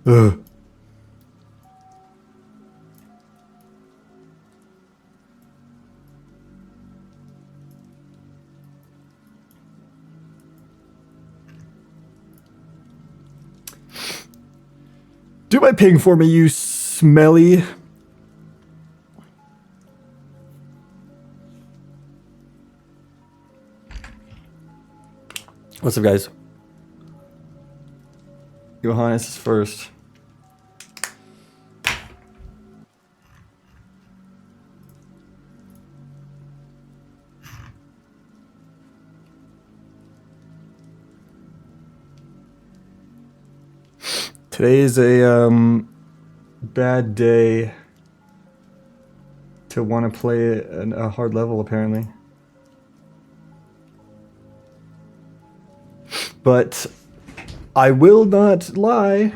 Ugh. Do my ping for me, you smelly. What's up, guys? Johannes is first. Today is a bad day to want to play a hard level, apparently. But I will not lie.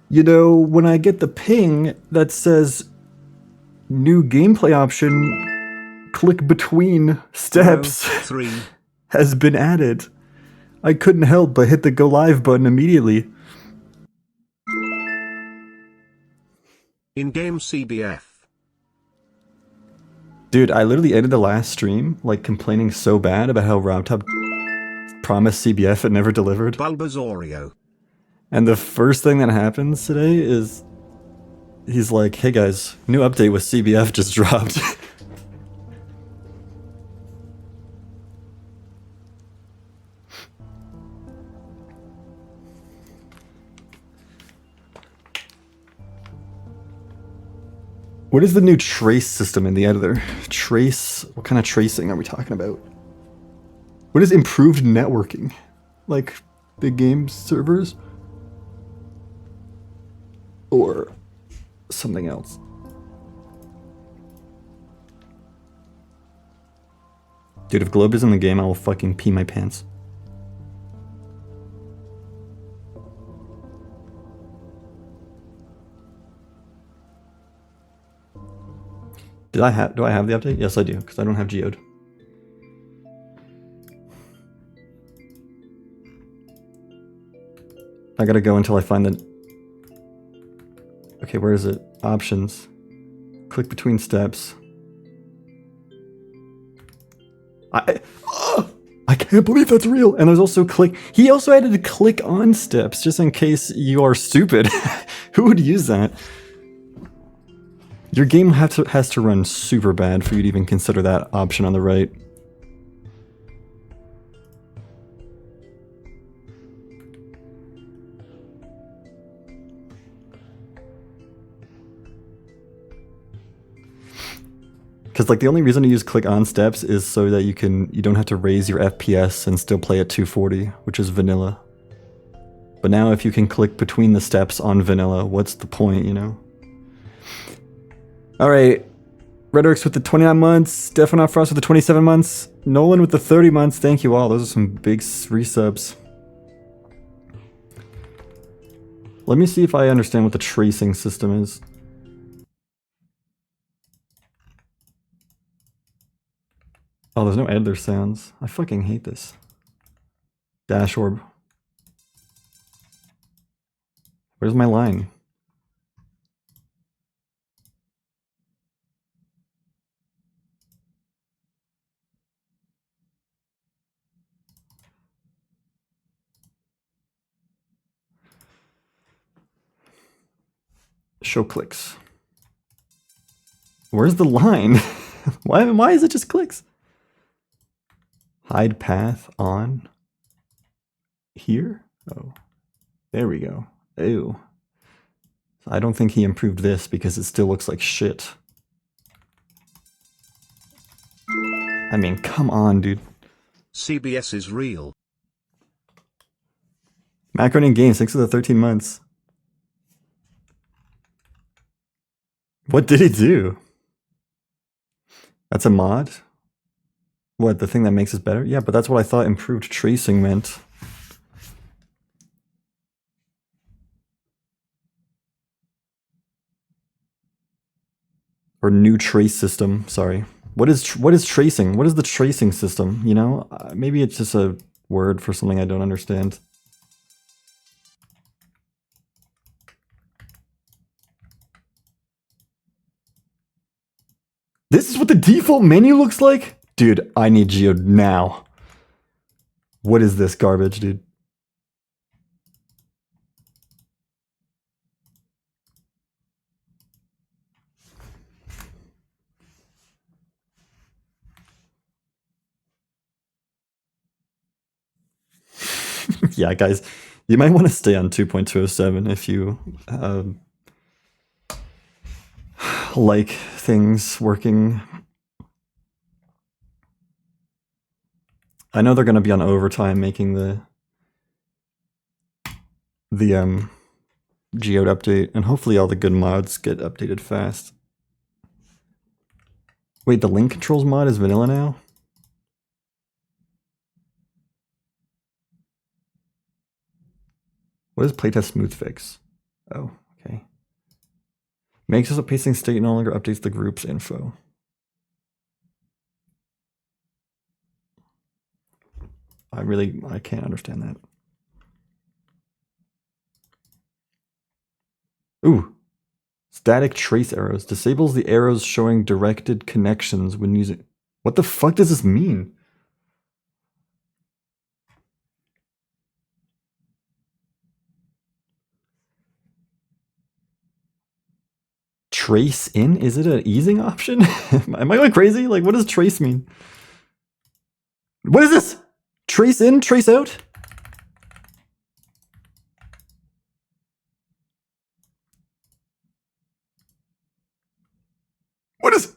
You know, when I get the ping that says new gameplay option, click between steps has been added, I couldn't help but hit the go live button immediately. In-game CBF. Dude, I literally ended the last stream, like, complaining so bad about how RobTop promised CBF and never delivered. Bulbasaureo. And the first thing that happens today is he's like, hey guys, new update with CBF just dropped. What is the new trace system in the editor? Trace, what kind of tracing are we talking about? What is improved networking? Like big game servers? Or something else? Dude, if Globe is in the game, I will fucking pee my pants. Do I have the update? Yes, I do, because I don't have Geode. I gotta go until I find the... Okay, where is it? Options. Click between steps. I can't believe that's real. And there's also click... He also added to click on steps, just in case you are stupid. Who would use that? Your game has to run super bad for you to even consider that option on the right. Because like the only reason to use click on steps is so that you don't have to raise your FPS and still play at 240, which is vanilla. But now if you can click between the steps on vanilla, what's the point, you know? Alright, Rhetorix with the 29 months, Stefanoff Frost with the 27 months, Nolan with the 30 months, thank you all, those are some big resubs. Let me see if I understand what the tracing system is. Oh, there's no editor sounds. I fucking hate this. Dash orb. Where's my line? Show clicks. Where's the line? Why is it just clicks? Hide path on here? Oh, there we go. Ew. I don't think he improved this because it still looks like shit. I mean, come on, dude. CBS is real. Macron in game, 6 of the 13 months. What did he do? That's a mod? What, the thing that makes us better? Yeah, but that's what I thought improved tracing meant. Or new trace system, sorry. What is tracing? What is the tracing system, you know? Maybe it's just a word for something I don't understand. This is what the default menu looks like? Dude, I need Geode now. What is this garbage, dude? Yeah, guys, you might want to stay on 2.207 if you like things working. I know they're going to be on overtime making the Geode update, and hopefully all the good mods get updated fast. Wait, the link controls mod is vanilla now? What is playtest smooth fix? Oh, okay. Makes us a pasting state no longer updates the group's info. I can't understand that. Ooh. Static trace arrows. Disables the arrows showing directed connections when using... What the fuck does this mean? Trace in? Is it an easing option? Am I going crazy? Like, what does trace mean? What is this? Trace in, trace out?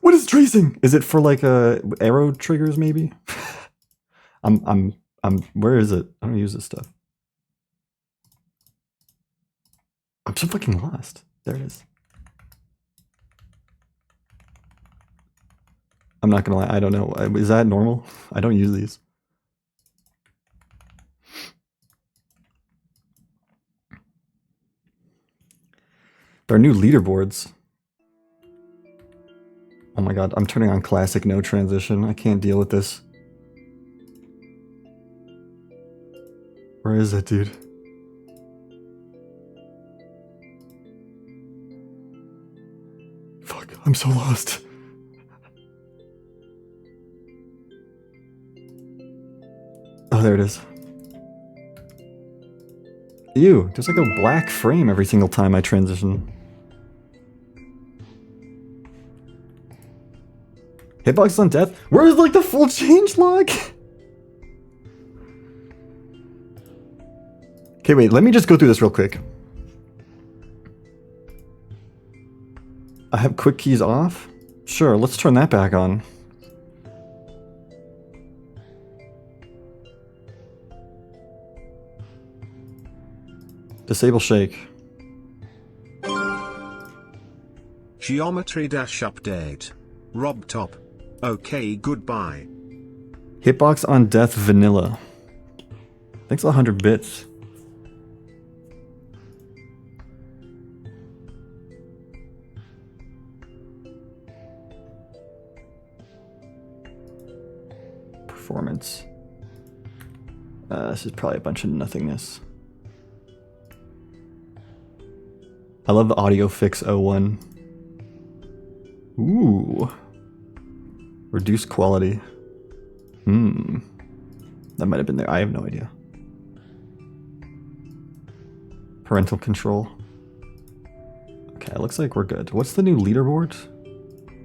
What is tracing? Is it for like arrow triggers maybe? Where is it? I don't use this stuff. I'm so fucking lost. There it is. I'm not gonna lie, I don't know. Is that normal? I don't use these. There are new leaderboards. Oh my god, I'm turning on classic no transition. I can't deal with this. Where is it, dude? Fuck, I'm so lost. Oh, there it is. Ew, there's like a black frame every single time I transition. Hitbox on death? Where's like the full change log? Okay, wait, let me just go through this real quick. I have quick keys off? Sure, let's turn that back on. Disable shake. Geometry dash update. Rob top. Okay, goodbye. Hitbox on death vanilla. Thanks 100 bits. Performance. This is probably a bunch of nothingness. I love the audio fix 01. Ooh. Reduced quality. That might have been there. I have no idea. Parental control. Okay, it looks like we're good. What's the new leaderboard?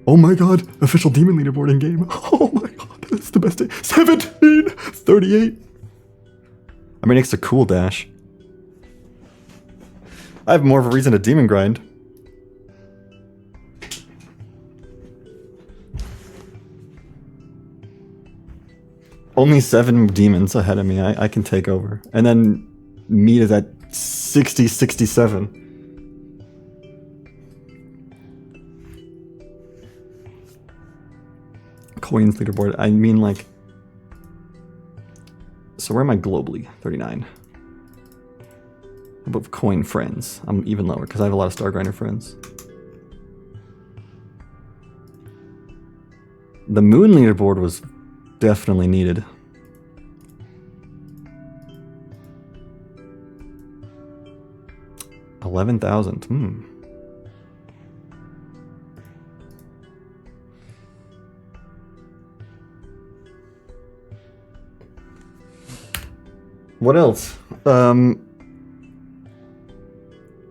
Oh my god, official demon leaderboard in game. Oh my god, that's the best day. 17! 38! I'm right next to Cool Dash. I have more of a reason to demon grind. Only 7 demons ahead of me. I can take over. And then meat is at 60, 67. Coins leaderboard. I mean like... So where am I globally? 39. Above coin friends. I'm even lower because I have a lot of Star Grinder friends. The moon leaderboard was definitely needed. $11,000. What else?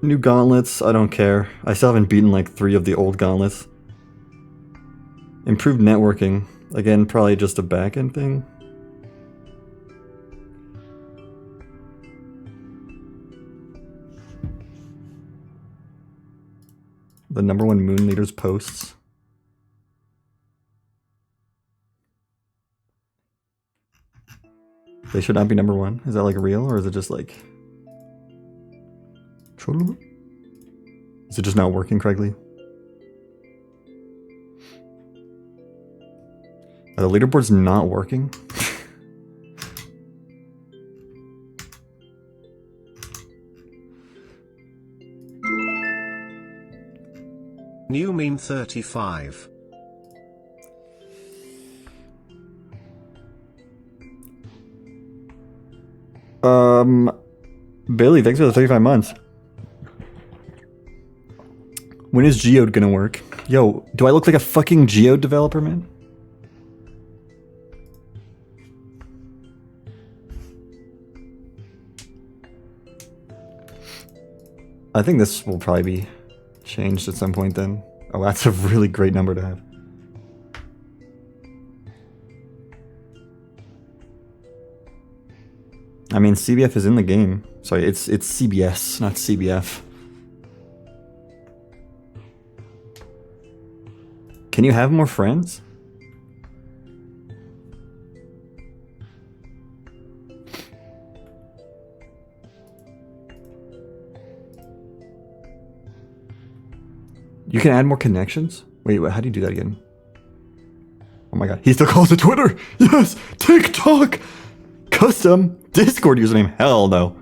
New gauntlets, I don't care. I still haven't beaten like 3 of the old gauntlets. Improved networking. Again, probably just a backend thing. The #1 moon leaders posts. They should not be #1. Is that like real, or is it just like... Is it just not working correctly? Are the leaderboards not working? New meme 35. Bailey, thanks for the 35 months. When is Geode gonna work? Yo, do I look like a fucking Geode developer, man? I think this will probably be changed at some point then. Oh, that's a really great number to have. I mean, CBF is in the game. Sorry, it's CBS, not CBF. Can you have more friends? You can add more connections? Wait, how do you do that again? Oh my god, he still calls it Twitter! Yes! TikTok! Custom Discord username? Hell no.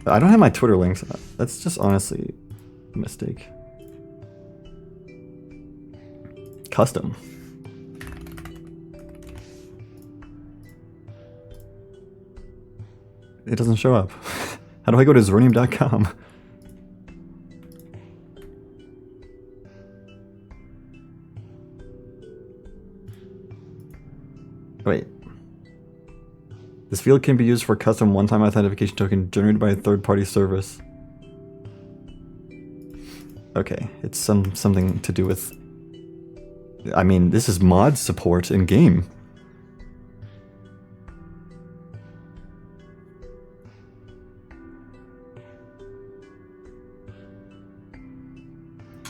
I don't have my Twitter links. That's just honestly a mistake. Custom. It doesn't show up. How do I go to Zernium.com? Wait. This field can be used for custom one-time authentication token generated by a third-party service. Okay, it's something to do with... I mean, this is mod support in-game.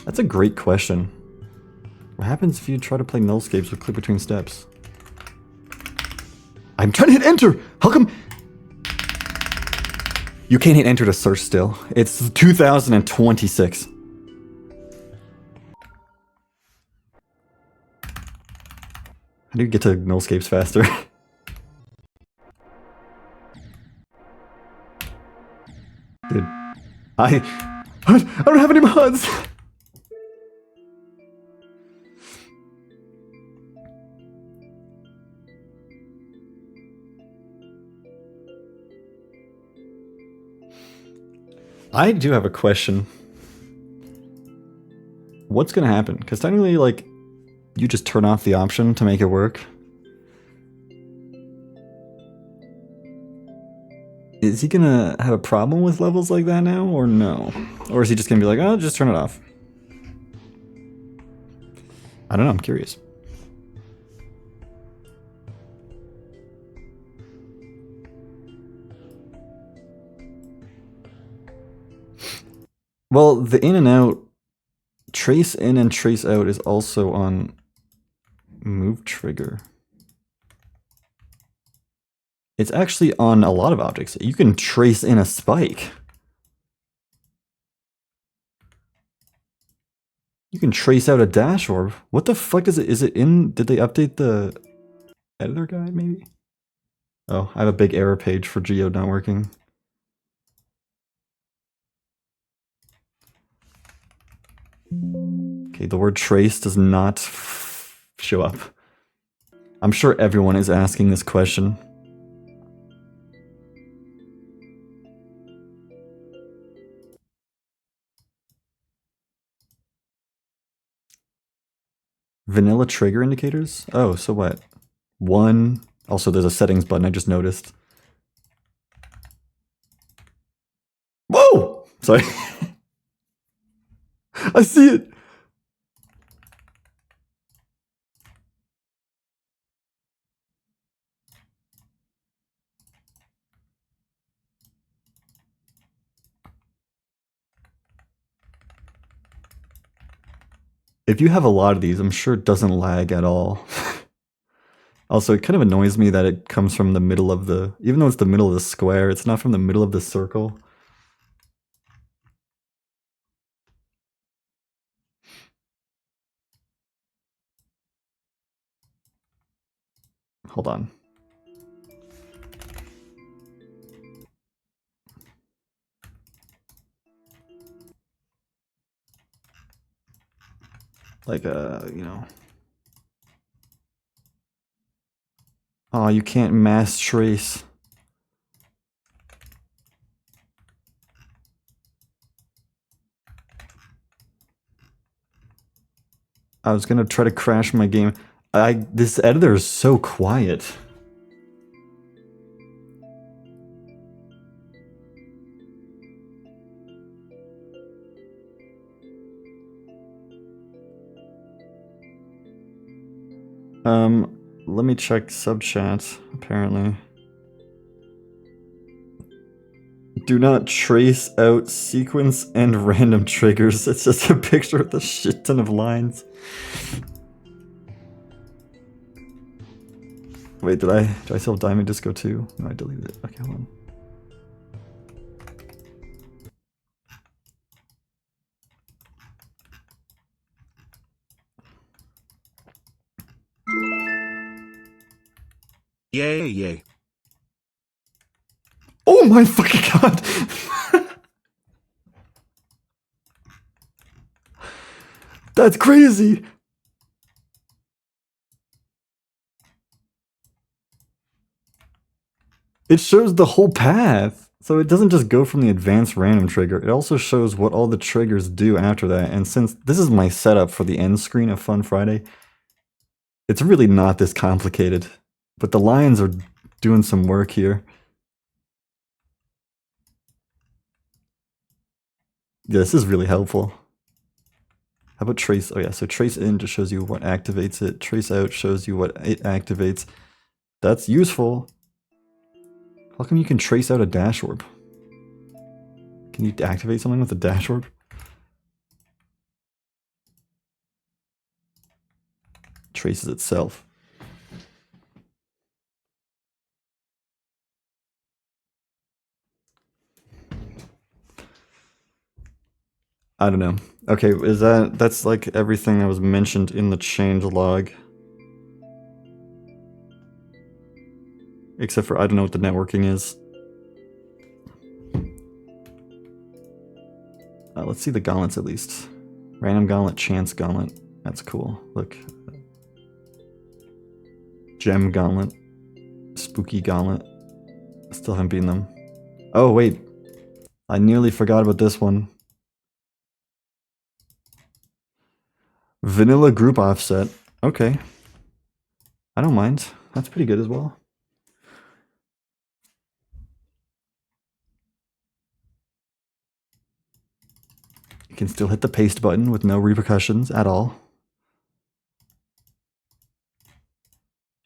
That's a great question. What happens if you try to play nullscapes with click between steps? I'm trying to hit enter! How come? You can't hit enter to search still. It's 2026. How do you get to nullscapes faster? Dude. I don't have any mods! I do have a question. What's gonna happen? Because technically, like, you just turn off the option to make it work. Is he gonna have a problem with levels like that now, or no? Or is he just gonna be like, oh, just turn it off? I don't know, I'm curious. Well, the in and out, trace in and trace out is also on move trigger. It's actually on a lot of objects. You can trace in a spike. You can trace out a dash orb. What the fuck is it in? Did they update the editor guide maybe? Oh, I have a big error page for Geode not working. Okay, the word trace does not show up. I'm sure everyone is asking this question. Vanilla trigger indicators? Oh, so what? 1. Also, there's a settings button, I just noticed. Whoa! Sorry. I see it! If you have a lot of these, I'm sure it doesn't lag at all. Also, it kind of annoys me that it comes from the middle of the... Even though it's the middle of the square, it's not from the middle of the circle. Hold on. Like, you know... Oh, you can't mass trace. I was gonna try to crash my game. This editor is so quiet. Let me check sub chat, apparently. Do not trace out sequence and random triggers. It's just a picture with a shit ton of lines. Wait, do I still have Diamond Disco 2? No, I deleted it. Okay, hold on. Yay, yay. Oh my fucking god! That's crazy! It shows the whole path. So it doesn't just go from the advanced random trigger, it also shows what all the triggers do after that. And since this is my setup for the end screen of Fun Friday, it's really not this complicated. But the lines are doing some work here. Yeah, this is really helpful. How about trace? Oh yeah, so trace in just shows you what activates it. Trace out shows you what it activates. That's useful. How come you can trace out a dash orb? Can you activate something with a dash orb? Traces itself. I don't know. Okay, that's like everything that was mentioned in the change log. Except for I don't know what the networking is. Let's see the gauntlets at least. Random gauntlet, chance gauntlet. That's cool. Look. Gem gauntlet. Spooky gauntlet. Still haven't beaten them. Oh, wait. I nearly forgot about this one. Vanilla group offset. Okay. I don't mind. That's pretty good as well. You can still hit the paste button with no repercussions at all.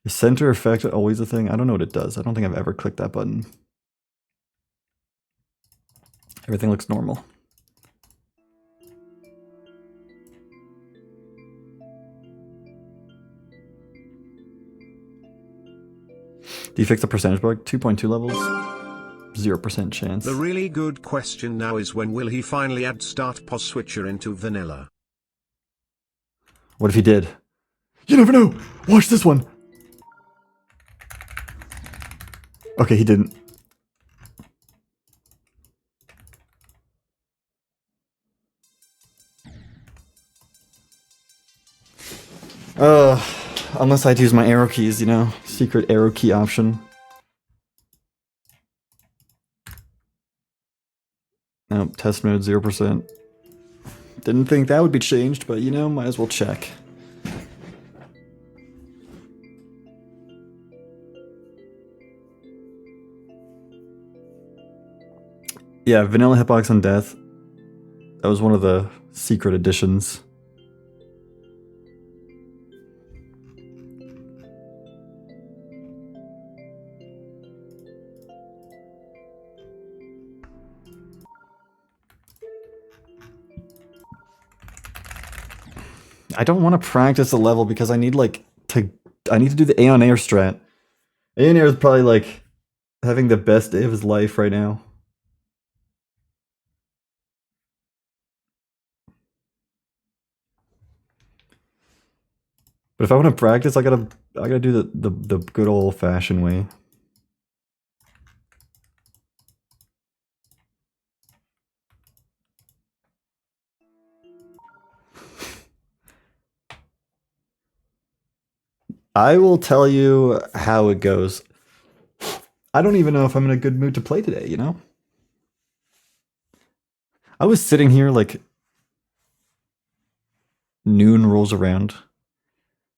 Is center effect always a thing? I don't know what it does. I don't think I've ever clicked that button. Everything looks normal. Do you fix the percentage bug? 2.2 levels? 0% chance. The really good question now is when will he finally add Start POS Switcher into vanilla? What if he did? You never know! Watch this one! Okay, he didn't. Unless I'd use my arrow keys, you know? Secret arrow key option. Nope, test mode 0%. Didn't think that would be changed, but you know, might as well check. Yeah, Vanilla Hitbox on Death. That was one of the secret editions. I don't want to practice a level because I need I need to do the Aeon Air strat. Aeon Air is probably like having the best day of his life right now. But if I want to practice, I gotta do the good old fashioned way. I will tell you how it goes. I don't even know if I'm in a good mood to play today, you know? I was sitting here like noon rolls around.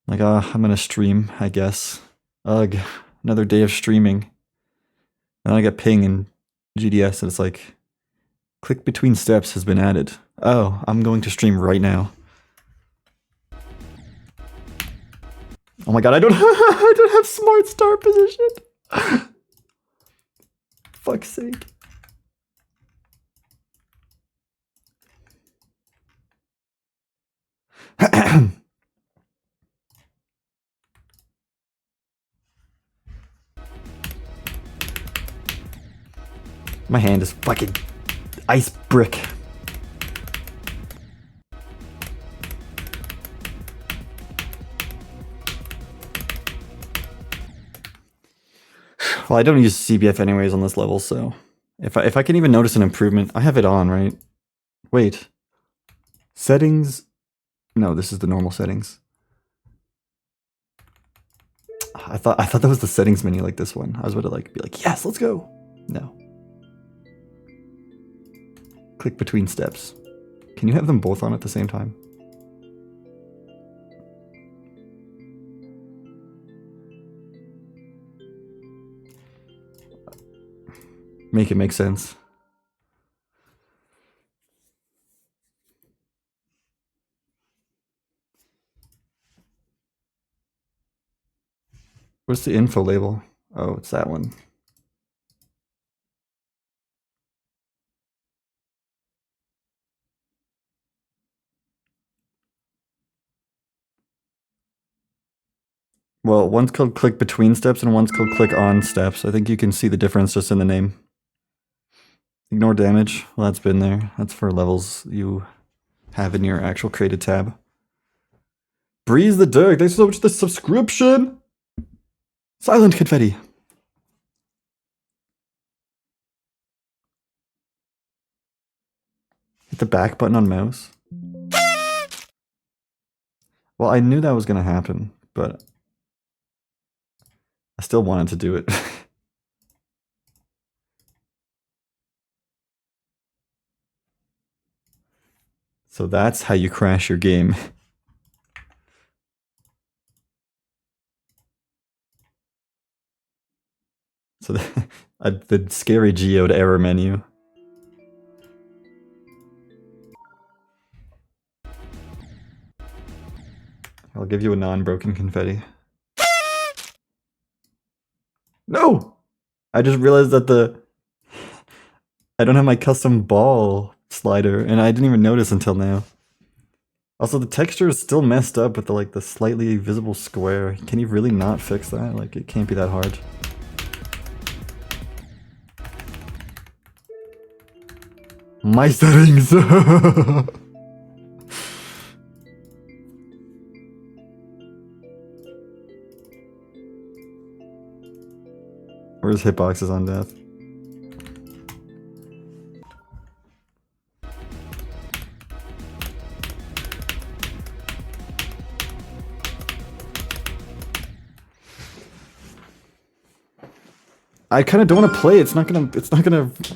Like, I'm gonna stream, I guess. Ugh, another day of streaming. And I get ping in GDS and it's like, click between steps has been added. Oh, I'm going to stream right now. Oh my god, I don't I don't have smart start position. Fuck's sake. My hand is fucking ice brick. Well, I don't use CBF anyways on this level, so if I can even notice an improvement, I have it on, right? Wait. Settings? No, this is the normal settings. I thought that was the settings menu like this one. I was about to be like, yes, let's go. No. Click between steps. Can you have them both on at the same time? Make it make sense. What's the info label? Oh, it's that one. Well, one's called click between steps and one's called click on steps. I think you can see the difference just in the name. Ignore damage. Well, that's been there. That's for levels you have in your actual created tab. Breeze the Dirk, thanks so much for the subscription! Silent confetti. Hit the back button on mouse. Well, I knew that was gonna happen, but I still wanted to do it. So that's how you crash your game. So the scary geode error menu. I'll give you a non-broken confetti. No! I just realized that I don't have my custom ball slider, and I didn't even notice until now. Also, the texture is still messed up with the slightly visible square. Can you really not fix that? Like, it can't be that hard. My settings! Where's hitboxes on death? I kind of don't want to play. It's not gonna.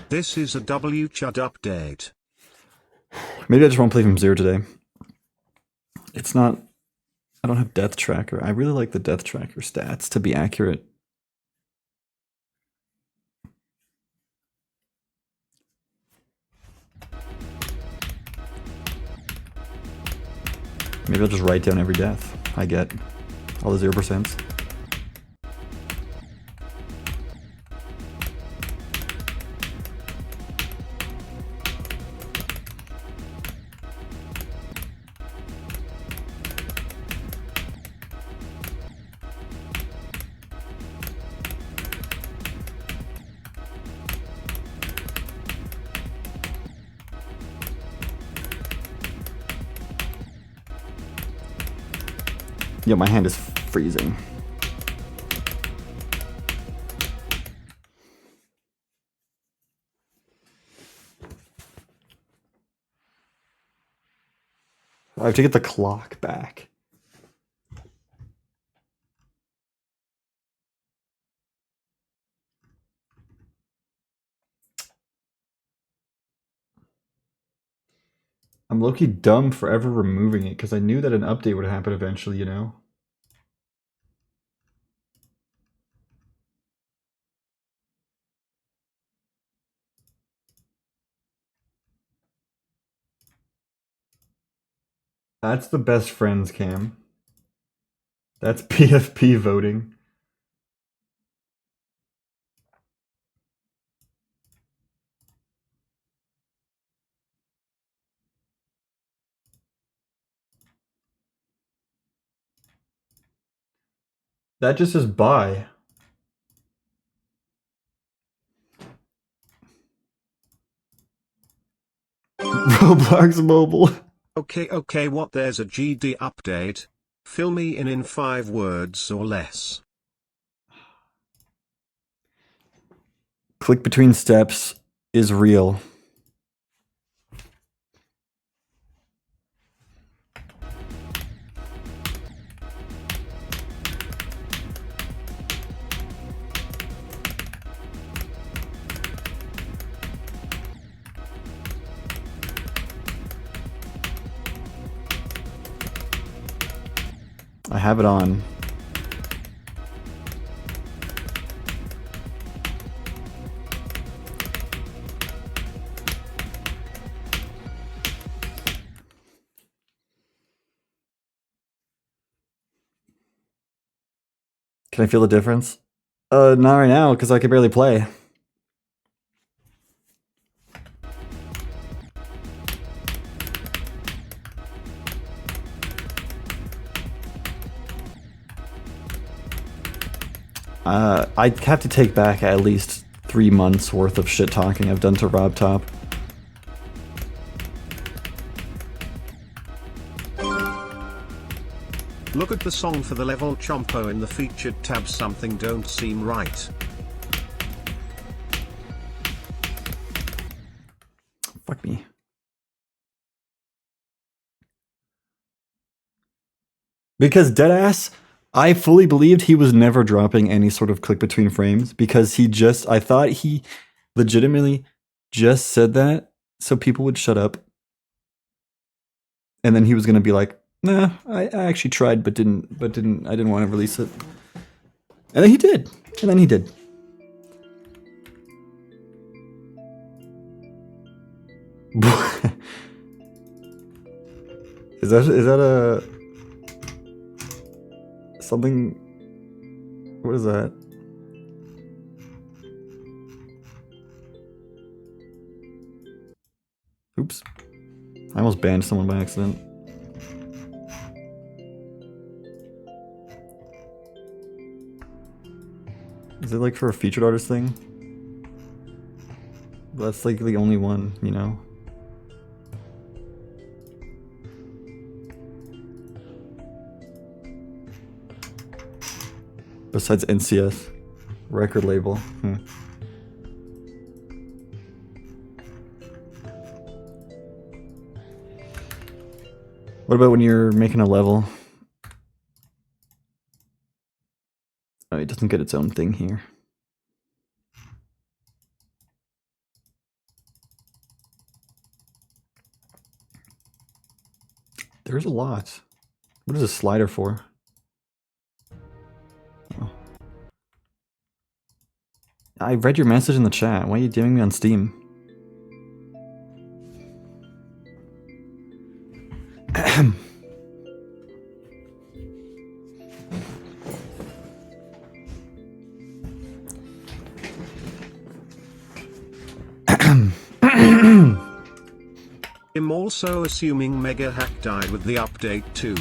This is a WCHUD update. Maybe I just won't play from zero today. It's not. I don't have Death Tracker. I really like the Death Tracker stats to be accurate. Maybe I'll just write down every death I get. All the 0%. Yeah, my hand is freezing. I have to get the clock back. I'm low-key dumb for ever removing it because I knew that an update would happen eventually, you know? That's the best friends cam. That's PFP voting. That just says bye. Roblox Mobile. Okay, what, there's a GD update? Fill me in 5 words or less. Click between steps is real. I have it on. Can I feel the difference? Not right now, because I can barely play. I'd have to take back at least 3 months worth of shit talking I've done to Rob Top. Look at the song for the level Chompo in the featured tab. Something don't seem right. Fuck me. Because deadass, I fully believed he was never dropping any sort of click between frames because I thought he legitimately just said that so people would shut up. And then he was gonna be like, nah, I actually tried but didn't I didn't want to release it. And then he did. Is that a something? What is that? Oops. I almost banned someone by accident. Is it like for a featured artist thing? That's like the only one, you know? Besides NCS. Record label. What about when you're making a level? Oh, it doesn't get its own thing here. There's a lot. What is a slider for? Oh. I read your message in the chat. Why are you DMing me on Steam? I'm also assuming Mega Hack died with the update too.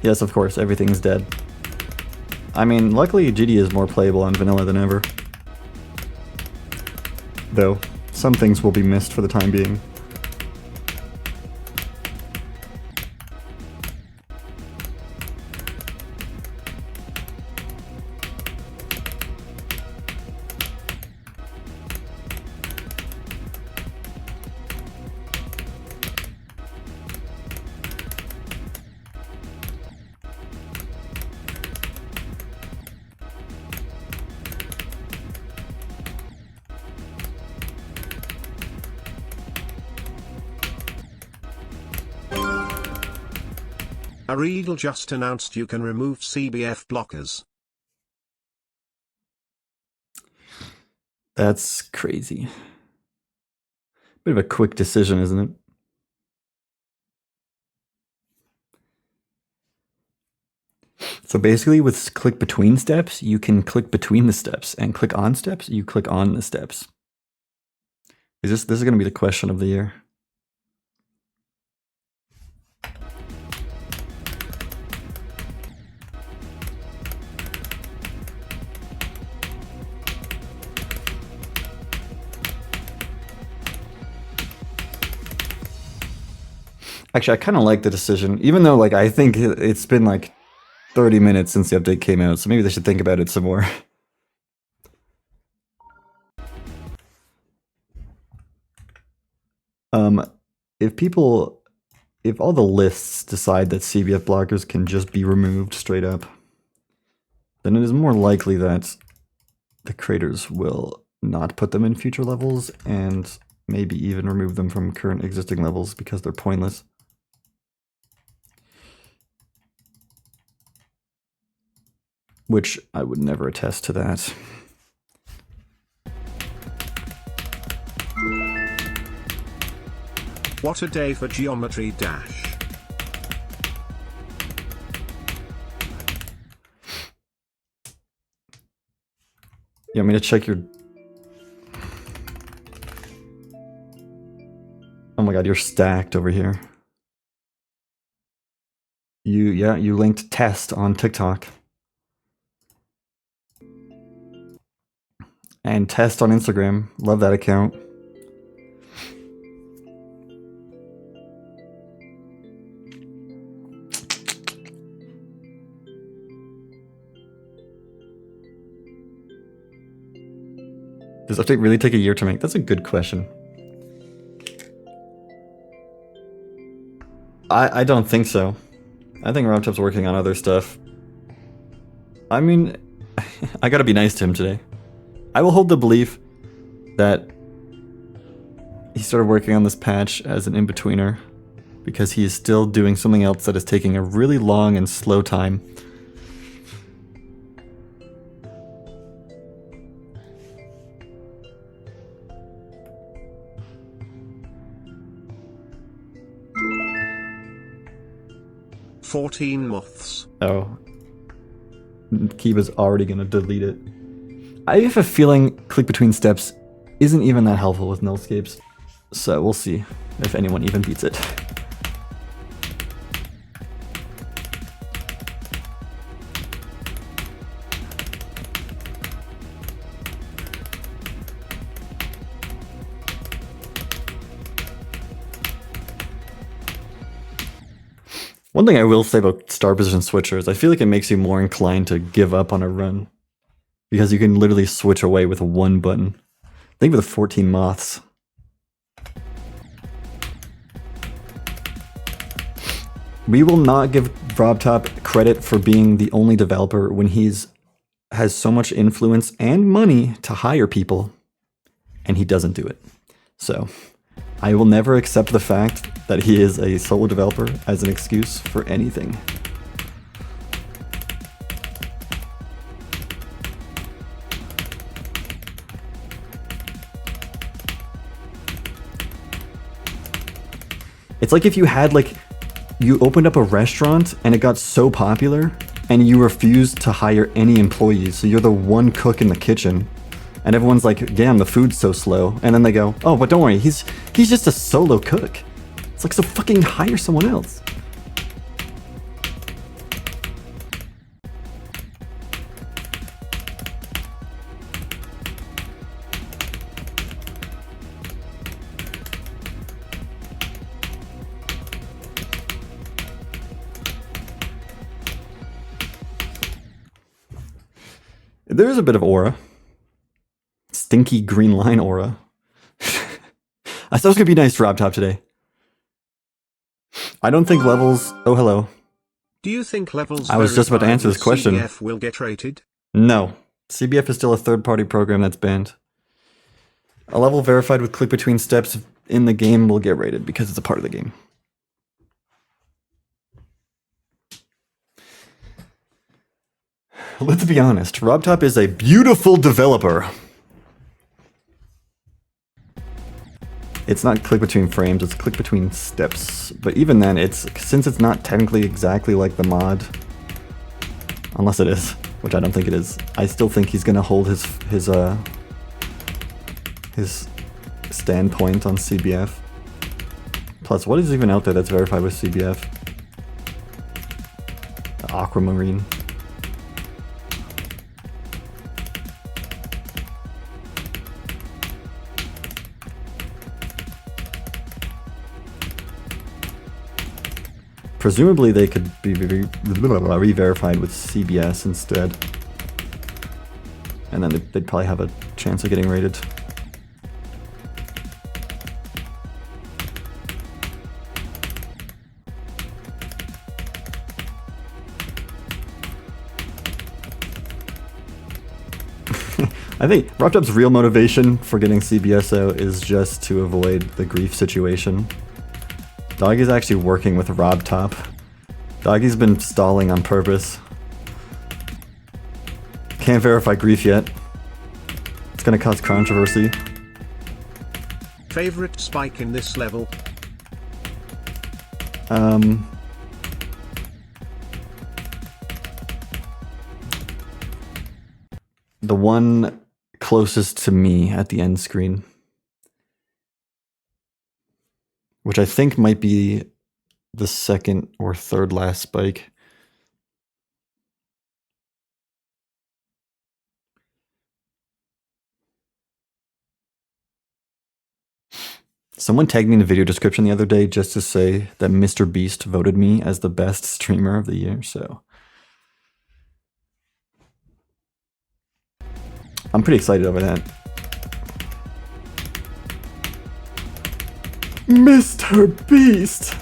Yes, of course, everything's dead. I mean, luckily GD is more playable on vanilla than ever. Though, some things will be missed for the time being. Areedle just announced you can remove CBF blockers. That's crazy. Bit of a quick decision, isn't it? So basically with click between steps, you can click between the steps, and click on steps, you click on the steps. This is going to be the question of the year. Actually, I kind of like the decision, even though like I think it's been like 30 minutes since the update came out, so maybe they should think about it some more. If all the lists decide that CBF blockers can just be removed straight up, then it is more likely that the creators will not put them in future levels and maybe even remove them from current existing levels because they're pointless. Which I would never attest to that. What a day for Geometry Dash. You want me to check your... Oh my god, you're stacked over here. You linked test on TikTok. And test on Instagram. Love that account. Does update really take a year to make? That's a good question. I don't think so. I think RobTop's working on other stuff. I mean, I gotta be nice to him today. I will hold the belief that he started working on this patch as an in-betweener because he is still doing something else that is taking a really long and slow time. "14 moths." Oh. Kiba's already gonna delete it. I have a feeling click between steps isn't even that helpful with nullscapes, so we'll see if anyone even beats it. One thing I will say about star position switchers, I feel like it makes you more inclined to give up on a run. Because you can literally switch away with one button. Think of the 14 moths. We will not give RobTop credit for being the only developer when has so much influence and money to hire people, and he doesn't do it. So, I will never accept the fact that he is a solo developer as an excuse for anything. It's like if you had you opened up a restaurant and it got so popular and you refused to hire any employees, so you're the one cook in the kitchen And everyone's like, damn, the food's so slow. And then they go, oh, but don't worry, he's just a solo cook. It's like, so fucking hire someone else. There is a bit of aura. Stinky green line aura. I thought it was gonna be nice for RobTop today. I don't think levels. Oh, hello. Do you think levels? I was just about to answer this question. CBF will get rated? No, CBF is still a third-party program that's banned. A level verified with click between steps in the game will get rated because it's a part of the game. Let's be honest, RobTop is a beautiful developer. It's not click between frames, it's click between steps. But even then, since it's not technically exactly like the mod, unless it is, which I don't think it is, I still think he's gonna hold his standpoint on CBF. Plus, what is even out there that's verified with CBF? Aquamarine. Presumably they could be re-verified with CBS instead. And then they'd probably have a chance of getting rated. I think RobTop's real motivation for getting CBS out is just to avoid the grief situation. Doggy's actually working with RobTop. Doggy's been stalling on purpose. Can't verify grief yet. It's gonna cause controversy. Favorite spike in this level? The one closest to me at the end screen. Which I think might be the second or third last spike. Someone tagged me in the video description the other day just to say that Mr. Beast voted me as the best streamer of the year, so I'm pretty excited over that. Mr. Beast!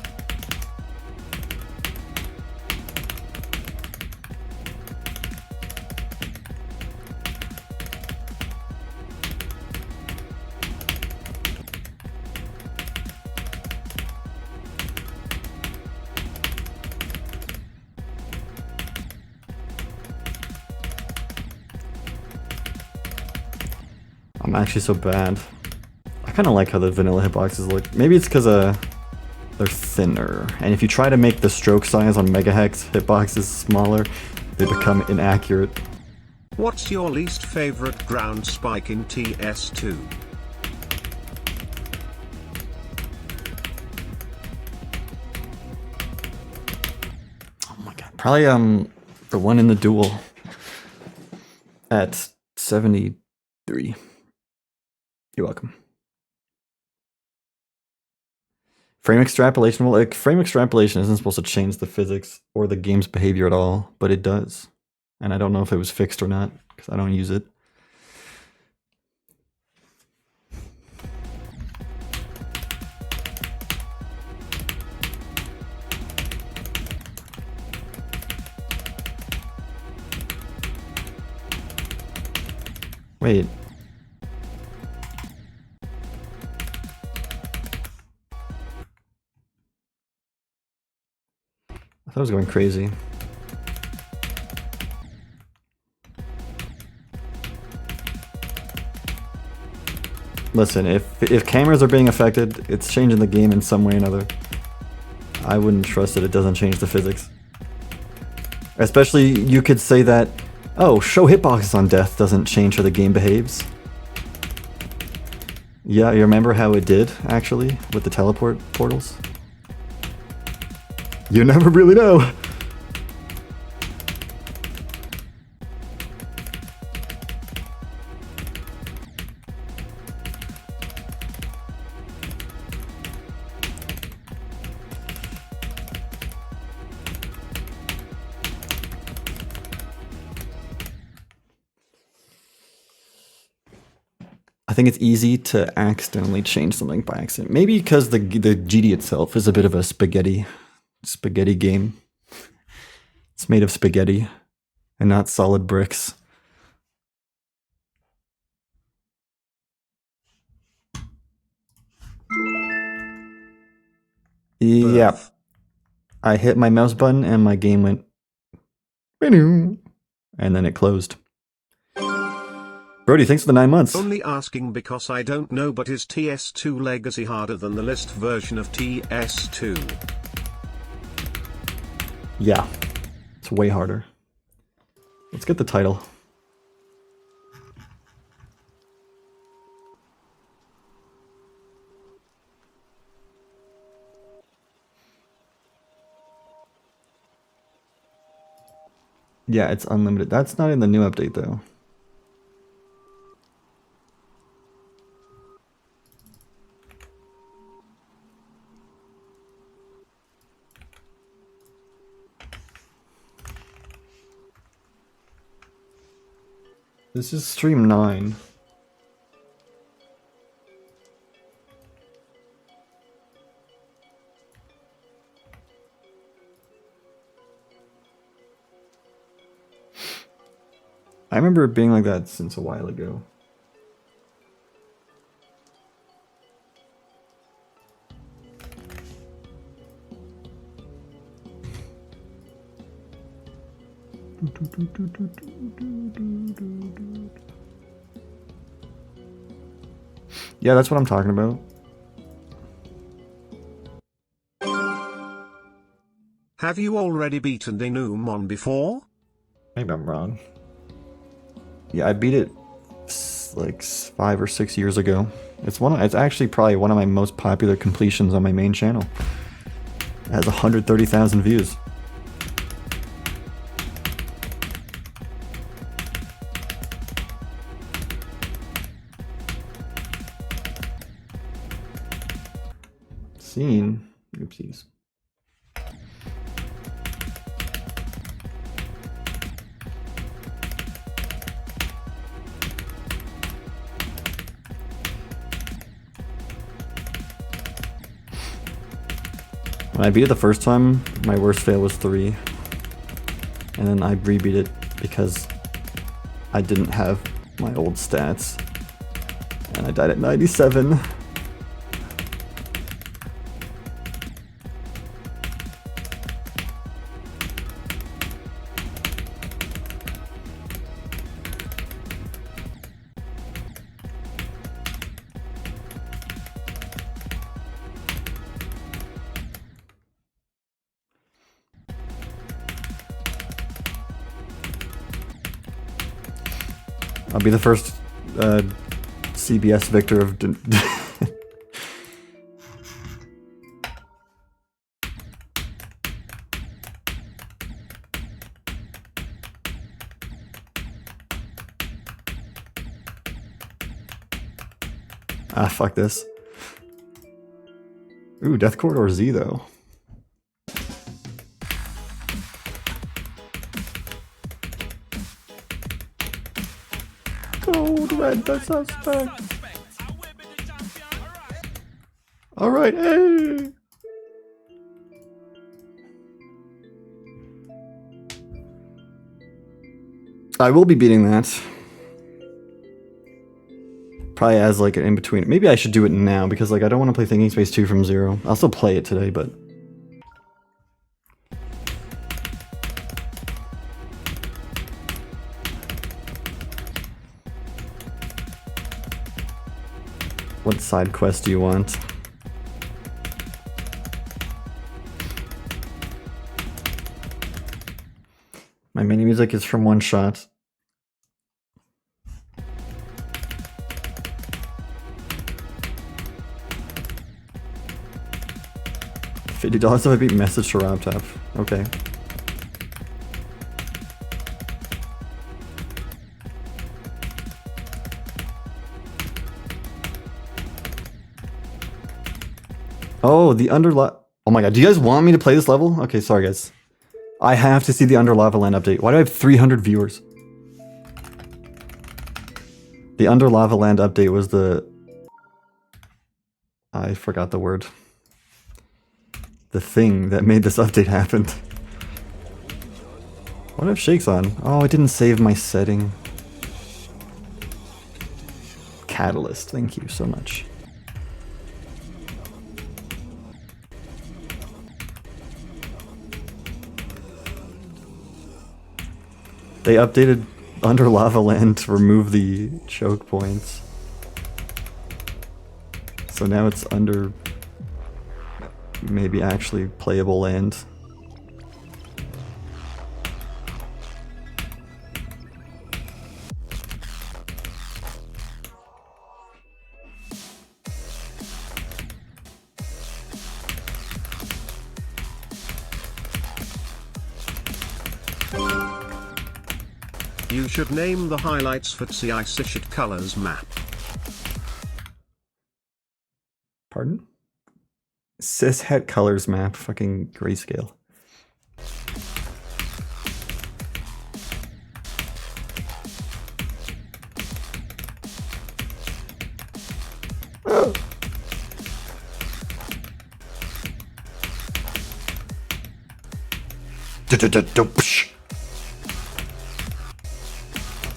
I'm actually so bad. I kind of like how the vanilla hitboxes look. Maybe it's because they're thinner. And if you try to make the stroke size on Megahex hitboxes smaller, they become inaccurate. What's your least favorite ground spike in TS2? Oh my god. Probably the one in the duel at 73. You're welcome. Frame extrapolation, well, like, frame extrapolation isn't supposed to change the physics or the game's behavior at all, but it does. And I don't know if it was fixed or not, because I don't use it. Wait. I thought I was going crazy. Listen, if cameras are being affected, it's changing the game in some way or another. I wouldn't trust that it doesn't change the physics. Especially, you could say that, oh, show hitboxes on death doesn't change how the game behaves. Yeah, you remember how it did, actually, with the teleport portals? You never really know. I think it's easy to accidentally change something by accident. Maybe because the GD itself is a bit of a spaghetti game. It's made of spaghetti and not solid bricks. Yeah. I hit my mouse button and my game went and then it closed. Brody, thanks for the 9 months. Only asking because I don't know, but is TS2 Legacy harder than the list version of TS2? Yeah, it's way harder. Let's get the title. Yeah, it's unlimited. That's not in the new update, though. This is stream 9. I remember it being like that since a while ago. Yeah, that's what I'm talking about. Have you already beaten the Numon before? Maybe I'm wrong. Yeah, I beat it like 5 or 6 years ago. It's actually probably one of my most popular completions on my main channel. It has 130,000 views. Scene. Oopsies. When I beat it the first time, my worst fail was 3. And then I rebeat it because I didn't have my old stats. And I died at 97. I'll be the first CBS victor of... Ah, fuck this. Ooh, Death Corridor Z, though. Cold Red the suspect. Alright, hey! I will be beating that. Probably as like an in-between. Maybe I should do it now because like I don't want to play Thinking Space 2 from zero. I'll still play it today, but... What side quest do you want? My mini music is from One Shot. $50 if I beat Message to RobTap. Okay. Oh, the oh my god, do you guys want me to play this level? Okay, sorry guys. I have to see the Under Lava Land update. Why do I have 300 viewers? The Under Lava Land update was the... I forgot the word. The thing that made this update happen. What if Shake's on? Oh, I didn't save my setting. Catalyst, thank you so much. They updated Under Lava Land to remove the choke points. So now it's under maybe actually playable land. You should name the highlights for CI Sishet Colors map. Pardon? Cishet Colors map, fucking grayscale.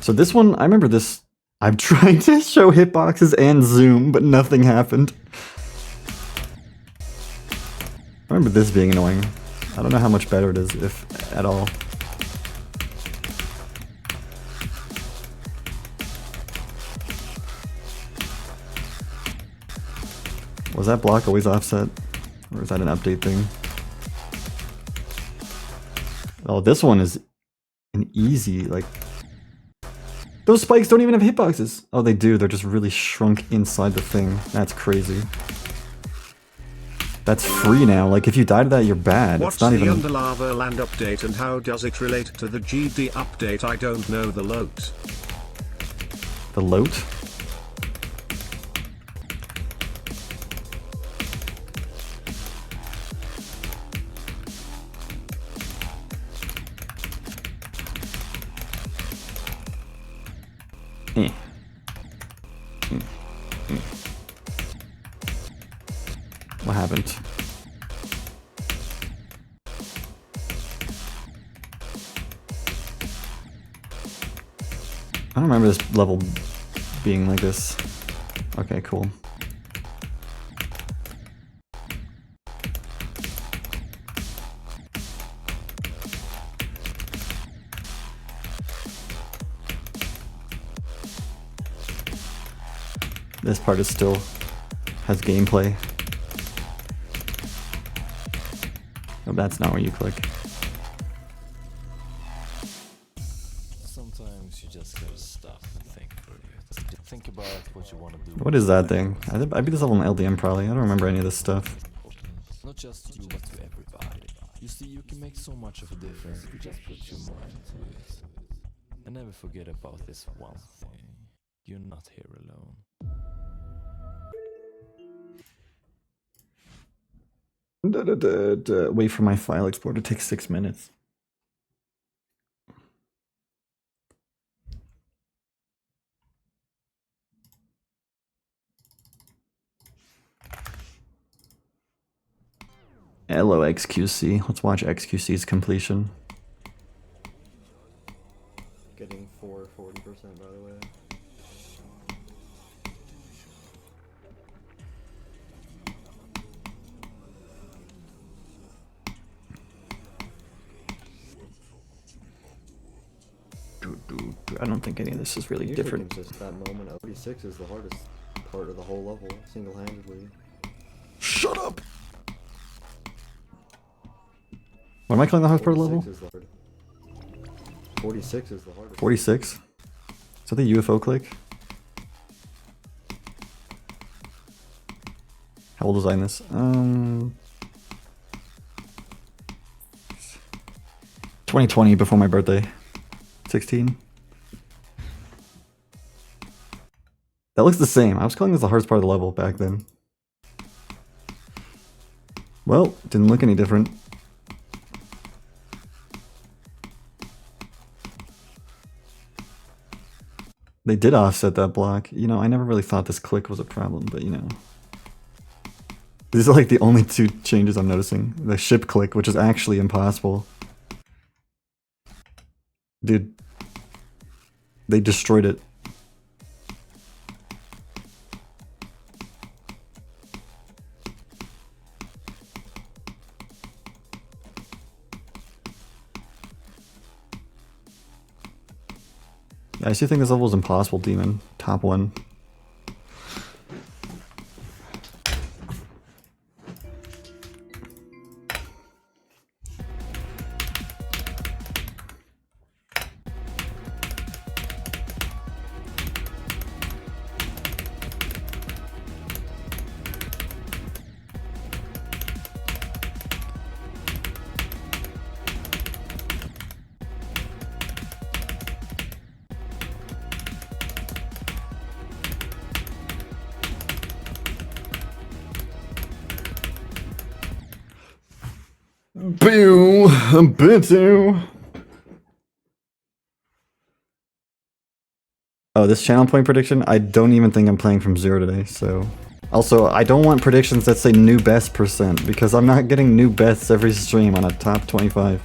So this one, I remember this. I'm trying to show hitboxes and zoom, but nothing happened. I remember this being annoying. I don't know how much better it is, if at all. Was that block always offset? Or is that an update thing? Oh, this one is an easy, like... Those spikes don't even have hitboxes! Oh, they do, they're just really shrunk inside the thing. That's crazy. That's free now, like if you die to that, you're bad. What's it's not even... the Under Lava Land update and how does it relate to the GD update? I don't know the loot. The loot? What happened? I don't remember this level being like this. Okay, cool. This part is still has gameplay. Oh, that's not where you click. Sometimes you just gotta stop and think for a bit. Think about what you want to do. What is that thing? I beat this level in LDM probably. I don't remember any of this stuff. Not just to you, but to everybody. You see, you can make so much of a difference if you just put your mind to it. And never forget about this one thing. You're not here alone. Wait for my file export to take 6 minutes. Hello XQC. Let's watch XQC's completion. Getting 40%, by the way. I don't think any of this is really different. Just that moment. 46 is the hardest part of the whole level, single-handedly. Shut up! What am I calling the hardest part of the level? 46 is the hardest. 46? Is that the UFO click? How old was I in this? 2020, before my birthday. 16. That looks the same. I was calling this the hardest part of the level back then. Well, didn't look any different. They did offset that block. You know, I never really thought this click was a problem, but you know. These are like the only two changes I'm noticing. The ship click, which is actually impossible. Dude. They destroyed it. I still think this level is impossible, Demon. Top 1. Boo! Bitu! Oh, this channel point prediction? I don't even think I'm playing from 0 today, so... Also, I don't want predictions that say new best %, because I'm not getting new bests every stream on a top 25.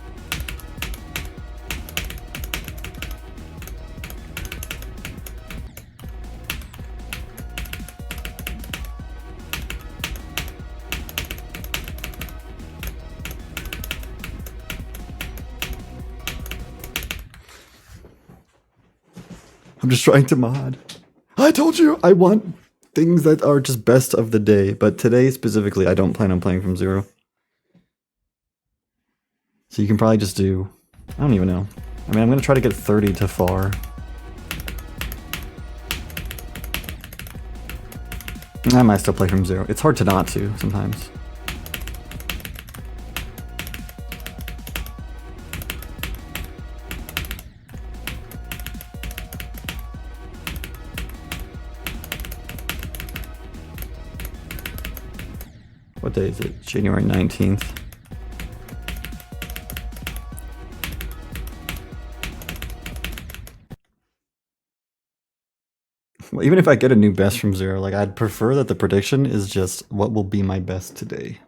I'm just trying to mod. I told you I want things that are just best of the day, but today specifically I don't plan on playing from 0. So you can probably just do... I don't even know. I mean, I'm gonna try to get 30 to far. I might still play from 0. It's hard to not to sometimes. What day is it? January 19th. Well, even if I get a new best from 0, like I'd prefer that the prediction is just what will be my best today.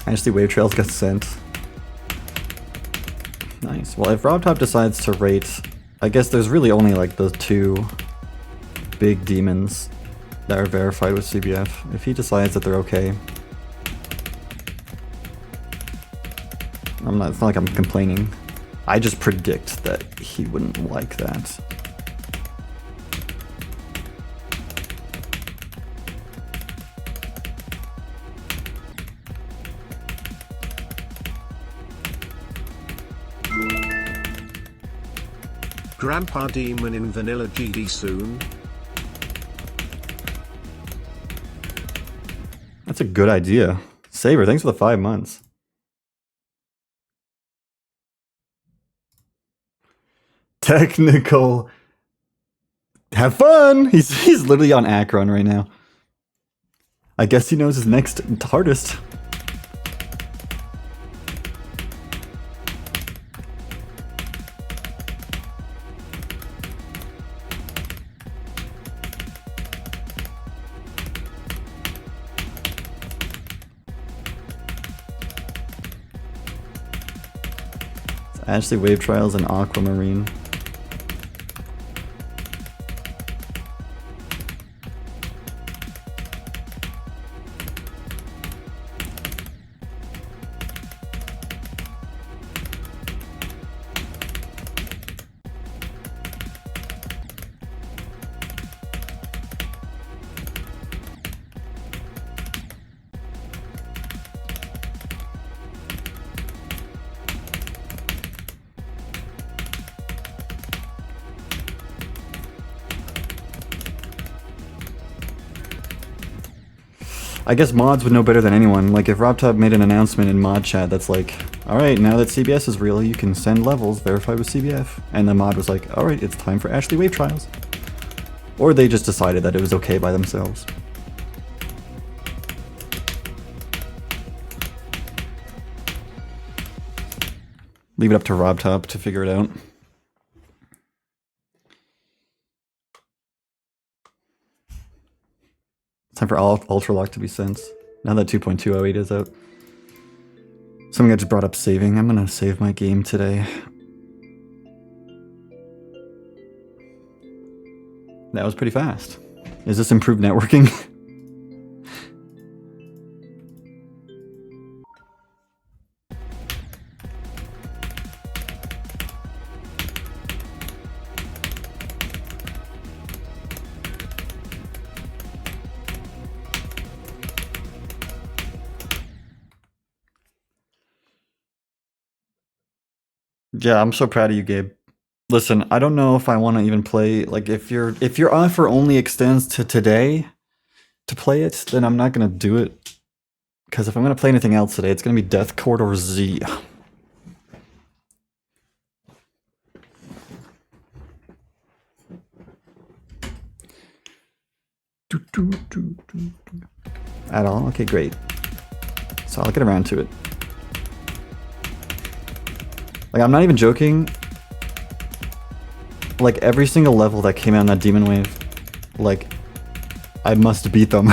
I just see Wave Trails get sent. Nice. Well, if RobTop decides to rate... I guess there's really only like the 2 big demons that are verified with CBF. If he decides that they're okay, it's not like I'm complaining. I just predict that he wouldn't like that. Grandpa Demon in Vanilla GD soon. That's a good idea. Saber, thanks for the 5 months. Technical. Have fun! He's literally on Akron right now. I guess he knows his next hardest. Ashley Wave Trials and Aquamarine. I guess mods would know better than anyone. Like, if RobTop made an announcement in mod chat that's like, alright, now that CBS is real, you can send levels verified with CBF. And the mod was like, alright, it's time for Ashley Wave trials. Or they just decided that it was okay by themselves. Leave it up to RobTop to figure it out. Time for Ultralock to be sent. Now that 2.208 is out. Something I just brought up saving. I'm gonna save my game today. That was pretty fast. Is this improved networking? Yeah, I'm so proud of you, Gabe. Listen, I don't know if I want to even play, like, if your offer only extends to today to play it, then I'm not going to do it. Because if I'm going to play anything else today, it's going to be Death Corridor Z. At all? Okay, great. So I'll get around to it. Like, I'm not even joking. Like, every single level that came out in that Demon Wave, like, I must beat them.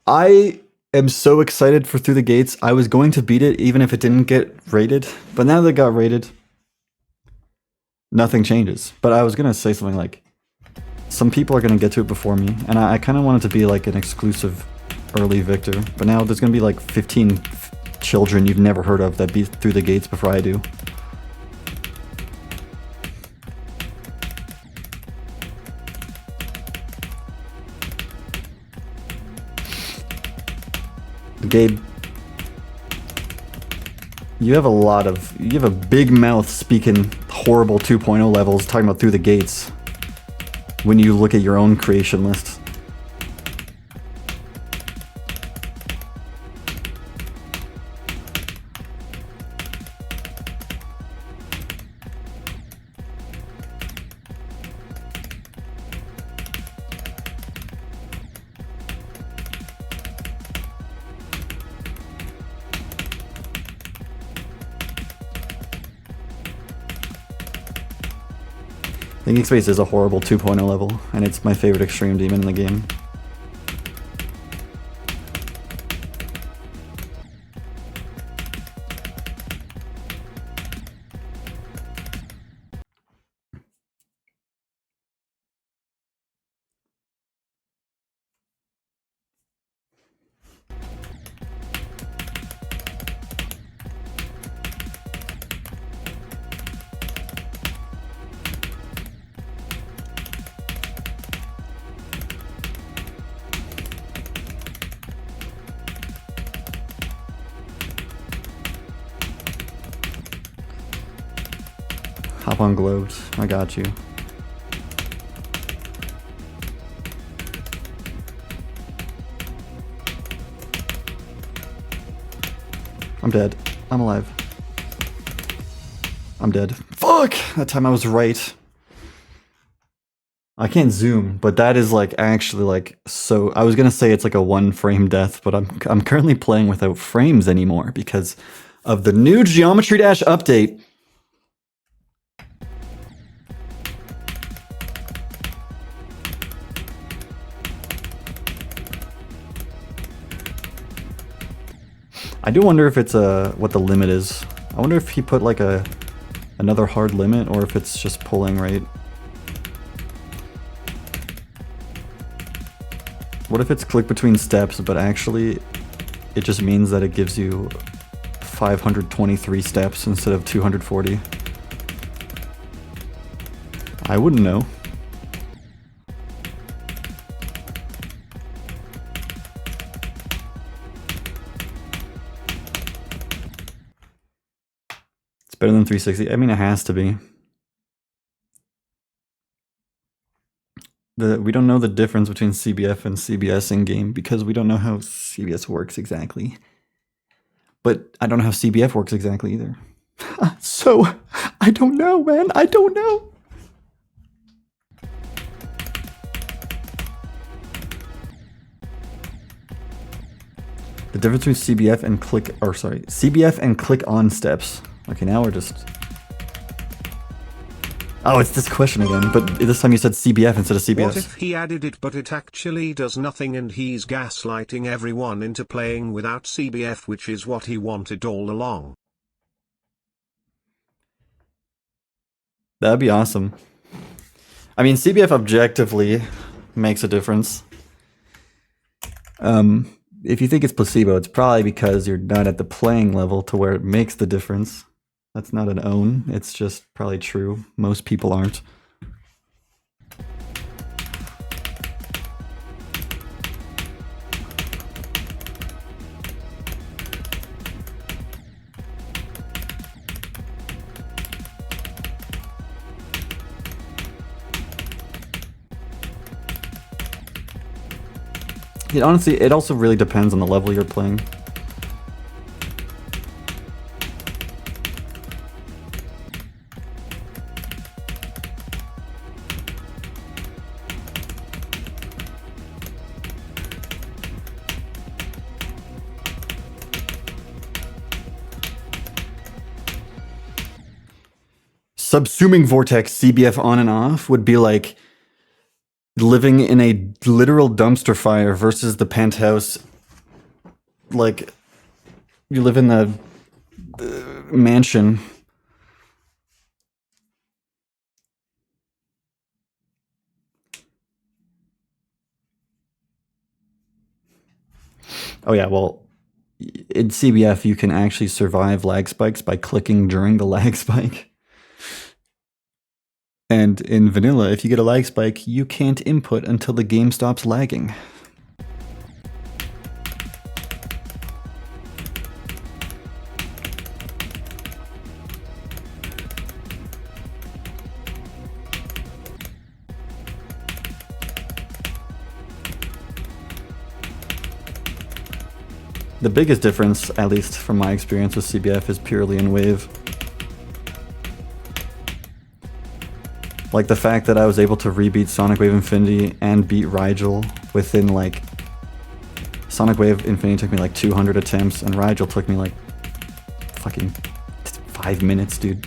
I am so excited for Through the Gates. I was going to beat it even if it didn't get rated, but now that it got rated, nothing changes. But I was gonna say something like, some people are gonna get to it before me, and I kind of want it to be like an exclusive early victor. But now there's gonna be like 15 children you've never heard of that beat Through the Gates before I do. Gabe, you have a big mouth speaking horrible 2.0 levels talking about Through the Gates when you look at your own creation list. Thinking Space is a horrible 2.0 level, and it's my favorite extreme demon in the game. Hop on globes. I got you. I'm dead. I'm alive. I'm dead. Fuck! That time I was right. I can't zoom, but that is like actually like so. I was gonna say it's like a 1-frame death, but I'm currently playing without frames anymore because of the new Geometry Dash update. I do wonder if it's what the limit is. I wonder if he put like another hard limit or if it's just pulling right. What if it's click between steps, but actually it just means that it gives you 523 steps instead of 240? I wouldn't know. better than 360. I mean, it has to be. We don't know the difference between CBF and CBS in game because we don't know how CBS works exactly. But I don't know how CBF works exactly either. So, I don't know, man. I don't know. The difference between CBF and CBF and click on steps. Okay, now we're just... Oh, it's this question again, but this time you said CBF instead of CBS. What if he added it but it actually does nothing and he's gaslighting everyone into playing without CBF, which is what he wanted all along? That'd be awesome. I mean, CBF objectively makes a difference. If you think it's placebo, it's probably because you're not at the playing level to where it makes the difference. That's not an own, it's just probably true. Most people aren't. It also really depends on the level you're playing. Subsuming Vortex CBF on and off would be like living in a literal dumpster fire versus the penthouse. Like, you live in the mansion. Oh yeah, well, in CBF you can actually survive lag spikes by clicking during the lag spike. And in vanilla, if you get a lag spike, you can't input until the game stops lagging. The biggest difference, at least from my experience with CBF, is purely in wave. Like the fact that I was able to rebeat Sonic Wave Infinity and beat Rigel within like... Sonic Wave Infinity took me like 200 attempts and Rigel took me like fucking 5 minutes, dude.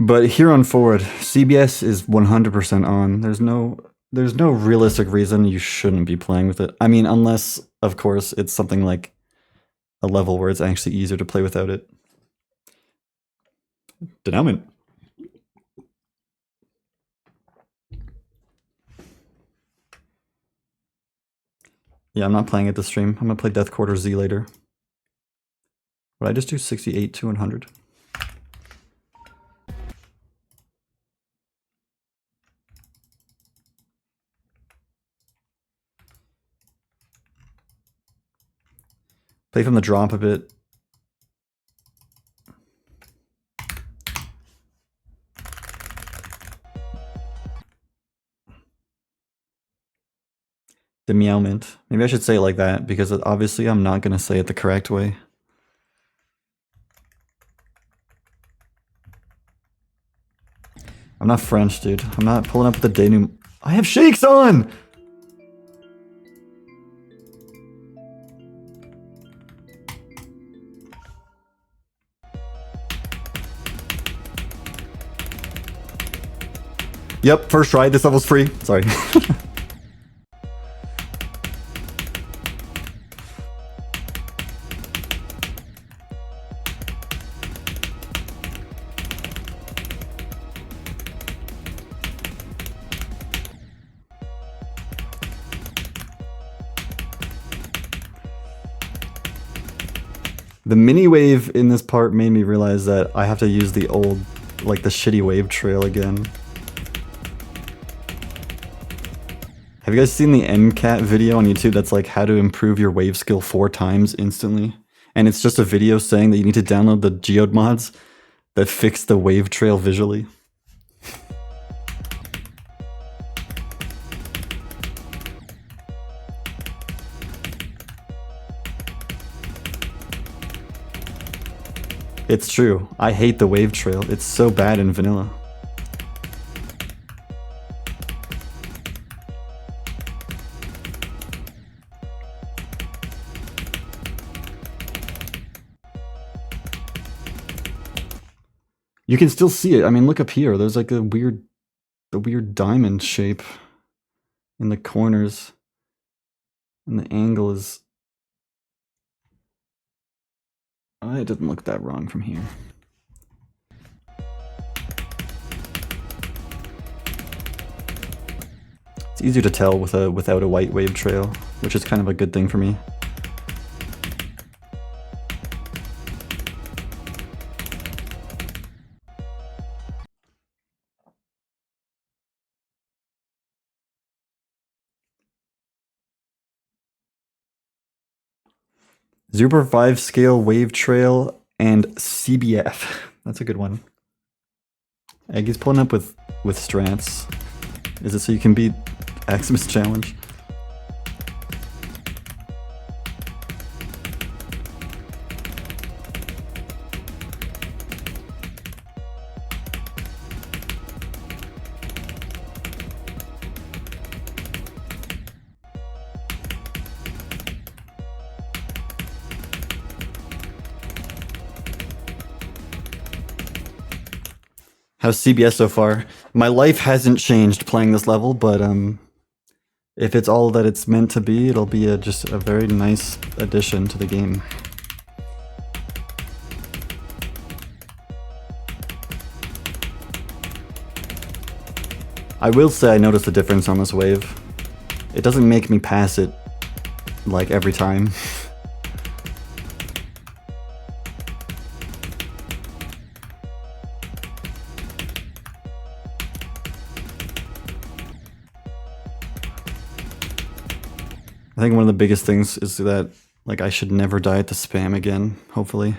But here on forward, CBS is 100% on. There's no realistic reason you shouldn't be playing with it. I mean, unless, of course, it's something like a level where it's actually easier to play without it. Denouement. Yeah, I'm not playing it this stream. I'm gonna play Death Quarter Z later. Would I just do 68 to 100? Play from the drop a bit. The Meowment. Maybe I should say it like that, because obviously I'm not going to say it the correct way. I'm not French, dude. I'm not pulling up the denouement. I have shakes on! Yep, first try. This level's free. Sorry. The mini wave in this part made me realize that I have to use the old, like the shitty wave trail again. Have you guys seen the MCAT video on YouTube that's like how to improve your wave skill 4 times instantly? And it's just a video saying that you need to download the geode mods that fix the wave trail visually. It's true. I hate the wave trail. It's so bad in vanilla. You can still see it. I mean, look up here. There's like the weird diamond shape in the corners. And the angle is... Oh, it doesn't look that wrong from here. It's easier to tell without a white wave trail, which is kind of a good thing for me. Super 5 scale wave trail and CBF. That's a good one. Eggy's pulling up with strats. Is it so you can beat Aximus Challenge? How's CBS so far? My life hasn't changed playing this level, but if it's all that it's meant to be, it'll be just a very nice addition to the game. I will say I noticed a difference on this wave. It doesn't make me pass it like every time. I think one of the biggest things is that, like, I should never die at the spam again, hopefully.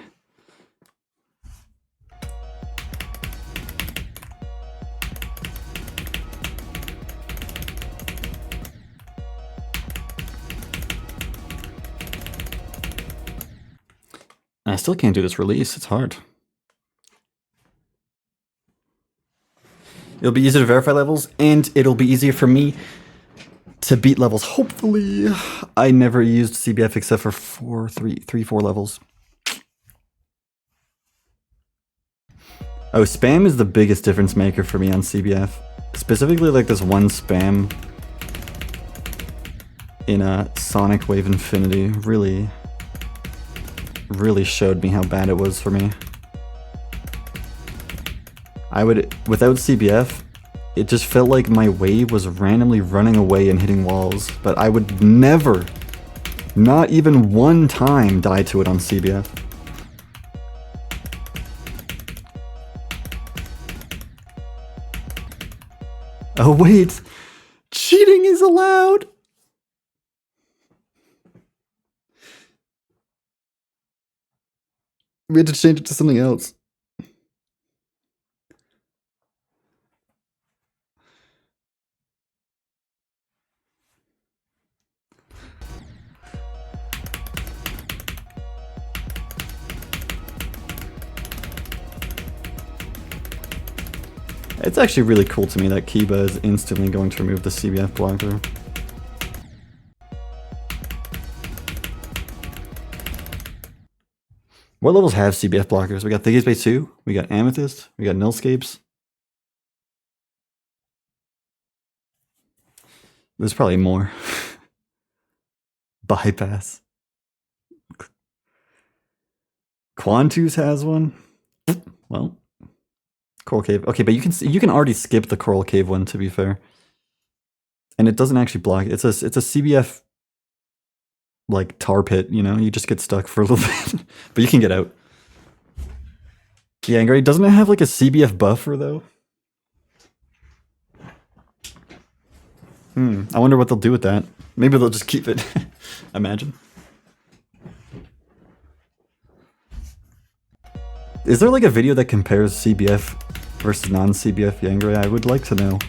I still can't do this release, it's hard. It'll be easier to verify levels, and it'll be easier for me to beat levels, hopefully. I never used CBF except for 4 levels. Oh, spam is the biggest difference maker for me on CBF. Specifically like this one spam in a Sonic Wave Infinity really showed me how bad it was for me. Without CBF, it just felt like my wave was randomly running away and hitting walls, but I would never, not even one time, die to it on CBF. Oh wait, cheating is allowed! We had to change it to something else. It's actually really cool to me that Kiba is instantly going to remove the CBF blocker. What levels have CBF blockers? We got Thiggy's Bay 2, we got Amethyst, we got Nullscapes. There's probably more. Bypass. Quantus has one. Well, Coral Cave. Okay, but you can already skip the Coral Cave one, to be fair. And it doesn't actually block. It's a CBF like tar pit, you know? You just get stuck for a little bit. But you can get out. Yeah, Angry, doesn't it have like a CBF buffer though? I wonder what they'll do with that. Maybe they'll just keep it. Imagine. Is there like a video that compares CBF versus non-CBF Yangri? I would like to know.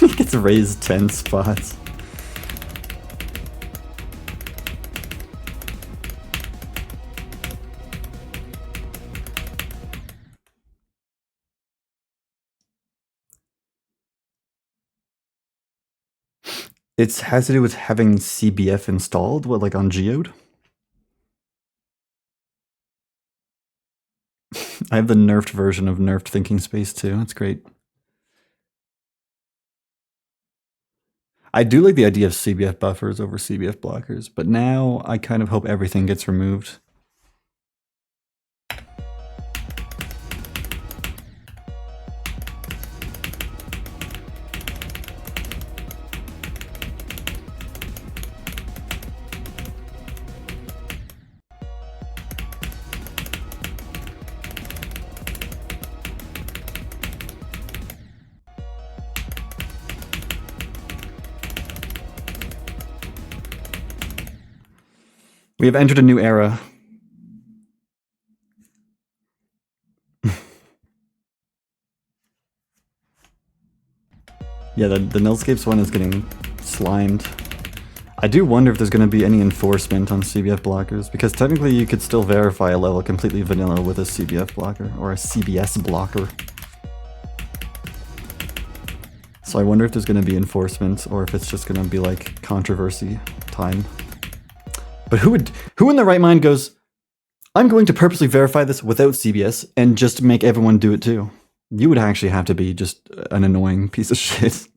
It gets raised 10 spots. It has to do with having CBF installed, what, like on Geode? I have the nerfed version of nerfed thinking space too. That's great. I do like the idea of CBF buffers over CBF blockers, but now I kind of hope everything gets removed. We have entered a new era. Yeah, the Nullscapes one is getting slimed. I do wonder if there's going to be any enforcement on CBF blockers, because technically you could still verify a level completely vanilla with a CBF blocker, or a CBS blocker. So I wonder if there's going to be enforcement, or if it's just going to be like controversy time. But who in their right mind goes, I'm going to purposely verify this without CBS and just make everyone do it too? You would actually have to be just an annoying piece of shit.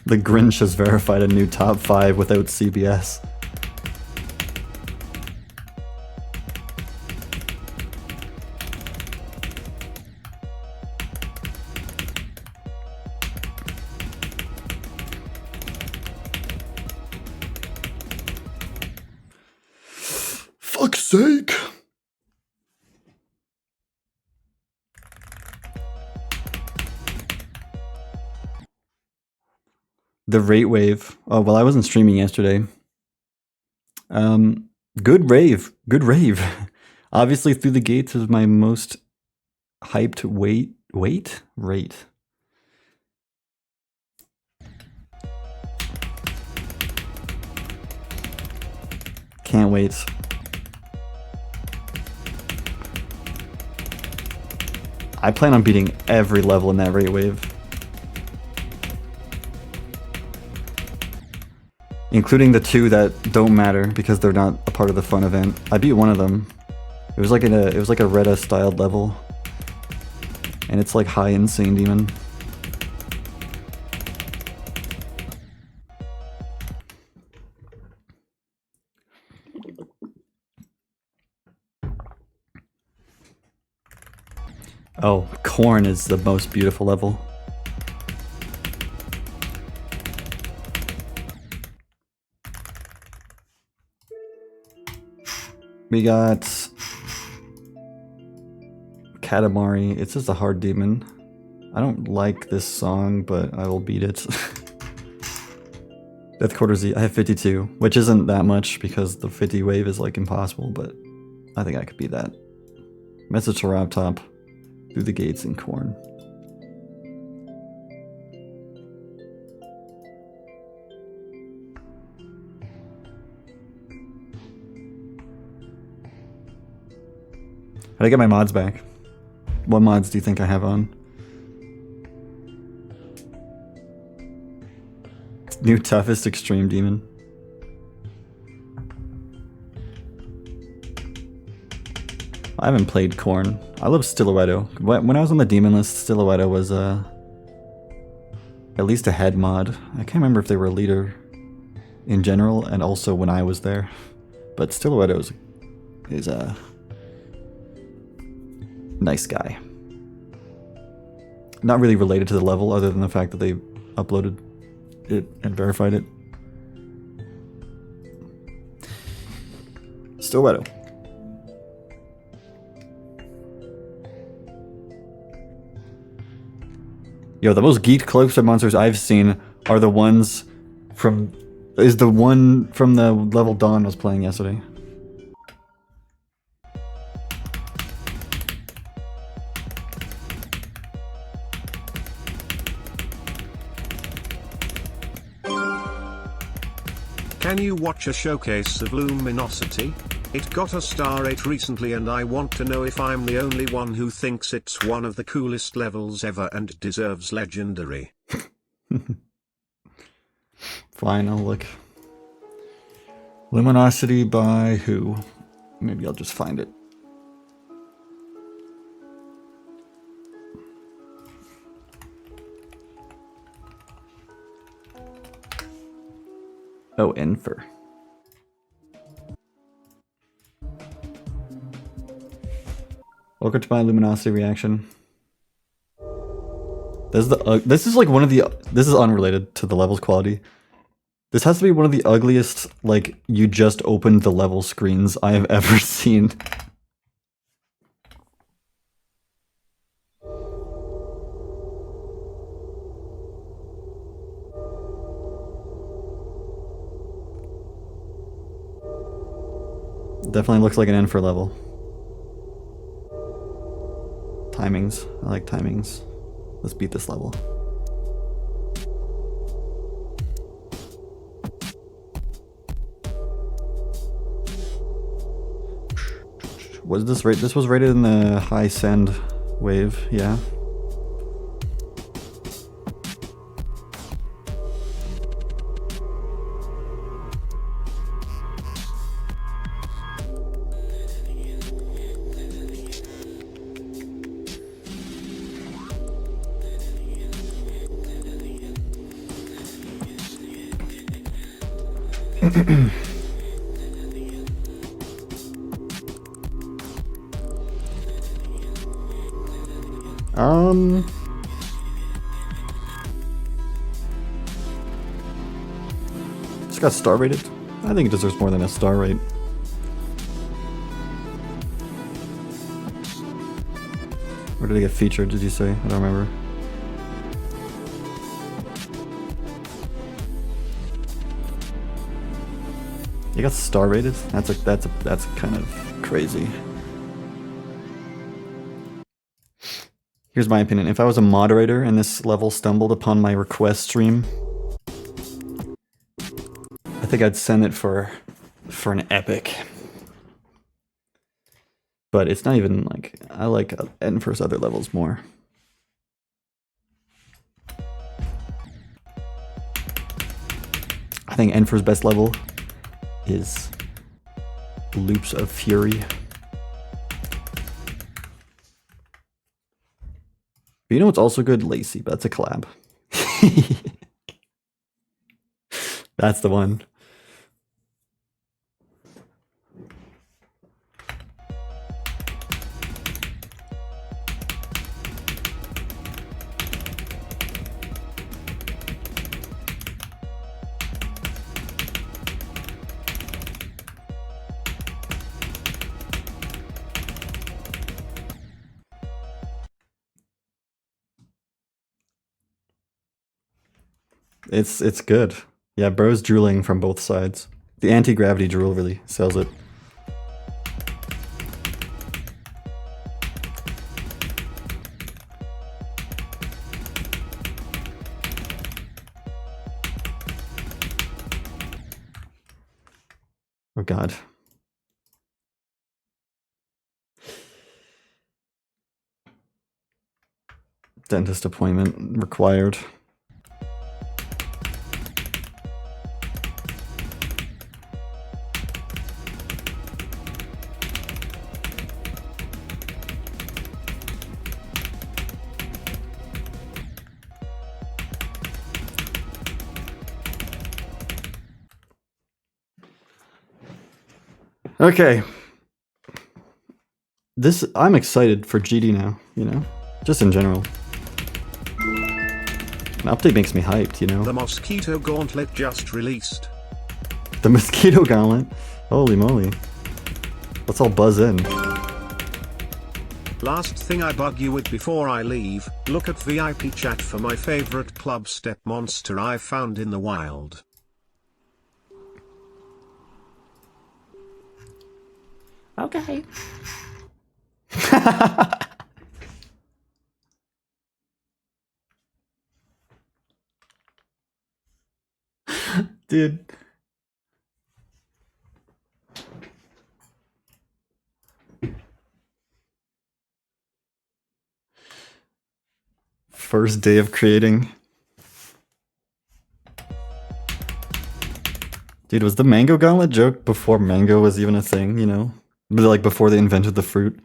The Grinch has verified a new top 5 without CBS. Fuck's sake! The rate wave. Oh, well, I wasn't streaming yesterday. Good rave. Good rave. Obviously, Through the Gates is my most hyped rate. Can't wait. I plan on beating every level in that rate wave. Including the 2 that don't matter because they're not a part of the fun event. I beat one of them. It was like a Retta styled level. And it's like high Insane Demon. Oh, Corn is the most beautiful level. We got Katamari. It's just a hard demon. I don't like this song, but I will beat it. Death Quarter Z. I have 52, which isn't that much because the 50 wave is like impossible, but I think I could beat that. Message to Rob Top. Through the Gates in Corn. How'd I get my mods back? What mods do you think I have on? New toughest extreme demon. I haven't played Korn. I love Stiletto. When I was on the demon list, Stiletto was at least a head mod. I can't remember if they were a leader in general, and also when I was there. But Stiletto is a nice guy. Not really related to the level, other than the fact that they uploaded it and verified it. Stiletto. Yo, the most geeked cloaks of monsters I've seen are the ones is the one from the level Dawn was playing yesterday. Can you watch a showcase of Luminosity? It got a star 8 recently and I want to know if I'm the only one who thinks it's one of the coolest levels ever and deserves legendary. Fine, I'll look. Luminosity by who? Maybe I'll just find it. Oh, Enfer. Welcome to my Luminosity reaction. This is like one of the. This is unrelated to the level's quality. This has to be one of the ugliest, like, you just opened the level screens I have ever seen. Definitely looks like an Enfer level. Timings. I like timings. Let's beat this level. Was this rate? This was rated in the high send wave, yeah. It's got star rated. I think it deserves more than a star rate. Where did it get featured, did you say? I don't remember. You got star rated? That's kind of crazy. Here's my opinion. If I was a moderator and this level stumbled upon my request stream, I think I'd send it for an epic. But it's not even like, I like Enfer's other levels more. I think Enfer's best level is Loops of Fury. But you know what's also good? Lacey, but that's a collab. That's the one. It's good. Yeah, bro's drooling from both sides. The anti-gravity drool really sells it. Oh god. Dentist appointment required. Okay. I'm excited for GD now, you know? Just in general. An update makes me hyped, you know? The Mosquito Gauntlet just released. The Mosquito Gauntlet? Holy moly. Let's all buzz in. Last thing I bug you with before I leave, look at VIP chat for my favorite club step monster I found in the wild. Okay. Dude. First day of creating. Dude, was the Mango Gauntlet joke before mango was even a thing, you know? But like before they invented the fruit?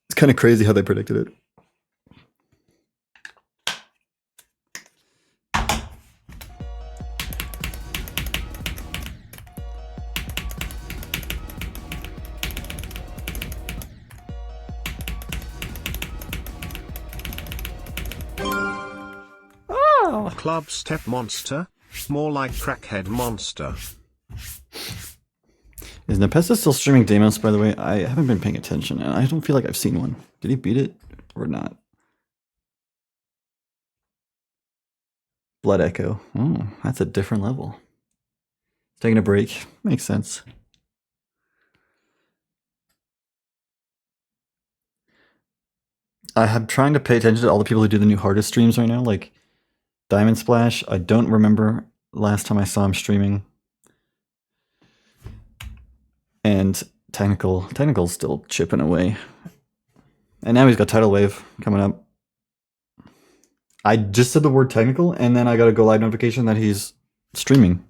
It's kind of crazy how they predicted it. Club step monster? More like crackhead monster. Is Nepesta still streaming Deimos, by the way? I haven't been paying attention, and I don't feel like I've seen one. Did he beat it or not? Blood Echo. Oh, that's a different level. Taking a break. Makes sense. I'm trying to pay attention to all the people who do the new hardest streams right now, like Diamond Splash. I don't remember last time I saw him streaming. And Technical's still chipping away. And now he's got Tidal Wave coming up. I just said the word Technical, and then I got a go live notification that he's streaming.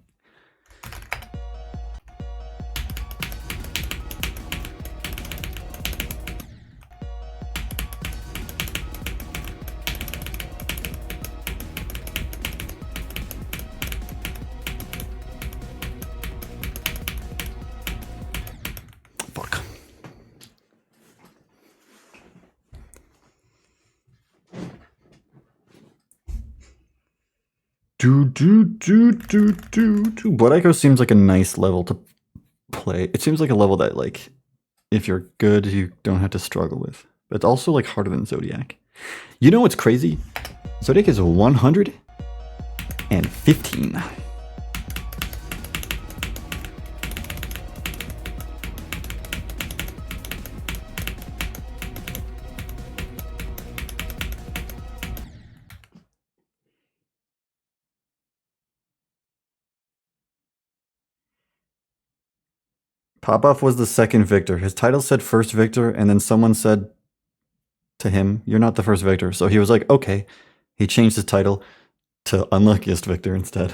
Fuck. Blood Echo seems like a nice level to play. It seems like a level that, like, if you're good, you don't have to struggle with. But it's also, like, harder than Zodiac. You know what's crazy? Zodiac is 115. Popoff was the second victor. His title said first victor, and then someone said to him, "You're not the first victor." So he was like, okay. He changed his title to unluckiest victor instead.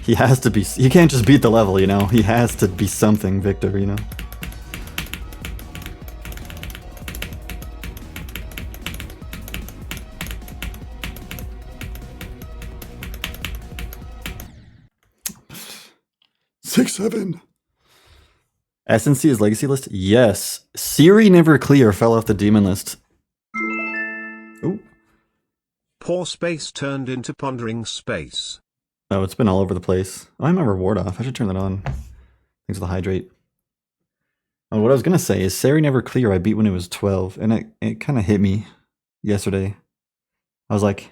He has to be. He can't just beat the level, you know? He has to be something victor, you know? Six, 7. SNC is legacy list? Yes. Siri Never Clear fell off the demon list. Ooh. Poor space turned into pondering space. Oh, it's been all over the place. Oh, I have my reward off. I should turn that on. Thanks for the hydrate. Oh, what I was going to say is Siri Never Clear I beat when it was 12, and it kind of hit me yesterday. I was like,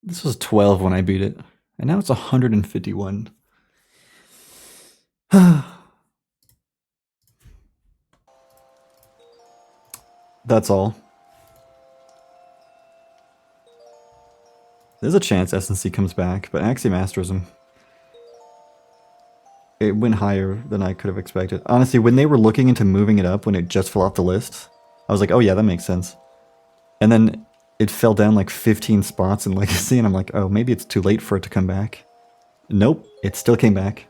this was 12 when I beat it, and now it's 151. That's all. There's a chance SNC comes back, but Axiom Asterism, it went higher than I could have expected. Honestly, when they were looking into moving it up when it just fell off the list, I was like, oh yeah, that makes sense. And then it fell down like 15 spots in Legacy, and I'm like, oh, maybe it's too late for it to come back. Nope, it still came back.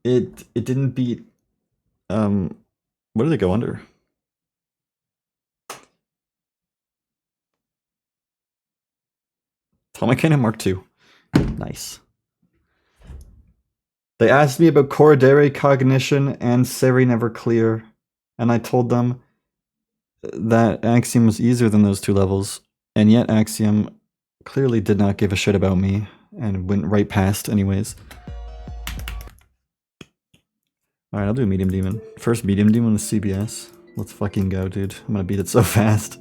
It didn't beat what did it go under? Atomic Cannon Mark II. Nice. They asked me about Corridere Cognition and Seri Never Clear, and I told them that Axiom was easier than those two levels, and yet Axiom clearly did not give a shit about me and went right past anyways. Alright, I'll do Medium Demon. First Medium Demon with CBS. Let's fucking go, dude. I'm gonna beat it so fast.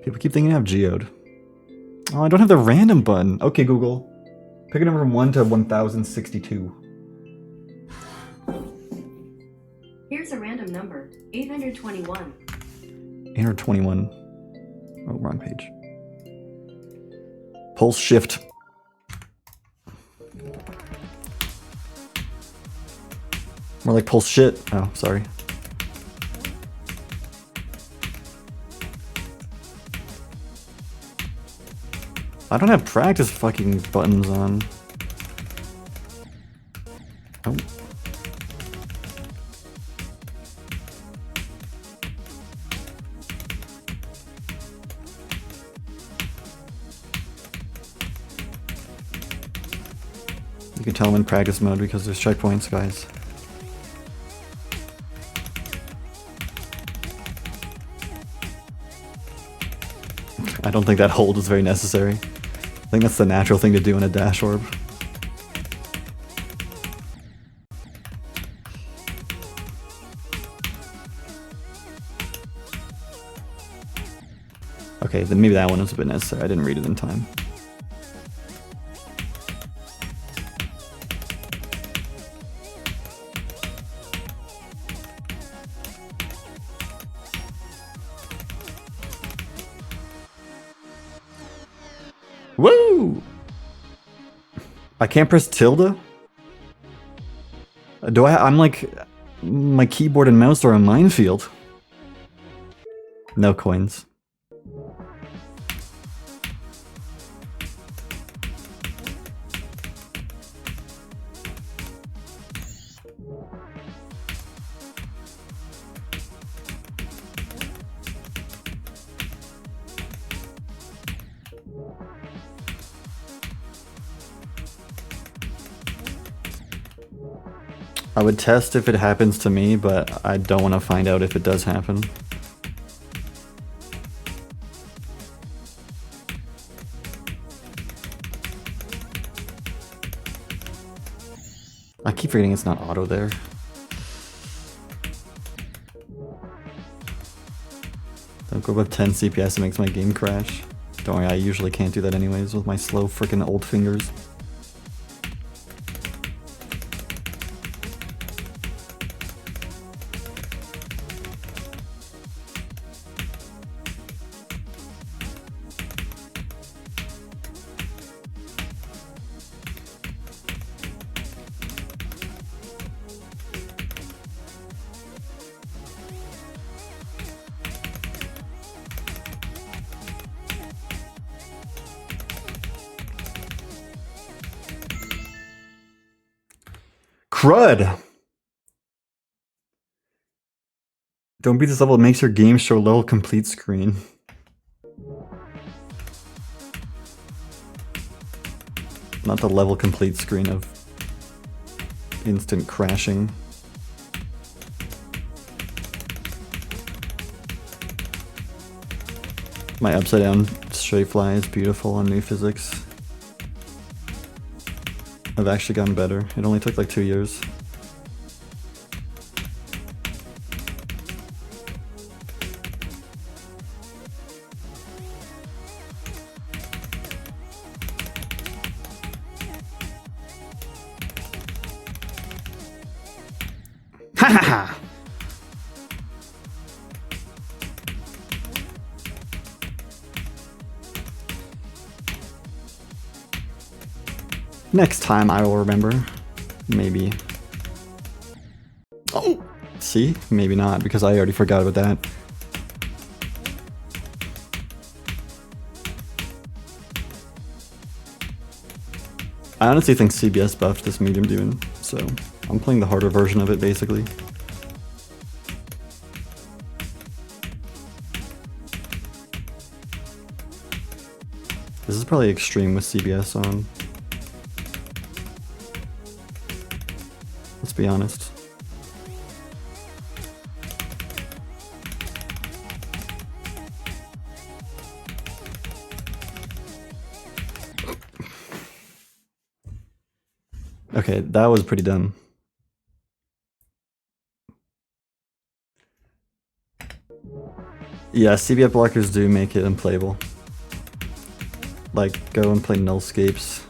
People keep thinking I have Geode. Oh, I don't have the random button. Okay, Google. Pick a number from 1 to 1062. Here's a random number, 821. 821. Oh, wrong page. Pulse shift. More like pulse shit. Oh, sorry. I don't have practice fucking buttons on. Oh. You can tell I'm in practice mode because there's checkpoints, guys. I don't think that hold is very necessary. I think that's the natural thing to do in a dash orb. Okay, then maybe that one was a bit necessary. I didn't read it in time. Woo! I can't press tilde? Do I'm like... My keyboard and mouse are a minefield. No coins. I would test if it happens to me, but I don't want to find out if it does happen. I keep forgetting it's not auto there. Don't go above 10 CPS, it makes my game crash. Don't worry, I usually can't do that anyways with my slow freaking old fingers. Crud! Don't beat this level, it makes your game show level complete screen. Not the level complete screen of instant crashing. My upside down straight fly is beautiful on New Physics. I've actually gotten better. It only took like 2 years. Ha ha ha! Next time I will remember. Maybe. Oh! See? Maybe not, because I already forgot about that. I honestly think CBS buffed this medium demon, so I'm playing the harder version of it basically. This is probably extreme with CBS on. Let's be honest. Okay, that was pretty dumb. Yeah, CBF blockers do make it unplayable. Like, go and play Nullscapes.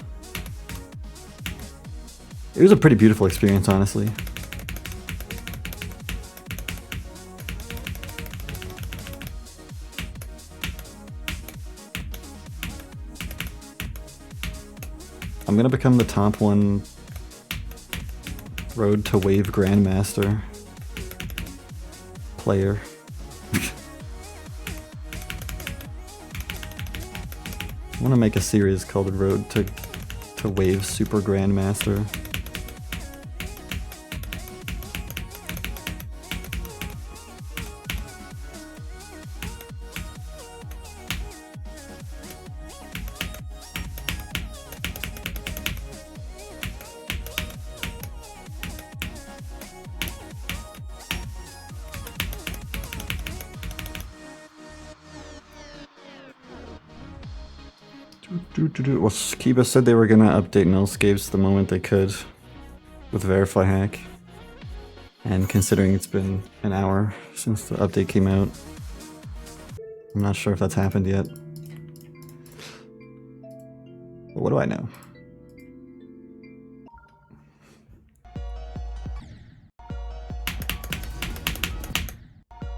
It was a pretty beautiful experience, honestly. I'm gonna become the top one Road to Wave Grandmaster player. I want to make a series called Road to Wave Super Grandmaster. Well, Kiba said they were gonna update Nullscapes the moment they could with Verify Hack. And considering it's been an hour since the update came out, I'm not sure if that's happened yet. But what do I know?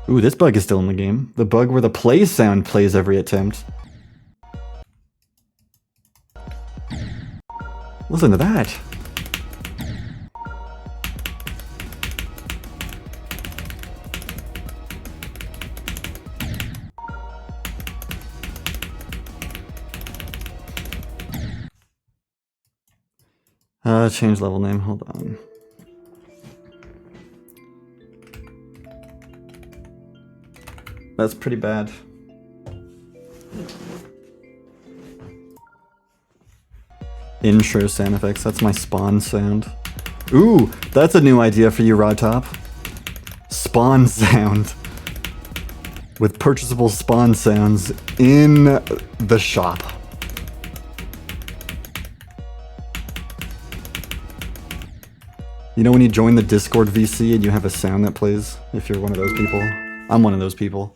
Ooh, this bug is still in the game. The bug where the play sound plays every attempt. Listen to that. Change level name, hold on. That's pretty bad. Intro sound effects, that's my spawn sound. Ooh, that's a new idea for you, Rodtop. Spawn sound. With purchasable spawn sounds in the shop. You know when you join the Discord VC and you have a sound that plays, if you're one of those people? I'm one of those people.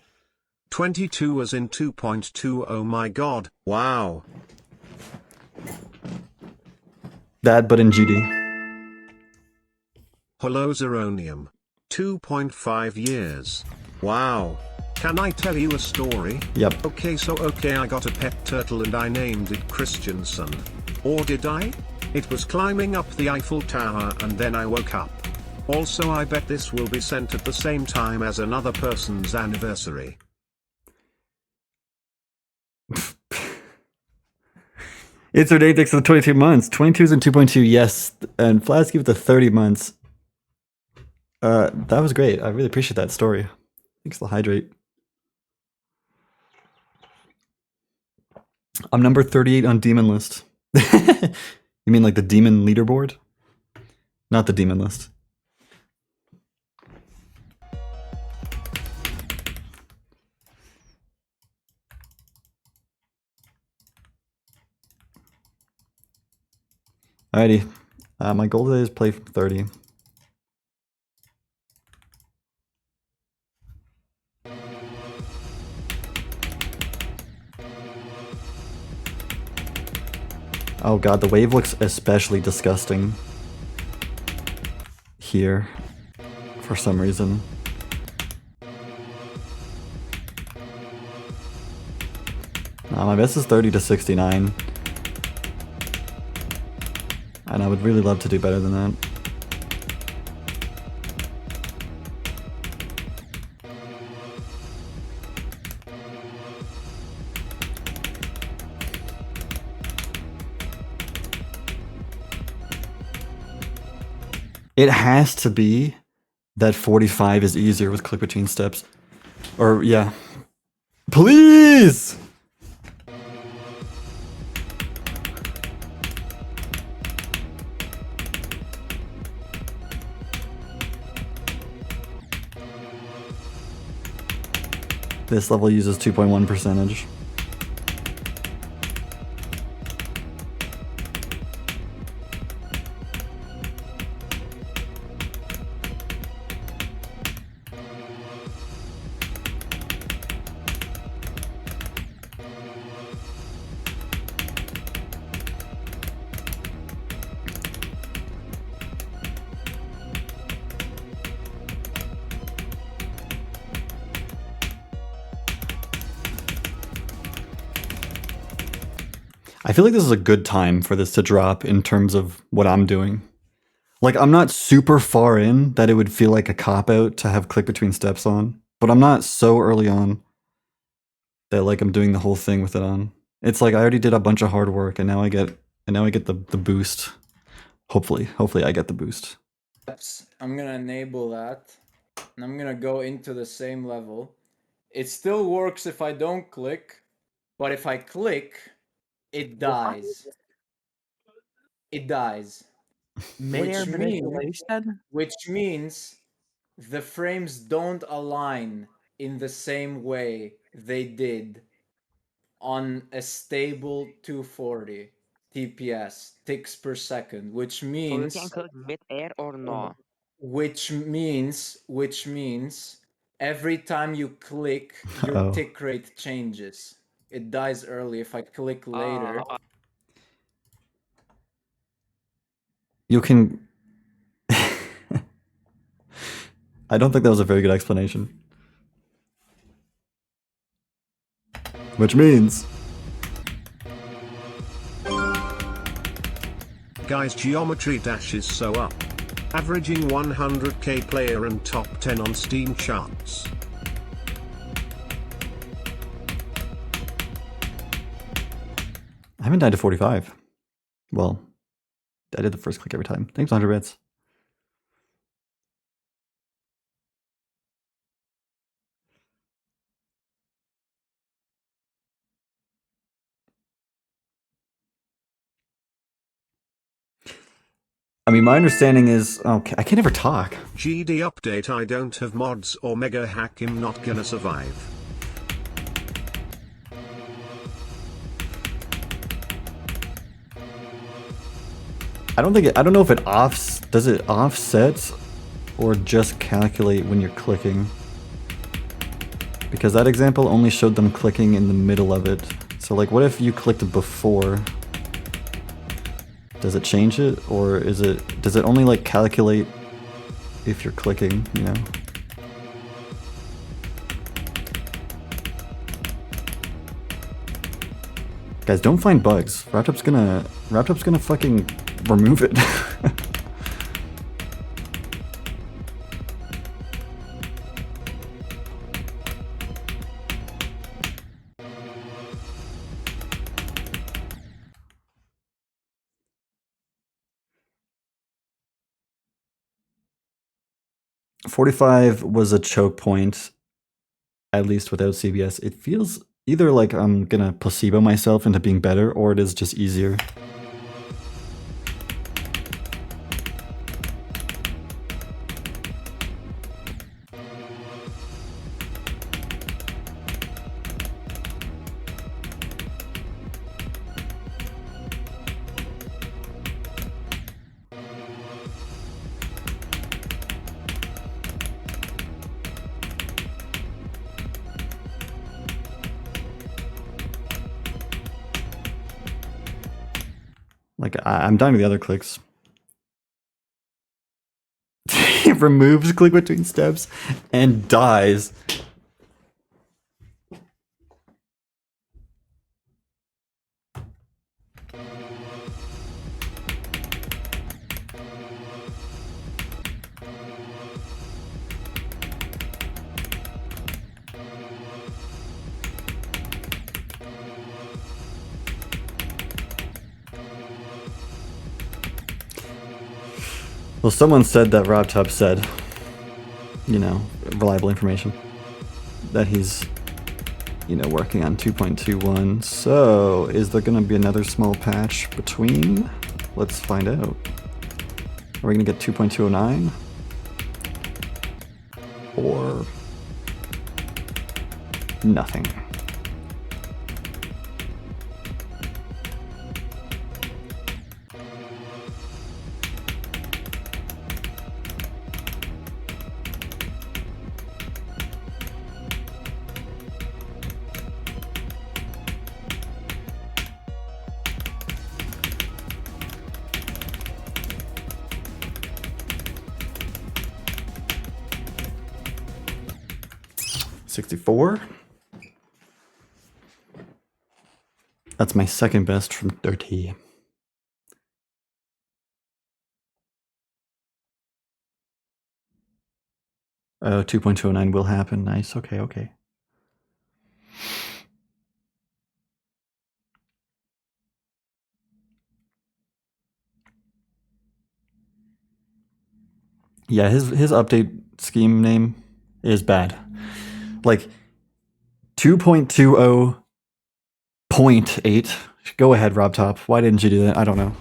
22 as in 2.2, oh my god, wow. That, but in GD. Hello Zeronium. 2.5 years. Wow. Can I tell you a story? Yep. Okay, I got a pet turtle and I named it Christiansen. Or did I? It was climbing up the Eiffel Tower and then I woke up. Also, I bet this will be sent at the same time as another person's anniversary. It's her date takes the 22 months. 22's and 2.2, yes. And Flasky with the 30 months. That was great. I really appreciate that story. Thanks for the hydrate. I'm number 38 on Demon List. You mean like the Demon leaderboard? Not the Demon List. Alrighty. My goal today is play from 30. Oh god, the wave looks especially disgusting here for some reason. My best is 30 to 69. And I would really love to do better than that. It has to be that 45 is easier with click between steps. Or, yeah. Please! This level uses 2.1 percentage. I feel like this is a good time for this to drop in terms of what I'm doing. Like, I'm not super far in that it would feel like a cop-out to have click between steps on, but I'm not so early on that like I'm doing the whole thing with it on. It's like I already did a bunch of hard work and now I get the boost. Hopefully I get the boost. I'm gonna enable that and I'm gonna go into the same level. It still works if I don't click, but if I click, it dies. It dies. Which means the frames don't align in the same way they did on a stable 240 TPS, ticks per second, which means So you can click mid-air or no? which means every time you click, your Uh-oh. tick rate changes. It dies early. If I click later, You can... I don't think that was a very good explanation. Which means... Guys, Geometry Dash is so up. Averaging 100k player and top 10 on Steam charts. I haven't died to 45. Well, I did the first click every time. Thanks, 100 bits. I mean, my understanding is... Okay, I can't ever talk. GD update, I don't have mods or mega hack, I'm not gonna survive. I don't know if it does it offset or just calculate when you're clicking? Because that example only showed them clicking in the middle of it. So like, what if you clicked before? Does it change it, or does it only like calculate if you're clicking, you know? Guys, don't find bugs. Raptop's gonna fucking remove it. .45 was a choke point, at least without CBS. It feels either like I'm gonna placebo myself into being better, or it is just easier. Like, I'm done with the other clicks. He removes click between steps and dies. Well, someone said that RobTop said, you know, reliable information, that he's, you know, working on 2.21. So, is there gonna be another small patch between? Let's find out. Are we gonna get 2.209? Or nothing? $64. That's my second best from 30. Oh, 2.209 will happen. Nice. Okay, okay. Yeah, his update scheme name is bad. Like 2.20.8. Go ahead, RobTop. Why didn't you do that? I don't know.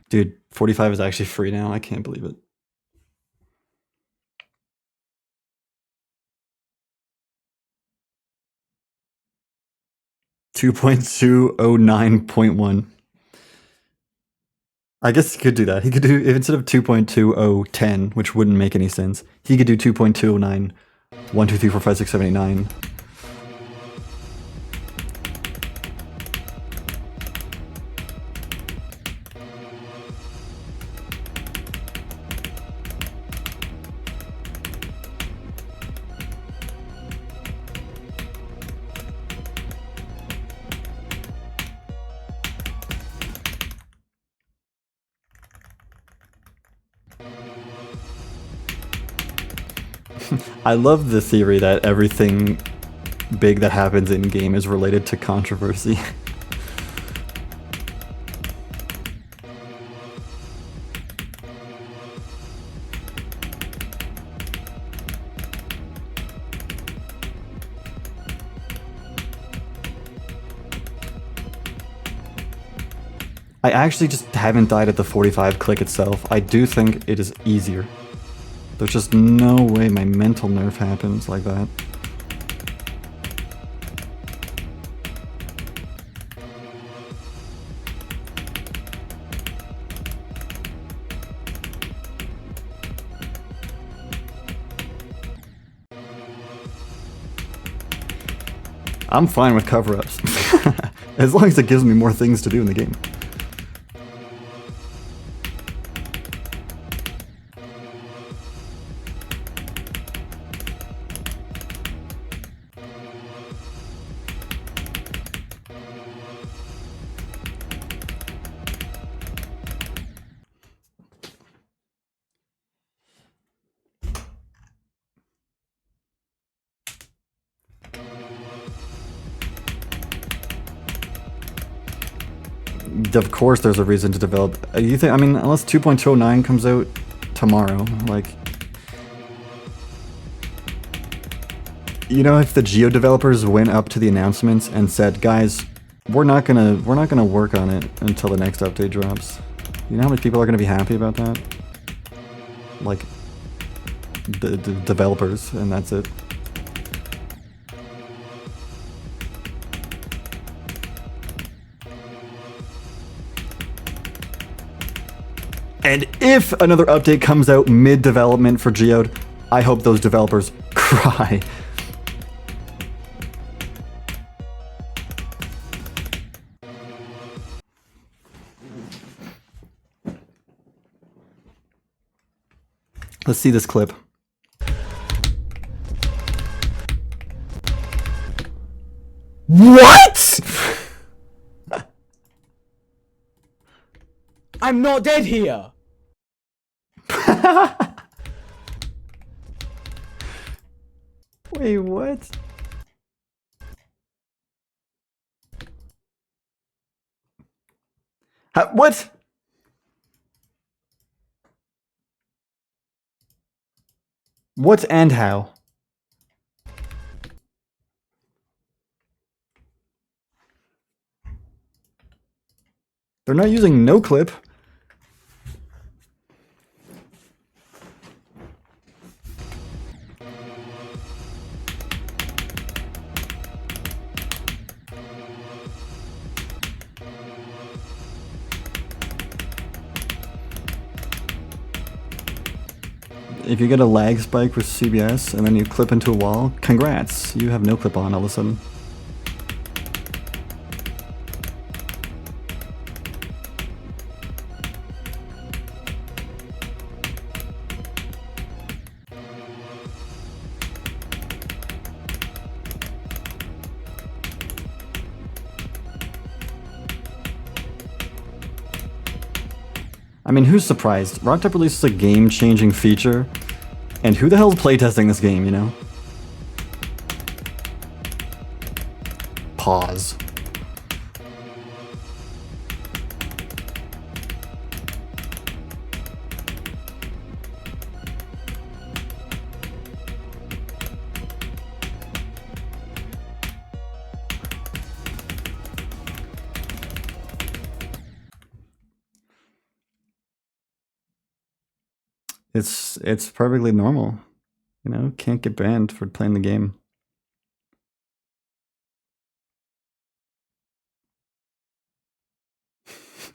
Dude, 45 is actually free now. I can't believe it. .2.209.1. I guess he could do that. He could do, if instead of 2.2010, which wouldn't make any sense, he could do 2.209, 1, 2, 3, 4, 5, 6, 7, 8, 9. I love the theory that everything big that happens in game is related to controversy. I actually just haven't died at the 45 click itself. I do think it is easier. There's just no way my mental nerf happens like that. I'm fine with cover-ups. As long as it gives me more things to do in the game. Of course there's a reason to develop. You think, I mean, unless 2.209 comes out tomorrow, like, you know, if the Geo developers went up to the announcements and said, guys, we're not gonna work on it until the next update drops. You know how many people are gonna be happy about that? Like, the developers, and that's it. And if another update comes out mid-development for Geode, I hope those developers cry. Let's see this clip. What? I'm not dead here. Wait, what? What? What and how? They're not using no clip. If you get a lag spike with CBS and then you clip into a wall, congrats, you have no clip on all of a sudden. I mean, who's surprised? Rocktop releases a game-changing feature, and who the hell's playtesting this game, you know? Pause. It's perfectly normal. You know, can't get banned for playing the game.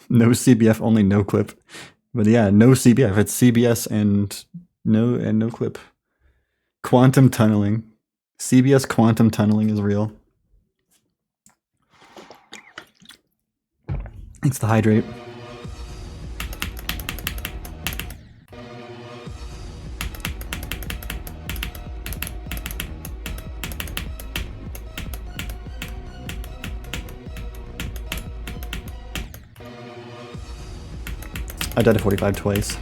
No CBF, only no clip. But yeah, no CBF. It's CBS and no clip. Quantum tunneling. CBS quantum tunneling is real. It's the hydrate. I died at 45 twice.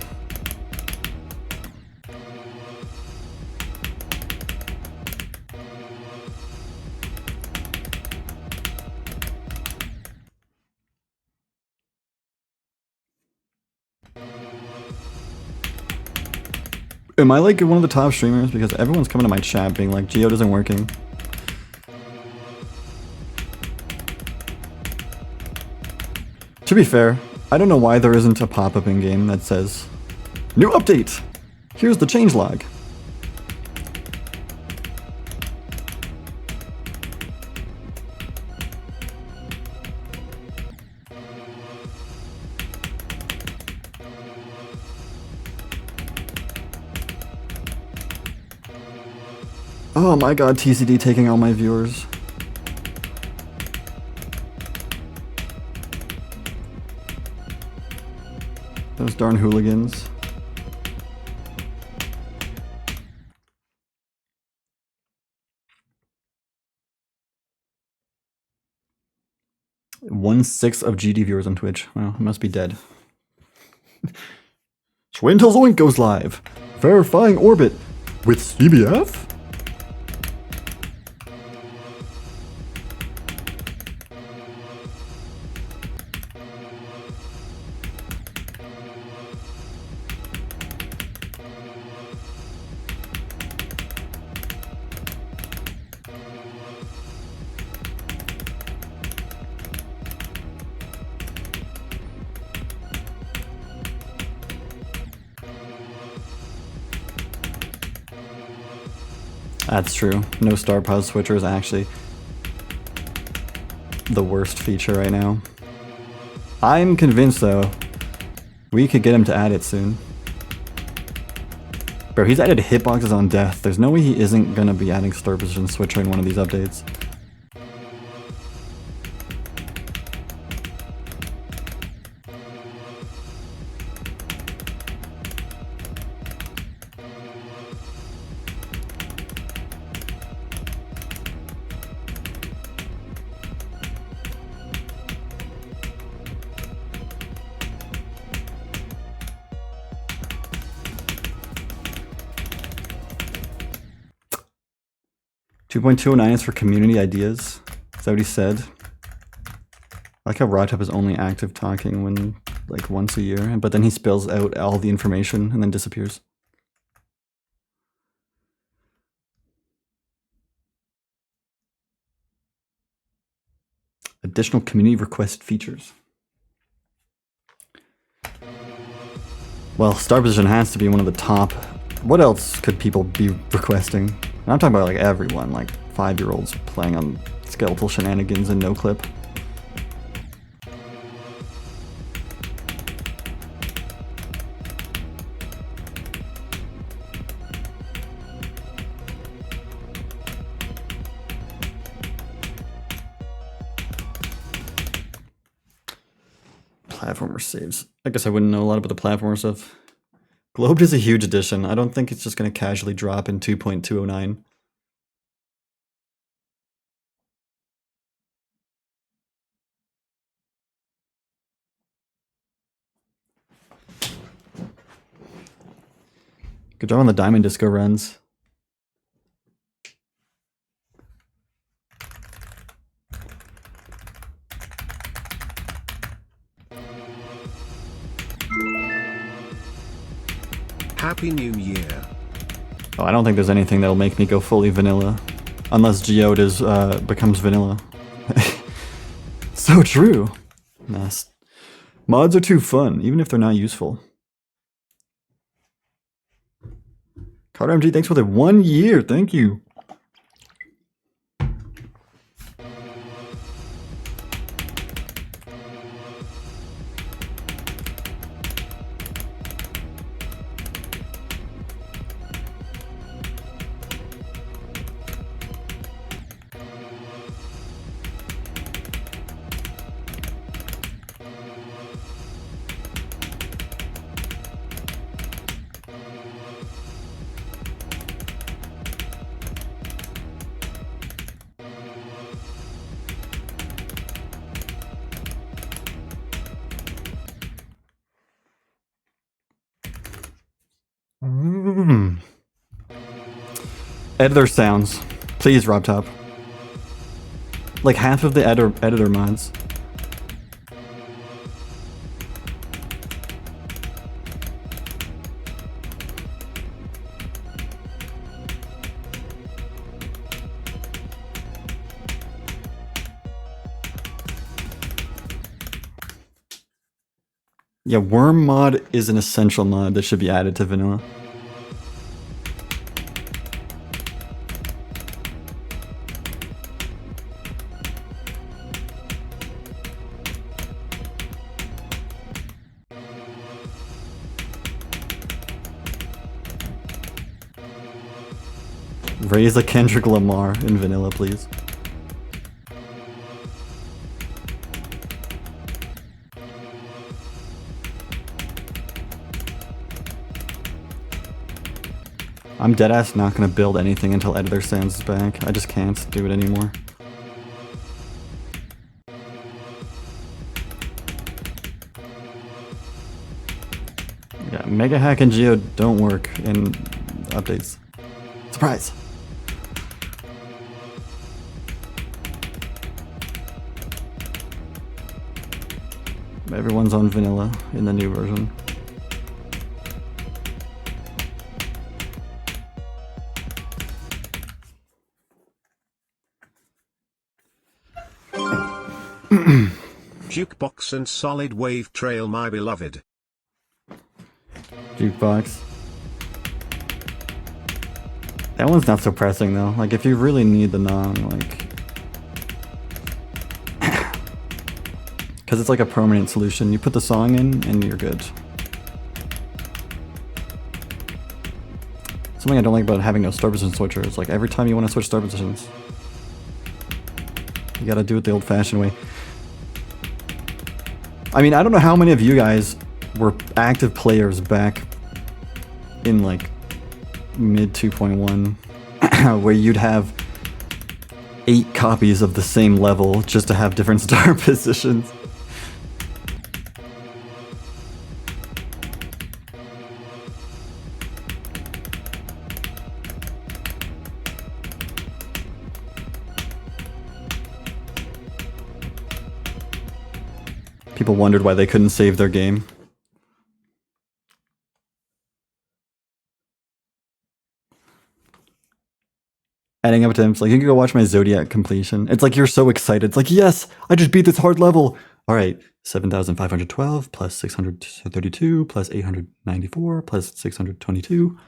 Am I like one of the top streamers? Because everyone's coming to my chat being like, Geode isn't working. To be fair, I don't know why there isn't a pop-up in-game that says, new update! Here's the changelog. Oh my god, TCD taking all my viewers. Those darn hooligans. One-sixth of GD viewers on Twitch. Well, it must be dead. Just wait until Zoink goes live. Verifying orbit with CBF? That's true. No star pause switcher is actually the worst feature right now. I'm convinced though, we could get him to add it soon. Bro, he's added hitboxes on death. There's no way he isn't gonna be adding star position switcher in one of these updates. 2.209 is for community ideas. Is that what he said? I like how Rodtop is only active talking when, like, once a year, but then he spills out all the information and then disappears. Additional community request features. Well, Star Position has to be one of the top. What else could people be requesting? And I'm talking about like everyone, like 5-year-olds playing on skeletal shenanigans and NoClip. Platformer saves. I guess I wouldn't know a lot about the platformer stuff. Globed is a huge addition. I don't think it's just going to casually drop in 2.209. Good job on the Diamond Disco runs. Happy New Year. Oh, I don't think there's anything that'll make me go fully vanilla. Unless Geodes becomes vanilla. So true. Nah, mods are too fun, even if they're not useful. Carter MG, thanks for the 1 year. Thank you. Editor sounds. Please, RobTop. Like half of the editor mods. Yeah, worm mod is an essential mod that should be added to vanilla. Raise a Kendrick Lamar in vanilla, please. I'm deadass not gonna build anything until Editor Sounds is back. I just can't do it anymore. Yeah, Mega Hack and Geo don't work in updates. Surprise! Everyone's on vanilla in the new version. Jukebox and Solid Wave Trail, my beloved. Jukebox. That one's not so pressing though. Like if you really need the Nong, like... Because it's like a permanent solution. You put the song in and you're good. Something I don't like about having no star position switcher is like every time you want to switch star positions, you gotta do it the old-fashioned way. I mean, I don't know how many of you guys were active players back in like mid 2.1 where you'd have 8 copies of the same level just to have different star positions. People wondered why they couldn't save their game. Adding up attempts, like you can go watch my Zodiac completion. It's like you're so excited. It's like, yes, I just beat this hard level. All right, 7,512 plus 632 plus 894 plus 622. You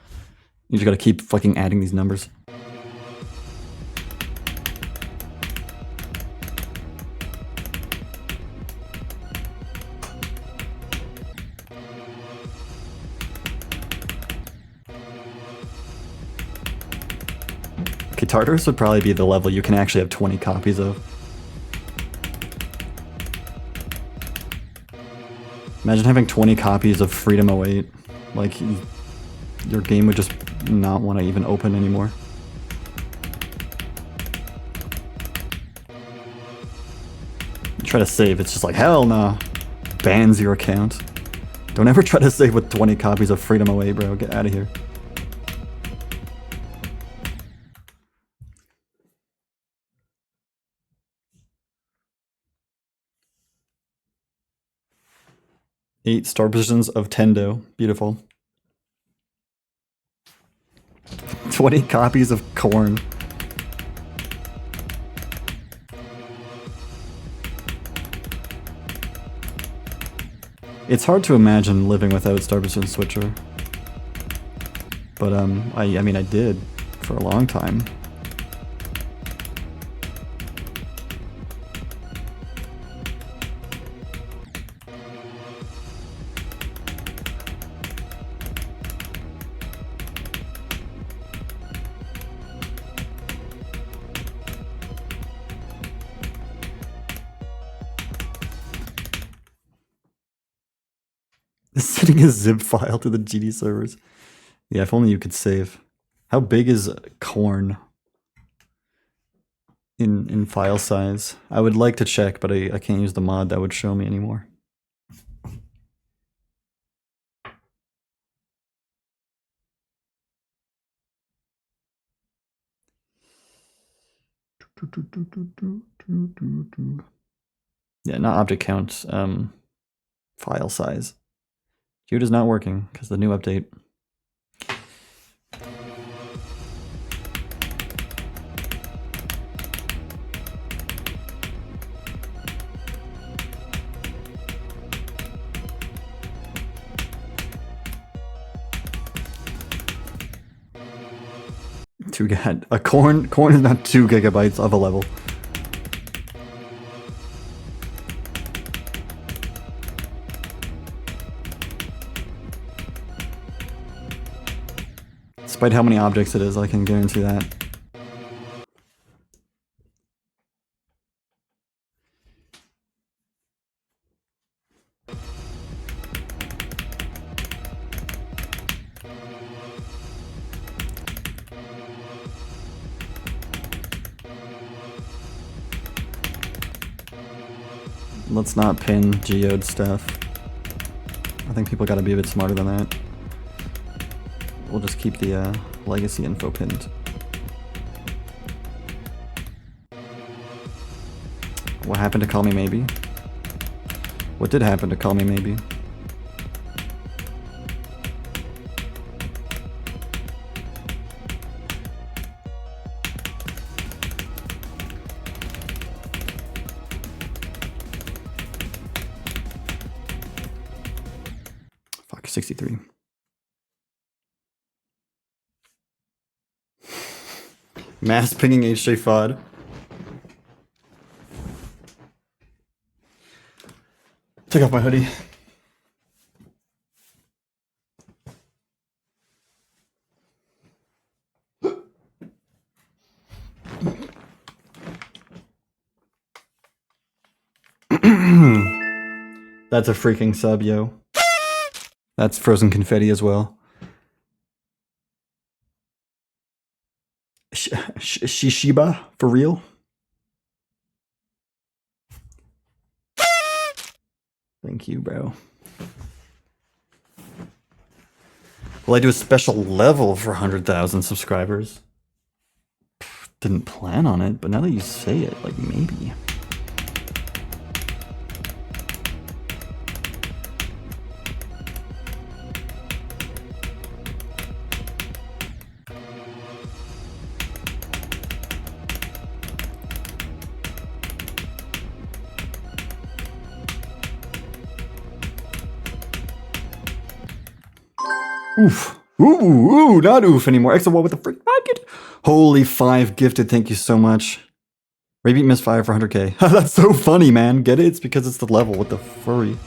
just gotta keep fucking adding these numbers. Okay, Tartarus would probably be the level you can actually have 20 copies of. Imagine having 20 copies of Freedom 08. Like, your game would just not want to even open anymore. You try to save, it's just like, hell no. Bans your account. Don't ever try to save with 20 copies of Freedom 08, bro. Get out of here. Eight star positions of Tendo. Beautiful. 20 copies of Corn. It's hard to imagine living without Star Position Switcher. But I mean I did for a long time. Sending a zip file to the GD servers. Yeah, if only you could save. How big is Corn in file size? I would like to check, but I can't use the mod that would show me anymore. Yeah, not object count, file size. Qt is not working because the new update. A corn is not 2 gigabytes of a level. Despite how many objects it is, I can guarantee that. Let's not pin geode stuff. I think people gotta be a bit smarter than that. We'll just keep the legacy info pinned. What happened to Call Me Maybe? What did happen to Call Me Maybe? Fuck, 63. Mass pinging HJ FOD. Take off my hoodie. That's a freaking sub, yo. That's frozen confetti as well. Shishiba, for real? Thank you, bro. Will I do a special level for 100,000 subscribers? Didn't plan on it, but now that you say it, like, maybe. Oof. Ooh, not oof anymore. Exo with the freak pocket. Holy 5 gifted. Thank you so much. Rabeat Misfire for 100k. That's so funny, man. Get it? It's because it's the level with the furry.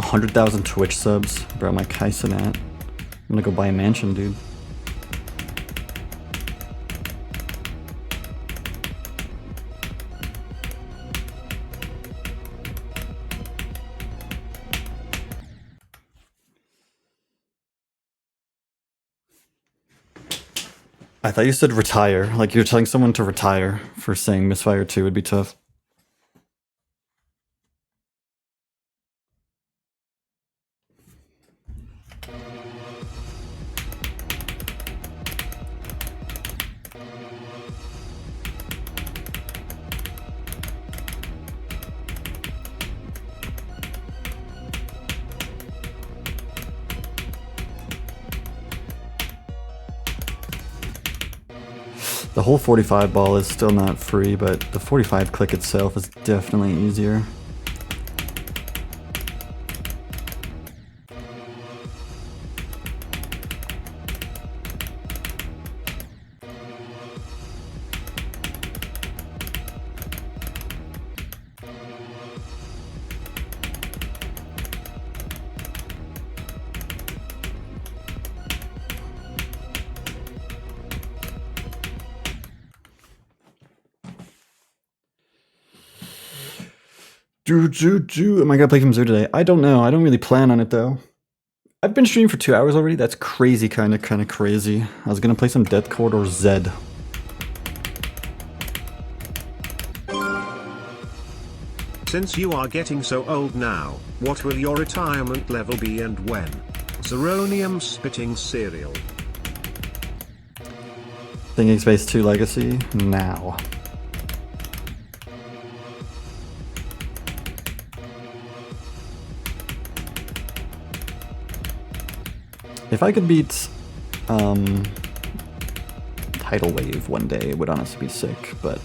$100,000 Twitch subs. Bro, my Kaisen at. I'm gonna go buy a mansion, dude. I thought you said retire. Like you're telling someone to retire for saying Misfire 2 would be tough. The whole 45 ball is still not free, but the 45 click itself is definitely easier. Am I gonna play some Zoo today? I don't know. I don't really plan on it though. I've been streaming for 2 hours already. That's crazy, kind of crazy. I was gonna play some Death Chord or Zed. Since you are getting so old now, what will your retirement level be and when? Zeronium spitting cereal. Thinking Space 2 Legacy now. If I could beat Tidal Wave one day, it would honestly be sick, but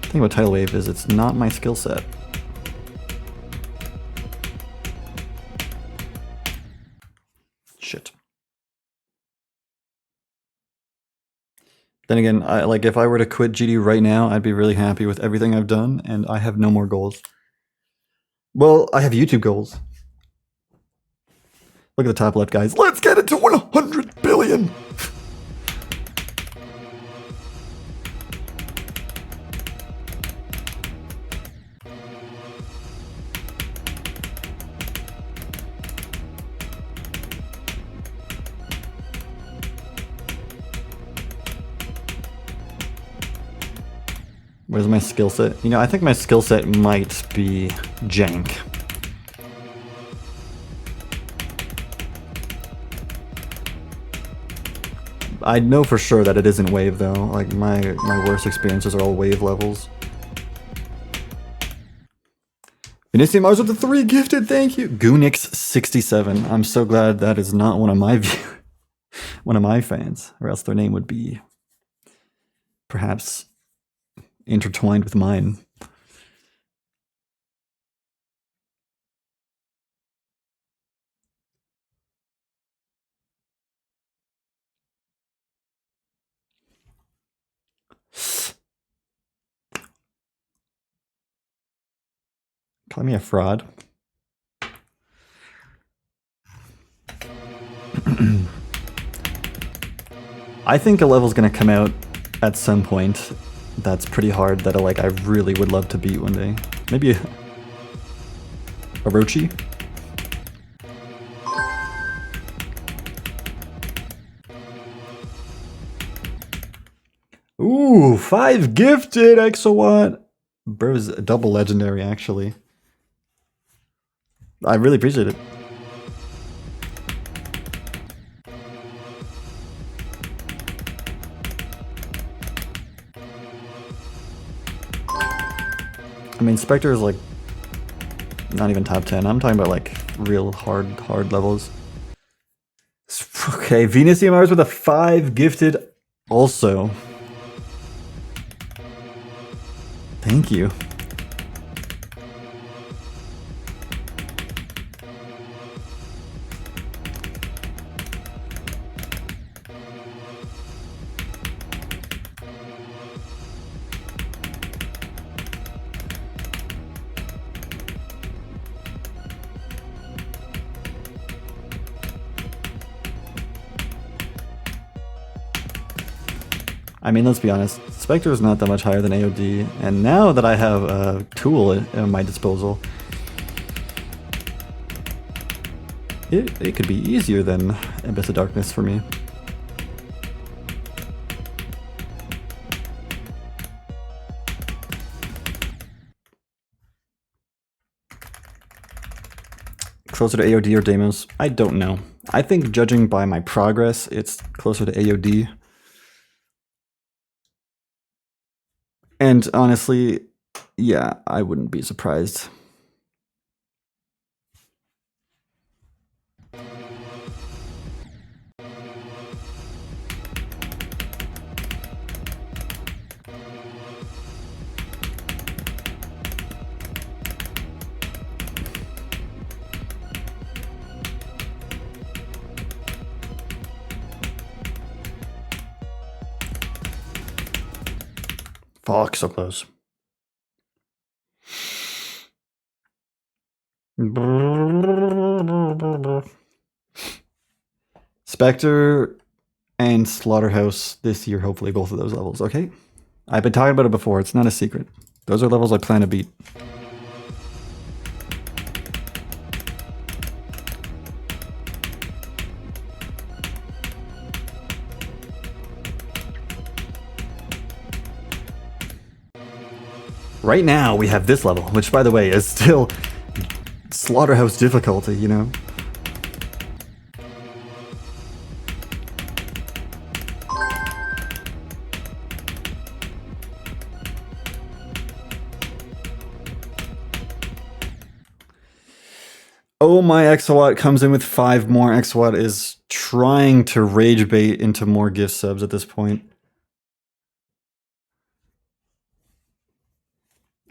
the thing about Tidal Wave is it's not my skill set. Shit. Then again, if I were to quit GD right now, I'd be really happy with everything I've done, and I have no more goals. Well, I have YouTube goals. Look at the top left, guys. Let's get it to 100 billion! Where's my skill set? You know, I think my skill set might be jank. I know for sure that it isn't wave though. Like my worst experiences are all wave levels. Vinicius Mars with the 3 gifted, thank you. Goonix67. I'm so glad that is not one of my fans, or else their name would be perhaps intertwined with mine. Call me a fraud. I think a level's gonna come out at some point that's pretty hard that I really would love to beat one day. Maybe a Orochi? 5 gifted, Exowatt. Bro's a double legendary, actually. I really appreciate it. I mean, Spectre is like not even top 10. I'm talking about like real hard levels. Okay, Venus EMRs with a 5 gifted also. Thank you. I mean, let's be honest, Spectre is not that much higher than AOD, and now that I have a tool at my disposal, it could be easier than Abyss of Darkness for me. Closer to AOD or Deimos? I don't know. I think judging by my progress, it's closer to AOD. And honestly, yeah, I wouldn't be surprised. Fuck, so close. Spectre and Slaughterhouse this year, hopefully both of those levels, okay? I've been talking about it before, it's not a secret. Those are levels I plan to beat. Right now, we have this level, which, by the way, is still Slaughterhouse difficulty, you know? Oh, my Exowatt comes in with 5 more. Exowatt is trying to rage bait into more gift subs at this point.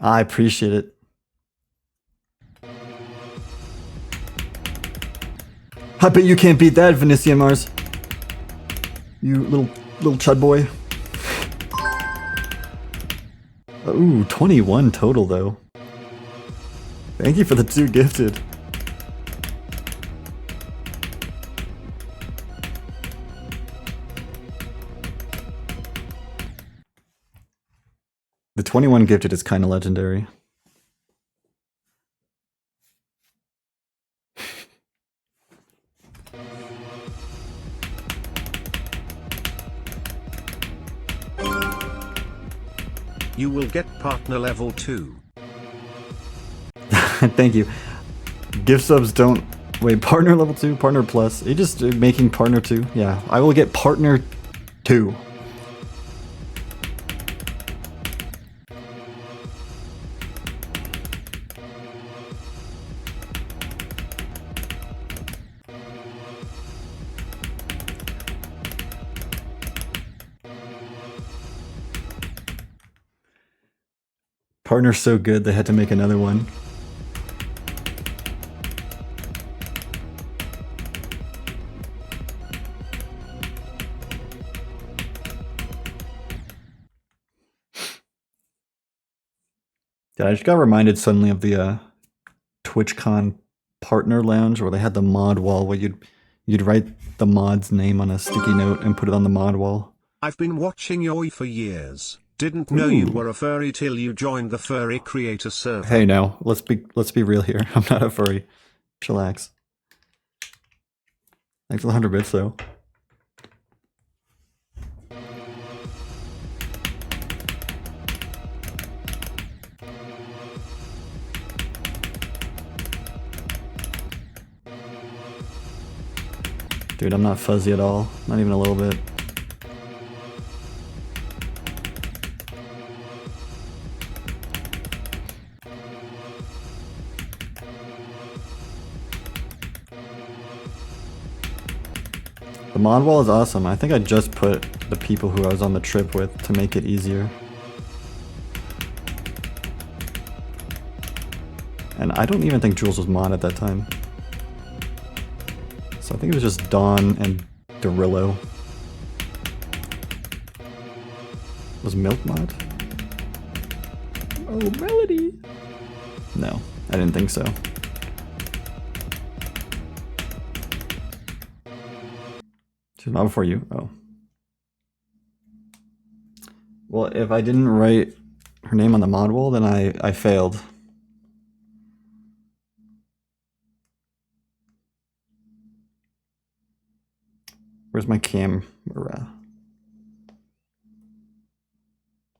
I appreciate it. I bet you can't beat that, Venetian Mars. You little chud boy. Ooh, 21 total though. Thank you for the 2 gifted. The 21 gifted is kind of legendary. You will get partner level 2. Thank you. Gift subs don't... Wait, partner level 2? Partner plus? Are you just making partner 2? Yeah, I will get partner 2. Partner's so good they had to make another one. Yeah, I just got reminded suddenly of the TwitchCon partner lounge where they had the mod wall where you'd write the mod's name on a sticky note and put it on the mod wall. I've been watching Yoi for years. Didn't know you were a furry till you joined the furry creator server. Hey, now let's be real here. I'm not a furry. Chillax. Thanks for the 100 bits though. Dude, I'm not fuzzy at all. Not even a little bit. The mod wall is awesome. I think I just put the people who I was on the trip with to make it easier. And I don't even think Jules was mod at that time. So I think it was just Dawn and Derillo. Was Milk mod? Oh, Melody! No, I didn't think so. She's not before you? Oh. Well, if I didn't write her name on the mod wall, then I failed. Where's my camera?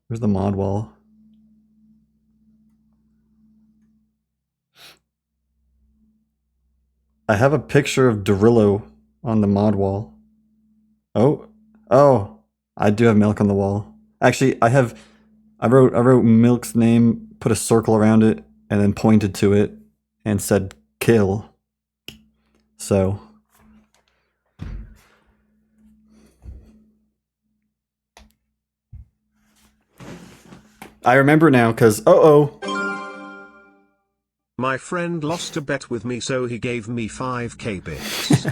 Where's the mod wall? I have a picture of Derillo on the mod wall. Oh, I do have Milk on the wall. Actually, I wrote Milk's name, put a circle around it, and then pointed to it and said kill. So I remember now, because My friend lost a bet with me, so he gave me 5k bits.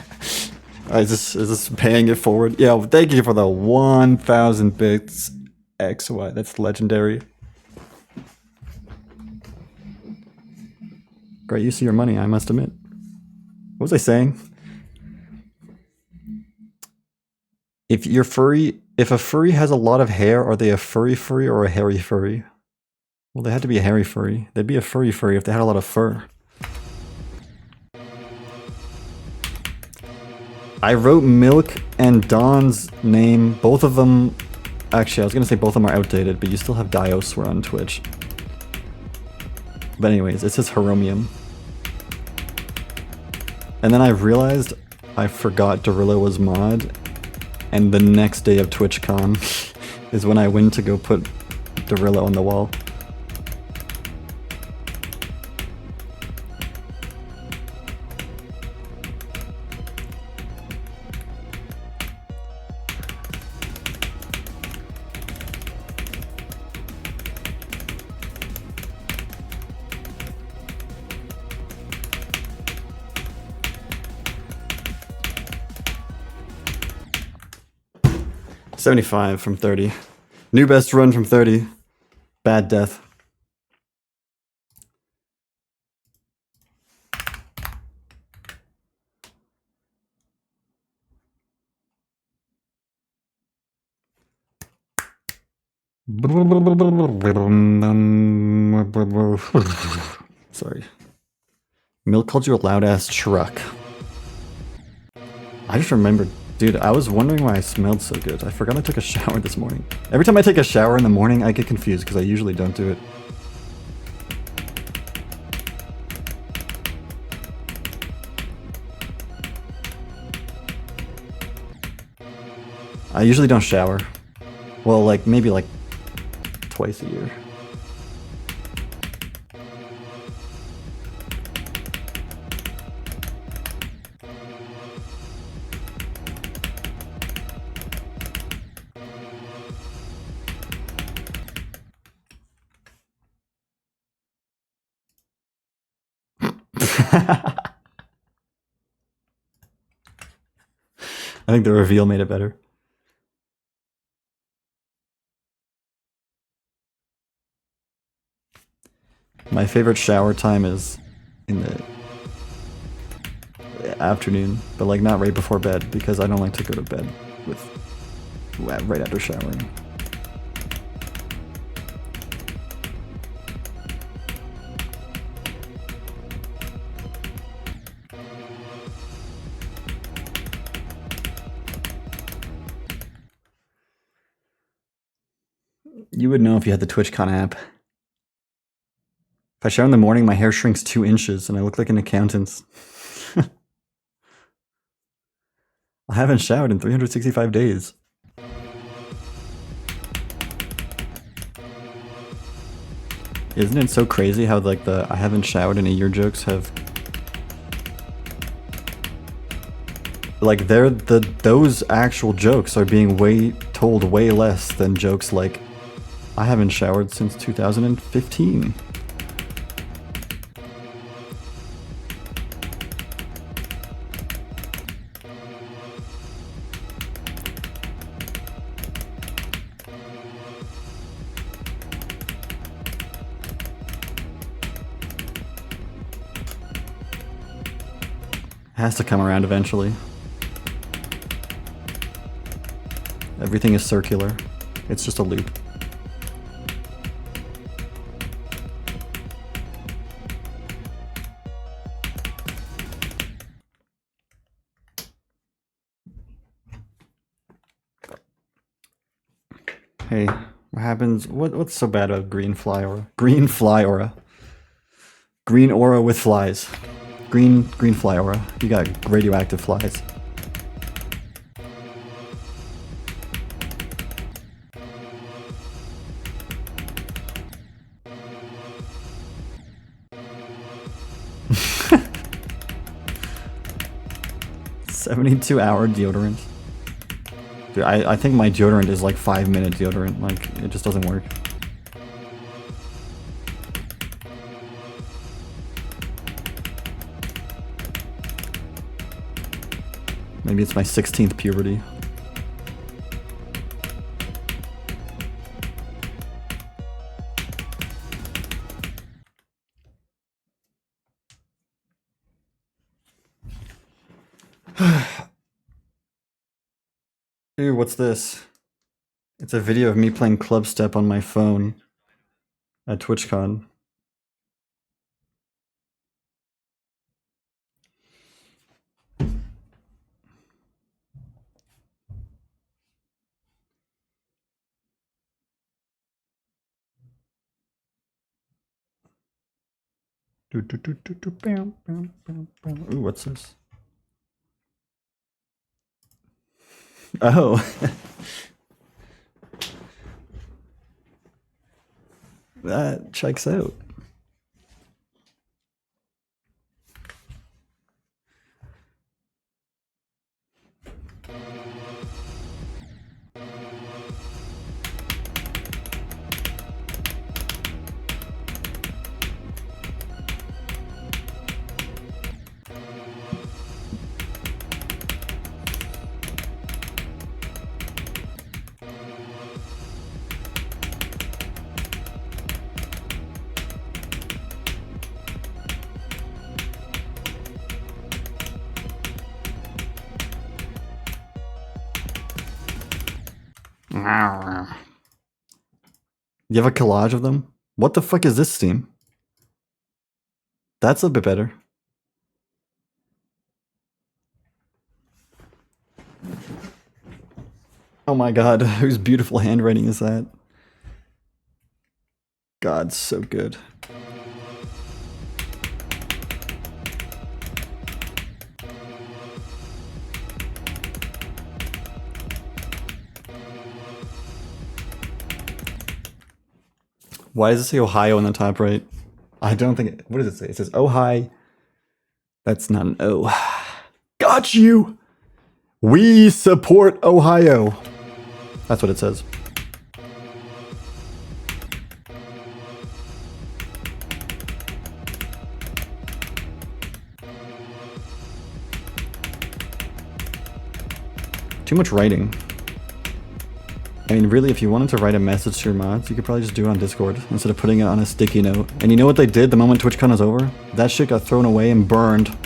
Is this paying it forward? Yeah, well, thank you for the 1,000 bits. XY, that's legendary. Great use of your money, I must admit. What was I saying? If a furry has a lot of hair, are they a furry or a hairy furry? Well, they had to be a hairy furry. They'd be a furry if they had a lot of fur. I wrote Milk and Dawn's name, both of them. Actually, I was gonna say both of them are outdated, but you still have Diosware on Twitch. But anyways, it says Heromium. And then I realized I forgot Derillo was mod, and the next day of TwitchCon is when I went to go put Derillo on the wall. $75 from 30. New best run from 30. Bad death. Sorry. Milk called you a loud ass truck. I just remembered. Dude, I was wondering why I smelled so good. I forgot I took a shower this morning. Every time I take a shower in the morning, I get confused because I usually don't do it. I usually don't shower. Well, like, maybe like twice a year. I think the reveal made it better. My favorite shower time is in the afternoon, but like not right before bed because I don't like to go to bed with right after showering. You would know if you had the TwitchCon app. If I shower in the morning, my hair shrinks 2 inches and I look like an accountant. haven't showered in 365 days. Isn't it so crazy how like the I haven't showered in a year jokes have like those actual jokes are being told way less than jokes like I haven't showered since 2015. Has to come around eventually. Everything is circular. It's just a loop. Hey, what happens? What's so bad about green fly aura? Green fly aura. Green aura with flies. Green fly aura. You got radioactive flies. $72-hour deodorant. Dude, I think my deodorant is like 5-minute deodorant. Like, it just doesn't work. Maybe it's my 16th puberty. Dude, what's this? It's a video of me playing Club Step on my phone at TwitchCon. Ooh, what's this? Oh. That checks out. You have a collage of them? What the fuck is this, Steam? That's a bit better. Oh my god, whose beautiful handwriting is that? God, so good. Why does it say Ohio on the top right? I don't think it, what does it say? It says Ohio. That's not an O. Got you! We support Ohio. That's what it says. Too much writing. I mean, really, if you wanted to write a message to your mods, you could probably just do it on Discord instead of putting it on a sticky note. And you know what they did the moment TwitchCon was over? That shit got thrown away and burned.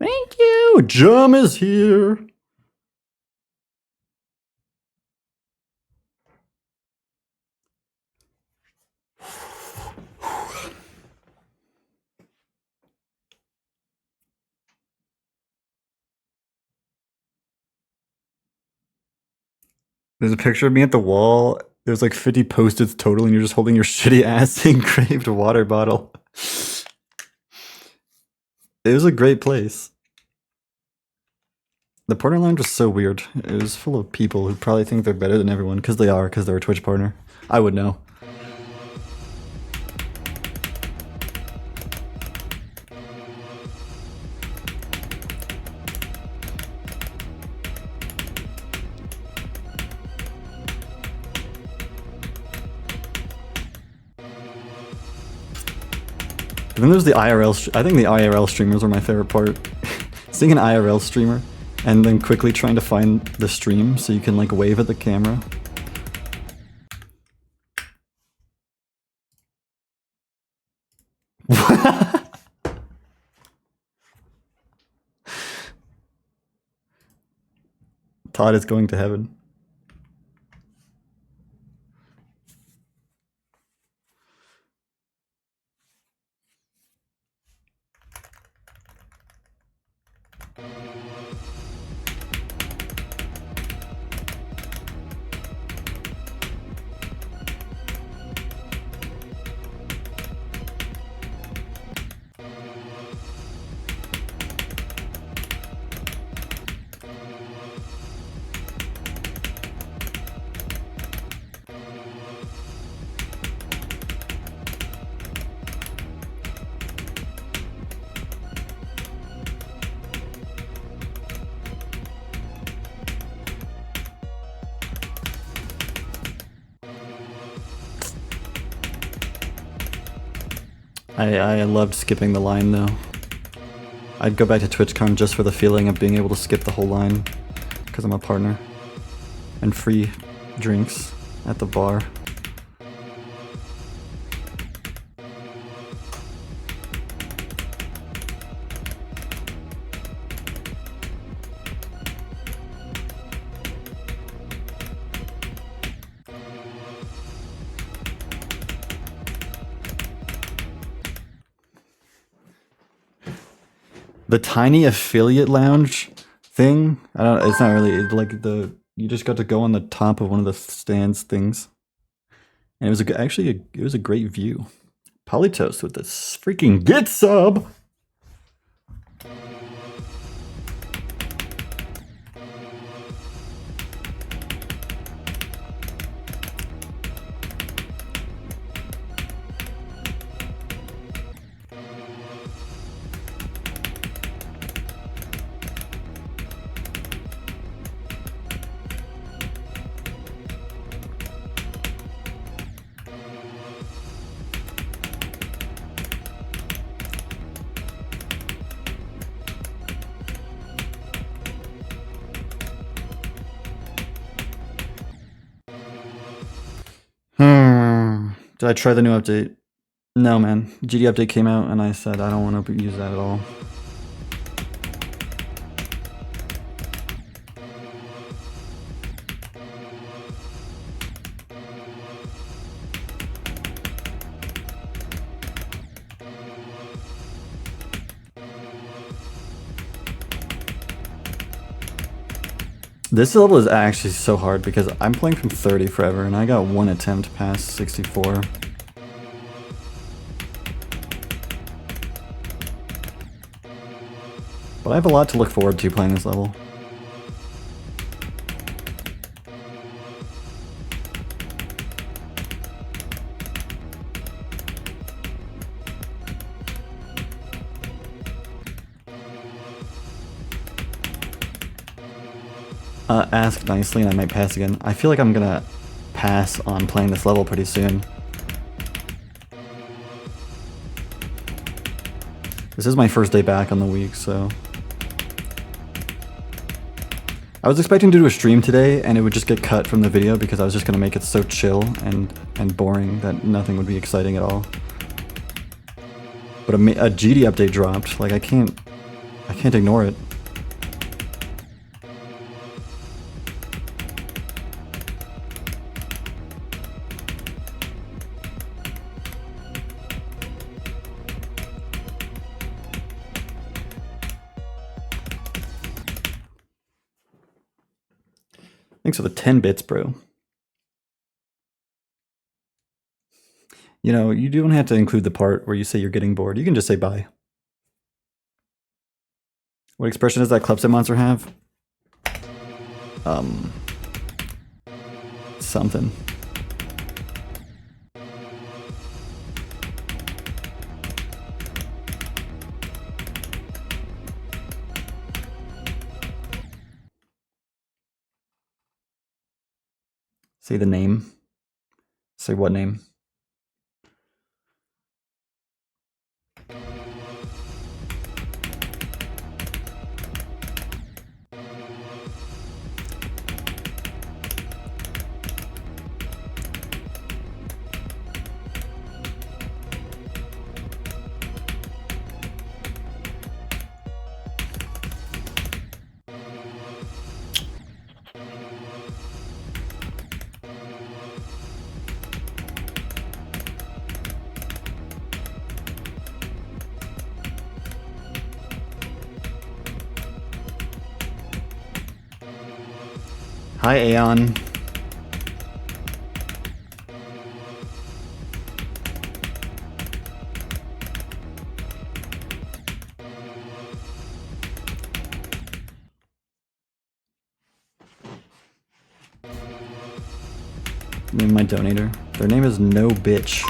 Thank you! Jum is here! There's a picture of me at the wall. There's like 50 post-its total, and you're just holding your shitty ass engraved water bottle. It was a great place. The partner lounge was so weird. It was full of people who probably think they're better than everyone, because they are, because they're a Twitch partner. I would know. And then there's the IRL. I think the IRL streamers are my favorite part. Seeing an IRL streamer and then quickly trying to find the stream so you can like wave at the camera. Todd is going to heaven. I loved skipping the line though. I'd go back to TwitchCon just for the feeling of being able to skip the whole line, because I'm a partner. And free drinks at the bar. The tiny affiliate lounge thing, I don't. It's not really it's like the. You just got to go on the top of one of the stands things, and it was it was a great view. Polytoast with this freaking git sub. Did I try the new update? No, man. GD update came out and I said I don't want to use that at all. This level is actually so hard because I'm playing from 30 forever and I got one attempt past 64. But I have a lot to look forward to playing this level. Ask nicely and I might pass again. I feel like I'm gonna pass on playing this level pretty soon. This is my first day back on the week, so... I was expecting to do a stream today and it would just get cut from the video because I was just gonna make it so chill and boring that nothing would be exciting at all. But a GD update dropped, like I can't ignore it. Thanks for the 10 bits, bro. You know, you don't have to include the part where you say you're getting bored. You can just say bye. What expression does that Klepset monster have? Something. Say the name. Say what name? Hi, Aeon. Name my donator. Their name is No Bitch.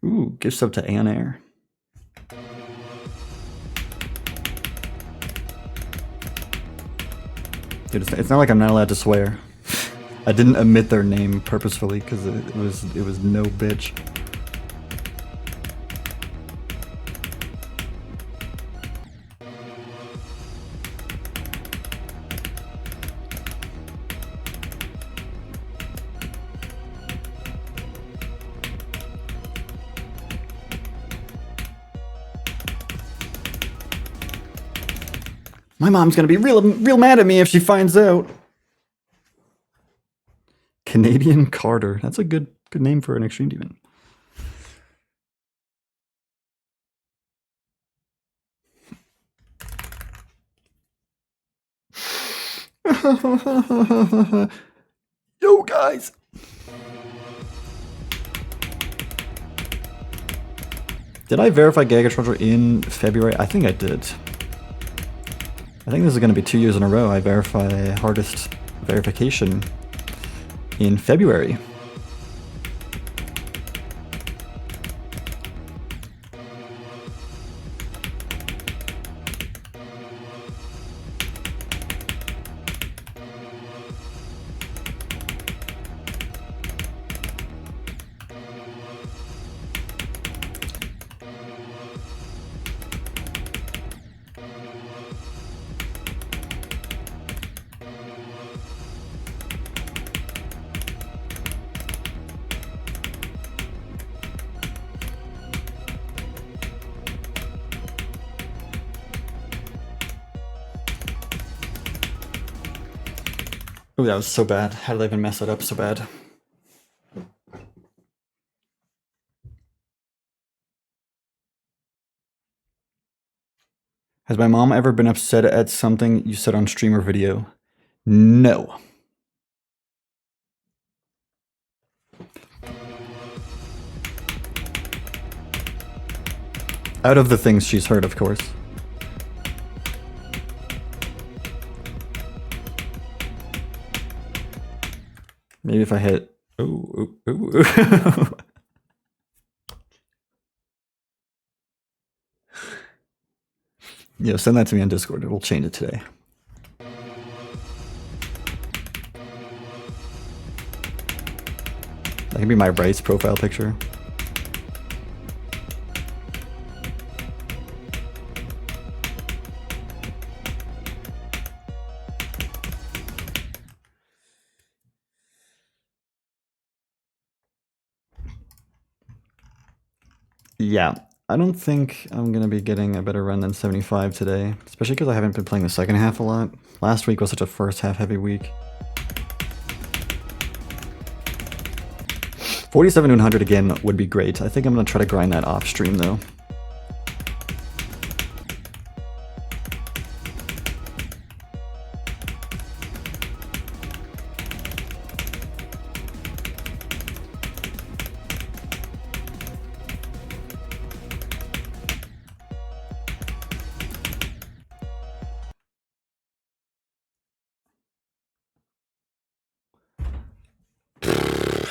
Ooh, gift sub to Aeon Air. Dude, it's not like I'm not allowed to swear. I didn't omit their name purposefully because it was No Bitch. My mom's gonna be real mad at me if she finds out. Canadian Carter. That's a good name for an Extreme Demon. Yo, guys. Did I verify Gaga Treasure in February? I think I did. I think this is going to be 2 years in a row. I verify hardest verification in February. Oh, that was so bad. How did I even mess that up so bad? Has my mom ever been upset at something you said on stream or video? No. Out of the things she's heard, of course. Maybe if I hit... Ooh, ooh, ooh. Yo, send that to me on Discord. We'll change it today. That can be my Rice profile picture. Yeah, I don't think I'm going to be getting a better run than 75 today, especially because I haven't been playing the second half a lot. Last week was such a first half heavy week. 47 to 100 again would be great. I think I'm gonna try to grind that off stream though.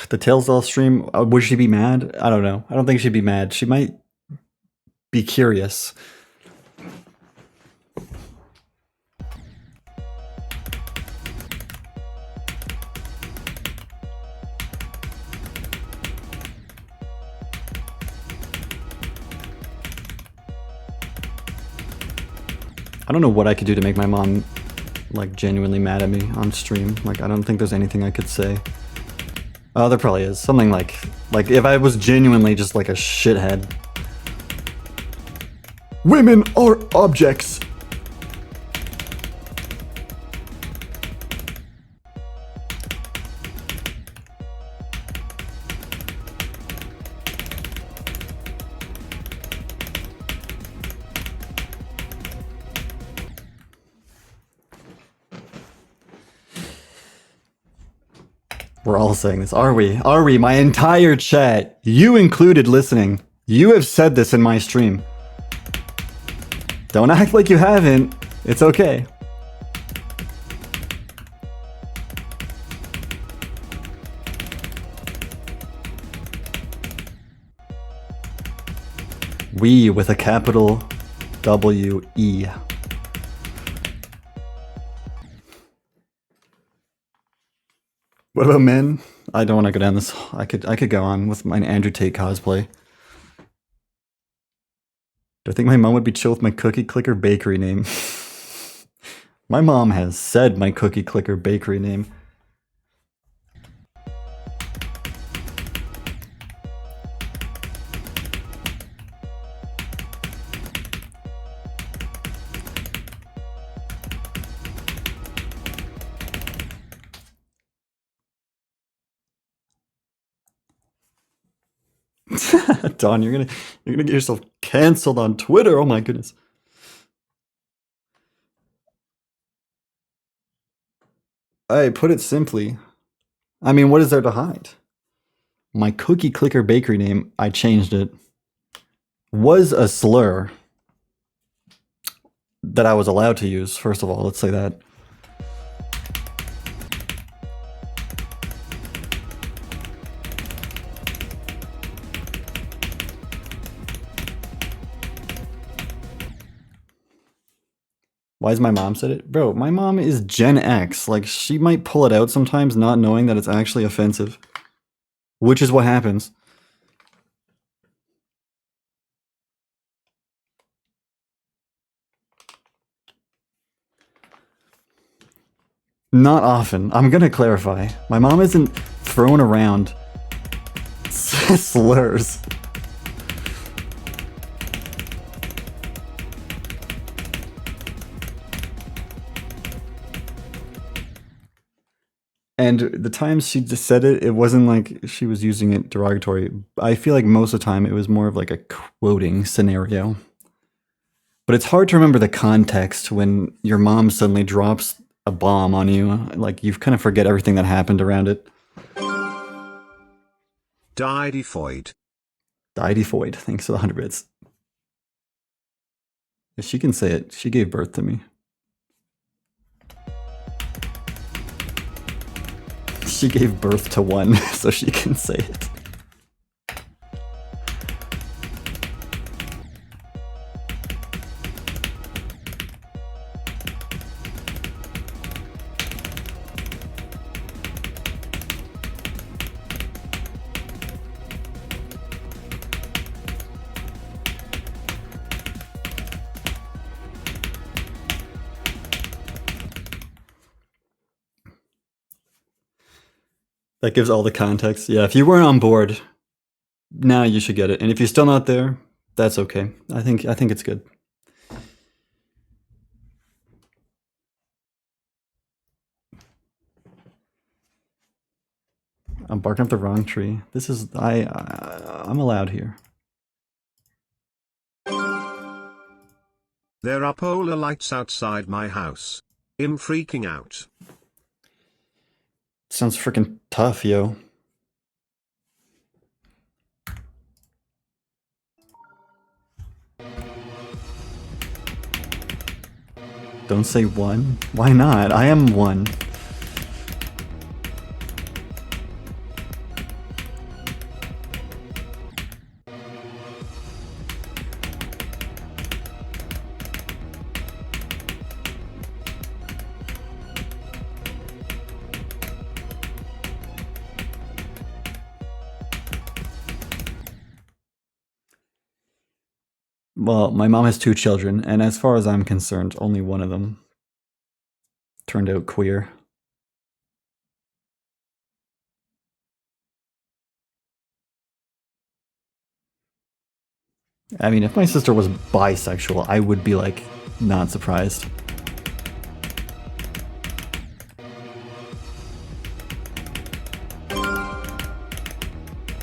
The Telltale stream, would she be mad? I don't know. I don't think she'd be mad. She might be curious. I don't know what I could do to make my mom like genuinely mad at me on stream. Like, I don't think there's anything I could say. Oh, there probably is. Something like if I was genuinely just like a shithead. Women are objects! We're all saying this, are we? Are we? My entire chat, you included listening. You have said this in my stream. Don't act like you haven't. It's okay. We with a capital W-E. What about men? I don't want to go down this. I could go on with my Andrew Tate cosplay. Do I think my mom would be chill with my cookie clicker bakery name? My mom has said my cookie clicker bakery name. Don, you're gonna get yourself canceled on Twitter. Oh my goodness. I put it simply. I mean, what is there to hide? My cookie clicker bakery name, I changed it, was a slur that I was allowed to use, first of all, let's say that. Why is my mom said it? Bro, my mom is Gen X. Like, she might pull it out sometimes not knowing that it's actually offensive. Which is what happens. Not often. I'm gonna clarify. My mom isn't throwing around slurs. And the times she just said it, it wasn't like she was using it derogatory. I feel like most of the time it was more of like a quoting scenario. But it's hard to remember the context when your mom suddenly drops a bomb on you. Like, you kind of forget everything that happened around it. Didy Foyd. Didy Foyd, thanks for the 100 bits. If she can say it, she gave birth to me. She gave birth to one, so she can say it. That gives all the context. Yeah, if you weren't on board, now you should get it. And if you're still not there, that's okay. I think it's good. I'm barking up the wrong tree. This is I'm allowed here. There are polar lights outside my house. I'm freaking out. Sounds freaking tough, yo. Don't say one. Why not? I am one. Well, my mom has 2 children, and as far as I'm concerned, only one of them turned out queer. I mean, if my sister was bisexual, I would be, like, not surprised.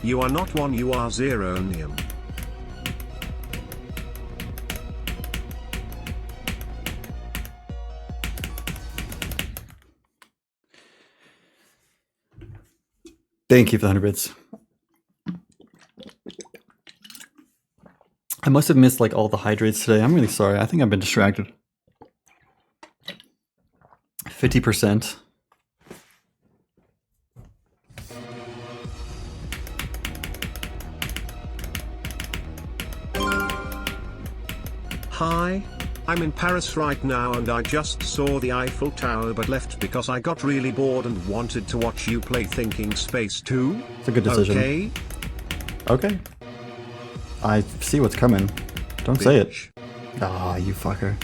You are not one, you are zeronium. Thank you for the 100 bits. I must have missed like all the hydrates today. I'm really sorry. I think I've been distracted. 50%. Hi. I'm in Paris right now and I just saw the Eiffel Tower but left because I got really bored and wanted to watch you play Thinking Space 2. It's a good decision. Okay? Okay. I see what's coming. Don't say it. Bitch. Ah, you fucker.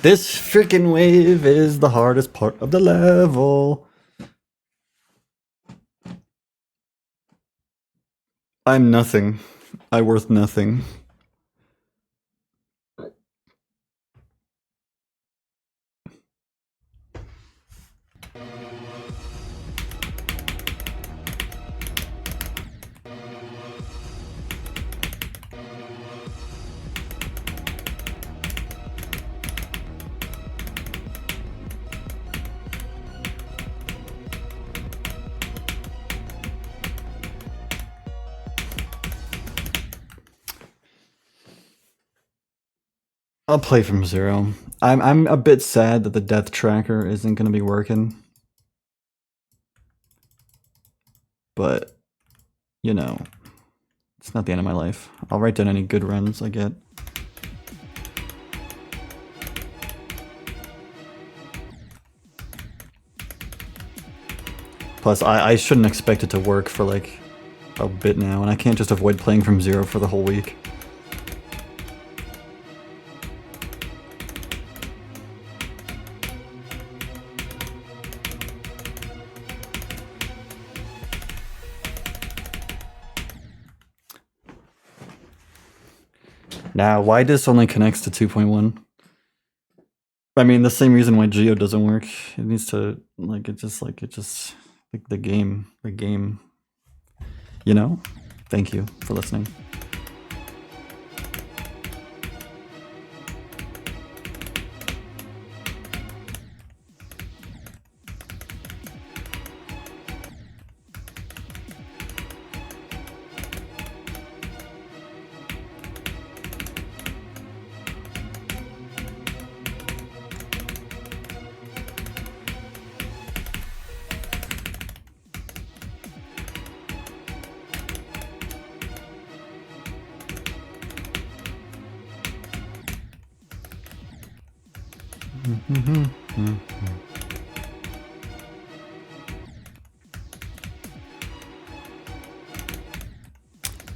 This freaking wave is the hardest part of the level. I'm nothing. I'm worth nothing. I'll play from zero. I'm a bit sad that the death tracker isn't going to be working. But, you know, it's not the end of my life. I'll write down any good runs I get. Plus, I shouldn't expect it to work for like a bit now, and I can't just avoid playing from zero for the whole week. Now, why this only connects to 2.1? I mean, the same reason why Geo doesn't work. It needs to, like, the game, you know? Thank you for listening.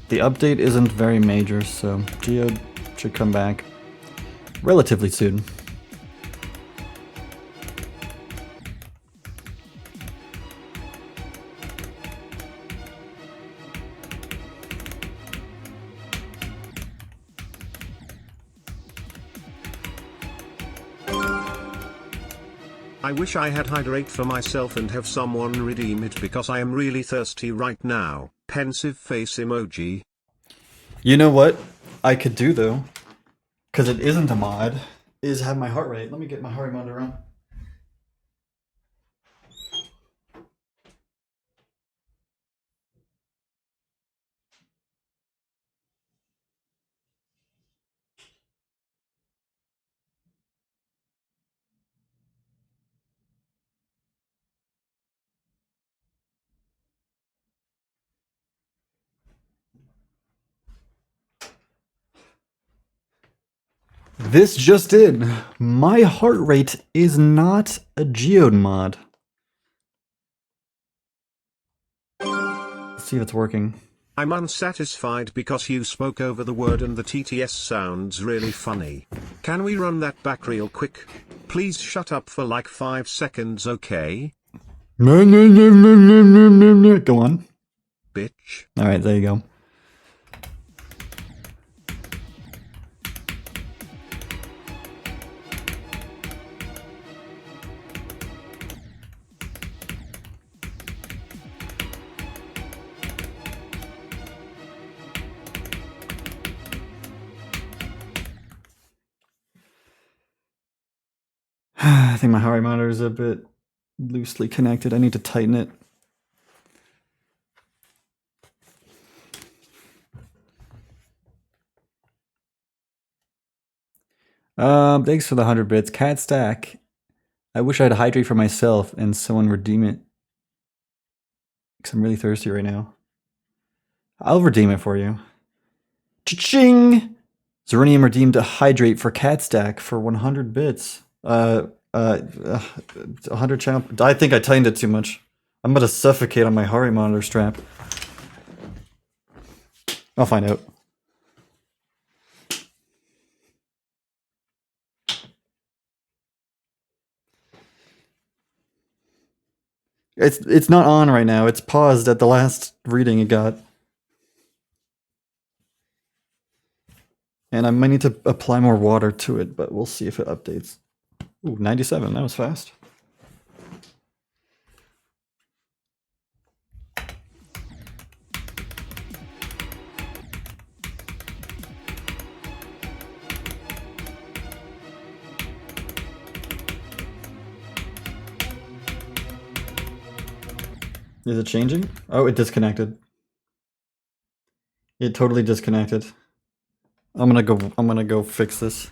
The update isn't very major, so Geo should come back relatively soon. I wish I had hydrate for myself and have someone redeem it because I am really thirsty right now. Pensive face emoji. You know what I could do though, because it isn't a mod, is have my heart rate. Let me get my heart monitor on. This just in. My heart rate is not a geode mod. Let's see if it's working. I'm unsatisfied because you spoke over the word and the TTS sounds really funny. Can we run that back real quick? Please shut up for like 5 seconds, okay? Go on. Bitch. Alright, there you go. I think my heart rate monitor is a bit loosely connected. I need to tighten it. Thanks for the 100 bits. Cat Stack. I wish I had a hydrate for myself and someone redeem it. Because I'm really thirsty right now. I'll redeem it for you. Cha-ching! Zeronium redeemed a hydrate for Cat Stack for 100 bits. 100 channel. I think I tightened it too much. I'm gonna suffocate on my heart rate monitor strap. I'll find out. It's not on right now. It's paused at the last reading it got. And I might need to apply more water to it, but we'll see if it updates. Ooh, 97. That was fast. Is it changing? Oh, it disconnected. It totally disconnected. I'm gonna go fix this.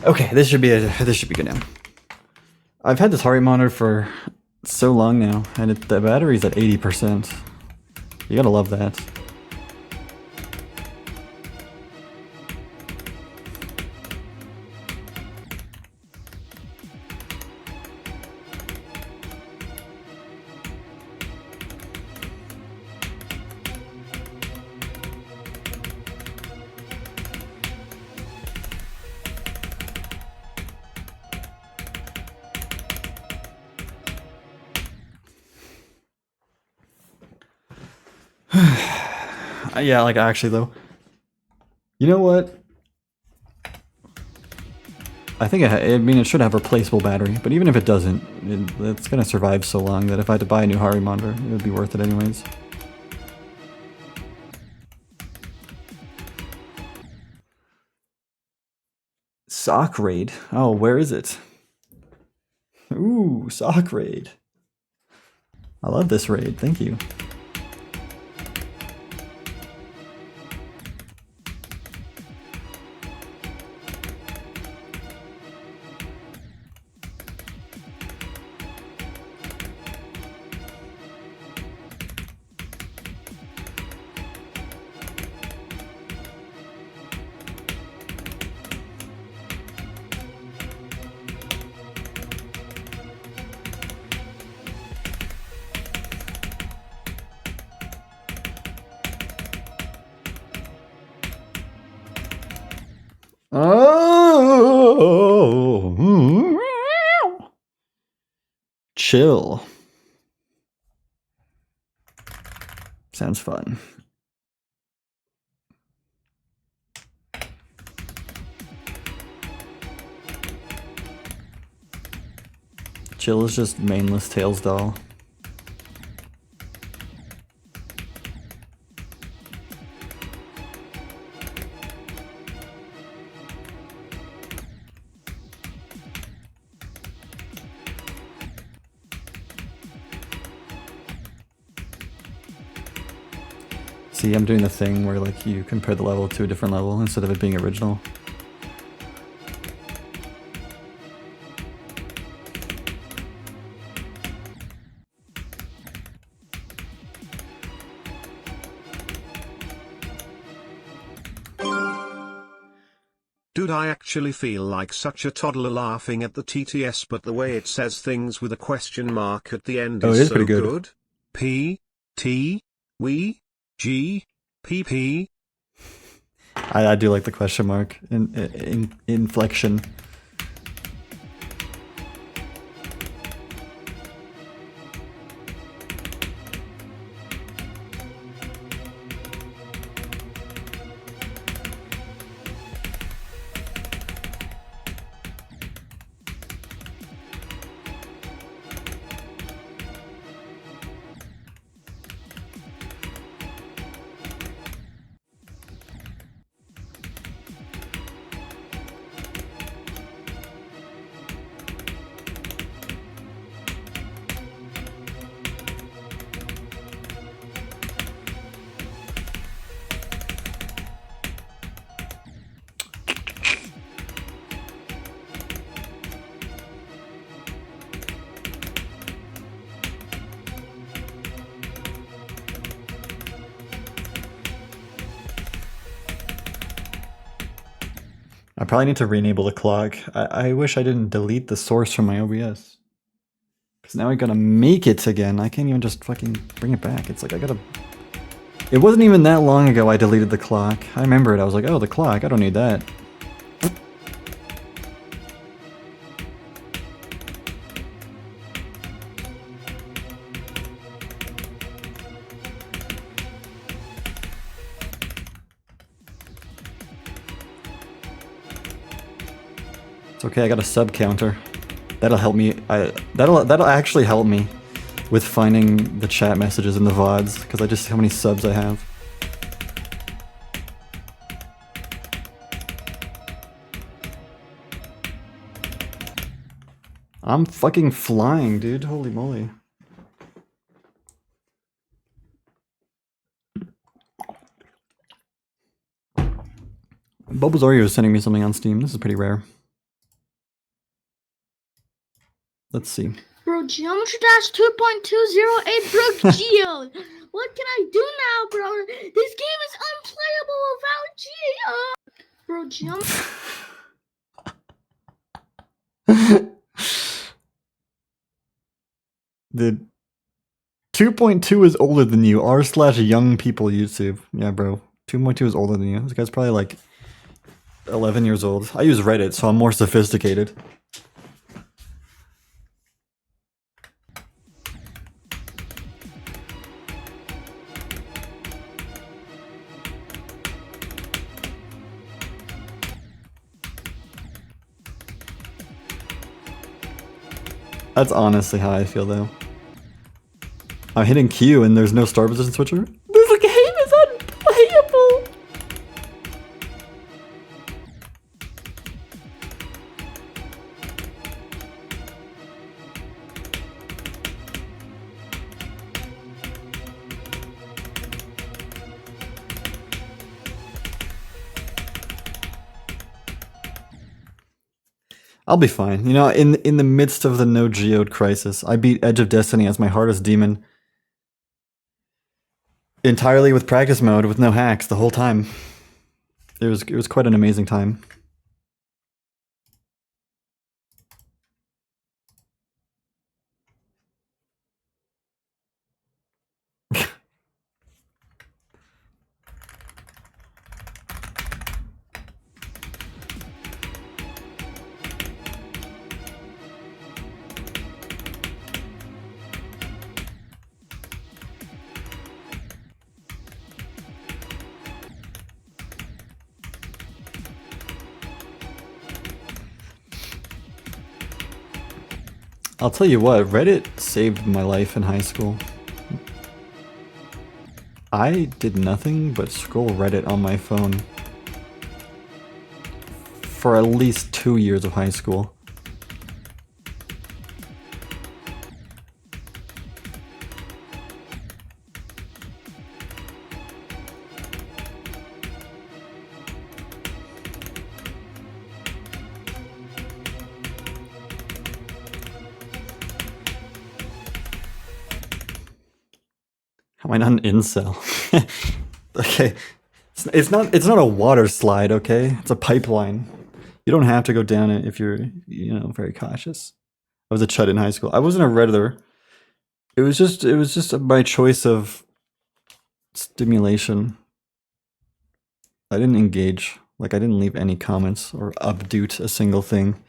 Okay, this should be good now. I've had this heart rate monitor for so long now, and the battery's at 80%. You gotta love that. Yeah, like actually though. You know what? I think it should have replaceable battery, but even if it doesn't, it's gonna survive so long that if I had to buy a new heart rate monitor, it would be worth it anyways. Sock raid. Oh, where is it? Ooh, sock raid. I love this raid. Thank you. Oh, chill. Sounds fun. Chill is just mainless Tails doll. See, I'm doing the thing where like you compare the level to a different level instead of it being original. Dude, I actually feel like such a toddler laughing at the TTS, but the way it says things with a question mark at the end Oh, is it is so pretty good. good. P, T, we, G, P, P. I do like the question mark in inflection. I probably need to re-enable the clock. I wish I didn't delete the source from my OBS. Because now I gotta make it again. I can't even just fucking bring it back. It's like I gotta... It wasn't even that long ago I deleted the clock. I remember it. I was like, oh, the clock. I don't need that. It's okay, I got a sub counter. That'll help me. That'll actually help me with finding the chat messages in the VODs, because I just see how many subs I have. I'm fucking flying, dude. Holy moly. Bubbles Oreo is sending me something on Steam. This is pretty rare. Let's see. Bro, Geometry Dash 2.208, bro, Geo. What can I do now, bro? This game is unplayable without Geo. Bro, Geometry... Dude, 2.2 is older than you. r/young people YouTube. Yeah, bro. 2.2 is older than you. This guy's probably like 11 years old. I use Reddit, so I'm more sophisticated. That's honestly how I feel, though. I'm hitting Q and there's no star position switcher. This game is unplayable! I'll be fine. You know, in the midst of the no geode crisis, I beat Edge of Destiny as my hardest demon entirely with practice mode with no hacks the whole time. It was quite an amazing time. I'll tell you what, Reddit saved my life in high school. I did nothing but scroll Reddit on my phone for at least 2 years of high school. Am I not an incel? Okay, it's not a water slide. Okay, it's a pipeline. You don't have to go down it if you're very cautious. I was a chud in high school. I wasn't a redditor. It was just my choice of stimulation. I didn't engage. Like I didn't leave any comments or update a single thing.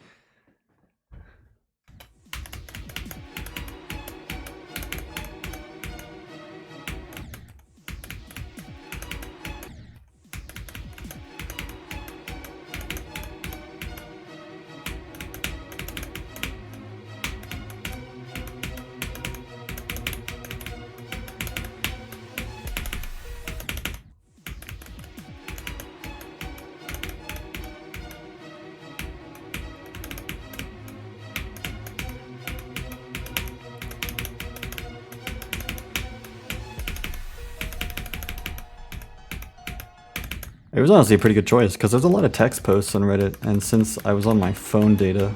It was honestly a pretty good choice, because there's a lot of text posts on Reddit, and since I was on my phone data,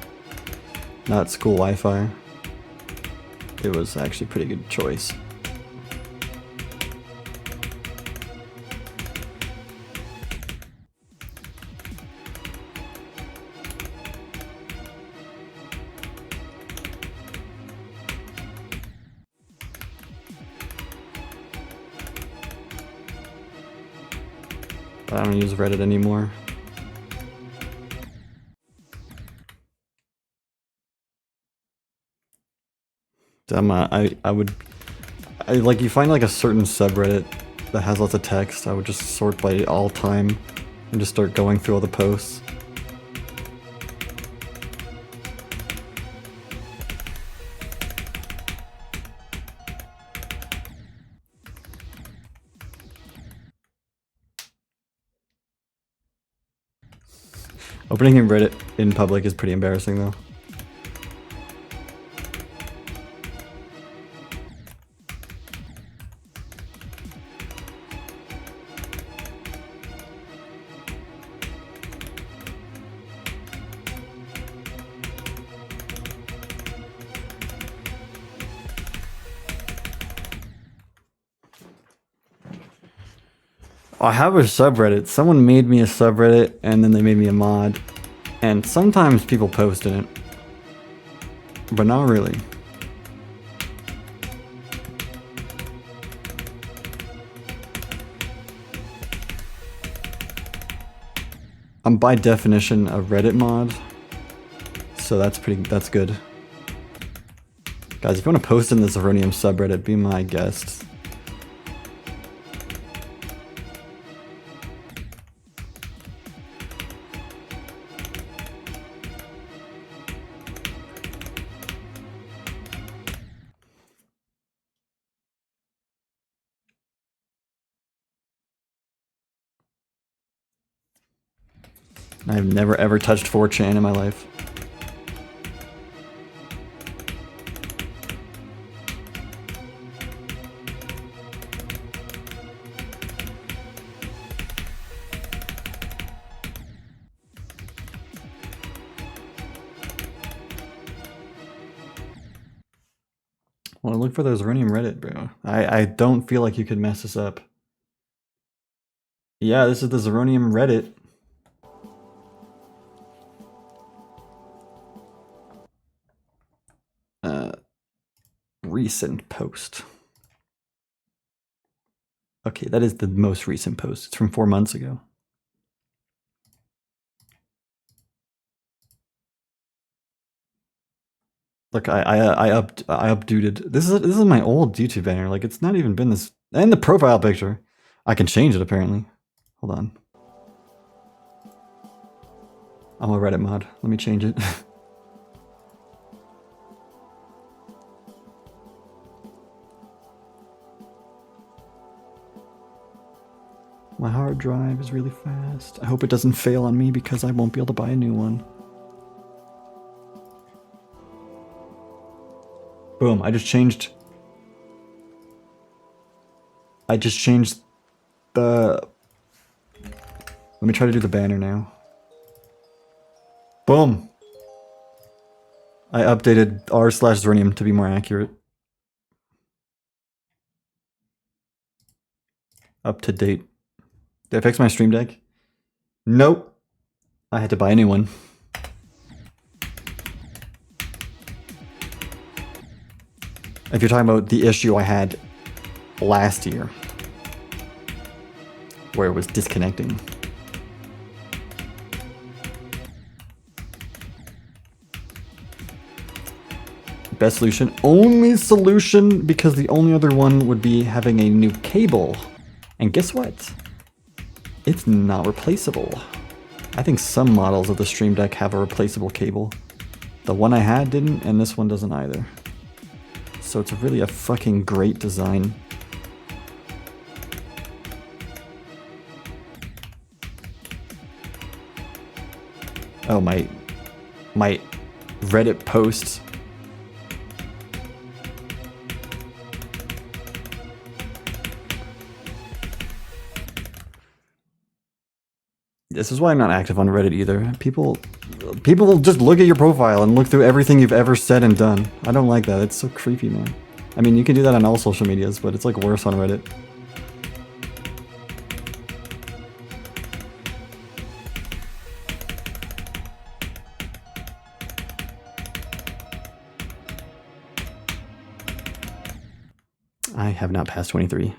not school Wi-Fi, it was actually a pretty good choice. But I don't use Reddit anymore. Like you find like a certain subreddit that has lots of text, I would just sort by all time and just start going through all the posts. Opening in Reddit in public is pretty embarrassing though. I have a subreddit. Someone made me a subreddit and then they made me a mod. And sometimes people post in it. But not really. I'm by definition a Reddit mod. So that's good. Guys, if you want to post in the Zeronium subreddit, be my guest. I've never ever touched 4chan in my life. Well, look for those Runium Reddit, bro. I don't feel like you could mess this up. Yeah, this is the Zeronium Reddit. Recent post. Okay, that is the most recent post. It's from 4 months ago. Look, I updated. This is my old YouTube banner. Like it's not even been this. And the profile picture, I can change it apparently. Hold on. I'm a Reddit mod. Let me change it. My hard drive is really fast. I hope it doesn't fail on me because I won't be able to buy a new one. Boom, I just changed the... Let me try to do the banner now. Boom! I updated r/Zernium to be more accurate. Up to date. Did I fix my Stream Deck? Nope. I had to buy a new one. If you're talking about the issue I had last year, where it was disconnecting. Best solution? Only solution, because the only other one would be having a new cable. And guess what? It's not replaceable. I think some models of the Stream Deck have a replaceable cable. The one I had didn't, and this one doesn't either. So it's really a fucking great design. Oh, my Reddit posts. This is why I'm not active on Reddit either. People will just look at your profile and look through everything you've ever said and done. I don't like that. It's so creepy, man. I mean, you can do that on all social medias, but it's like worse on Reddit. I have not passed 23.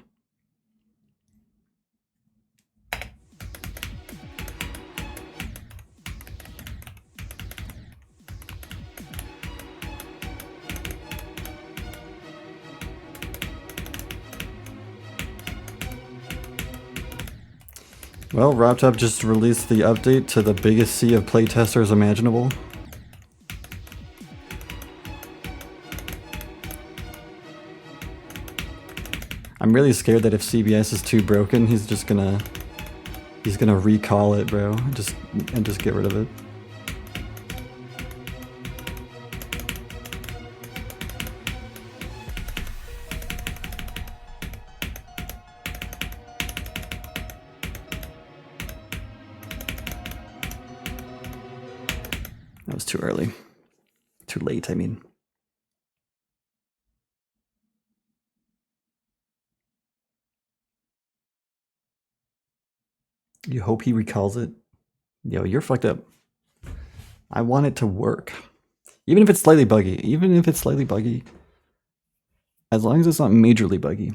Well, RobTop just released the update to the biggest sea of playtesters imaginable. I'm really scared that if CBS is too broken, he's gonna recall it, bro. And just get rid of it. That was too early. Too late, I mean. You hope he recalls it? Yo, you're fucked up. I want it to work. Even if it's slightly buggy. Even if it's slightly buggy. As long as it's not majorly buggy.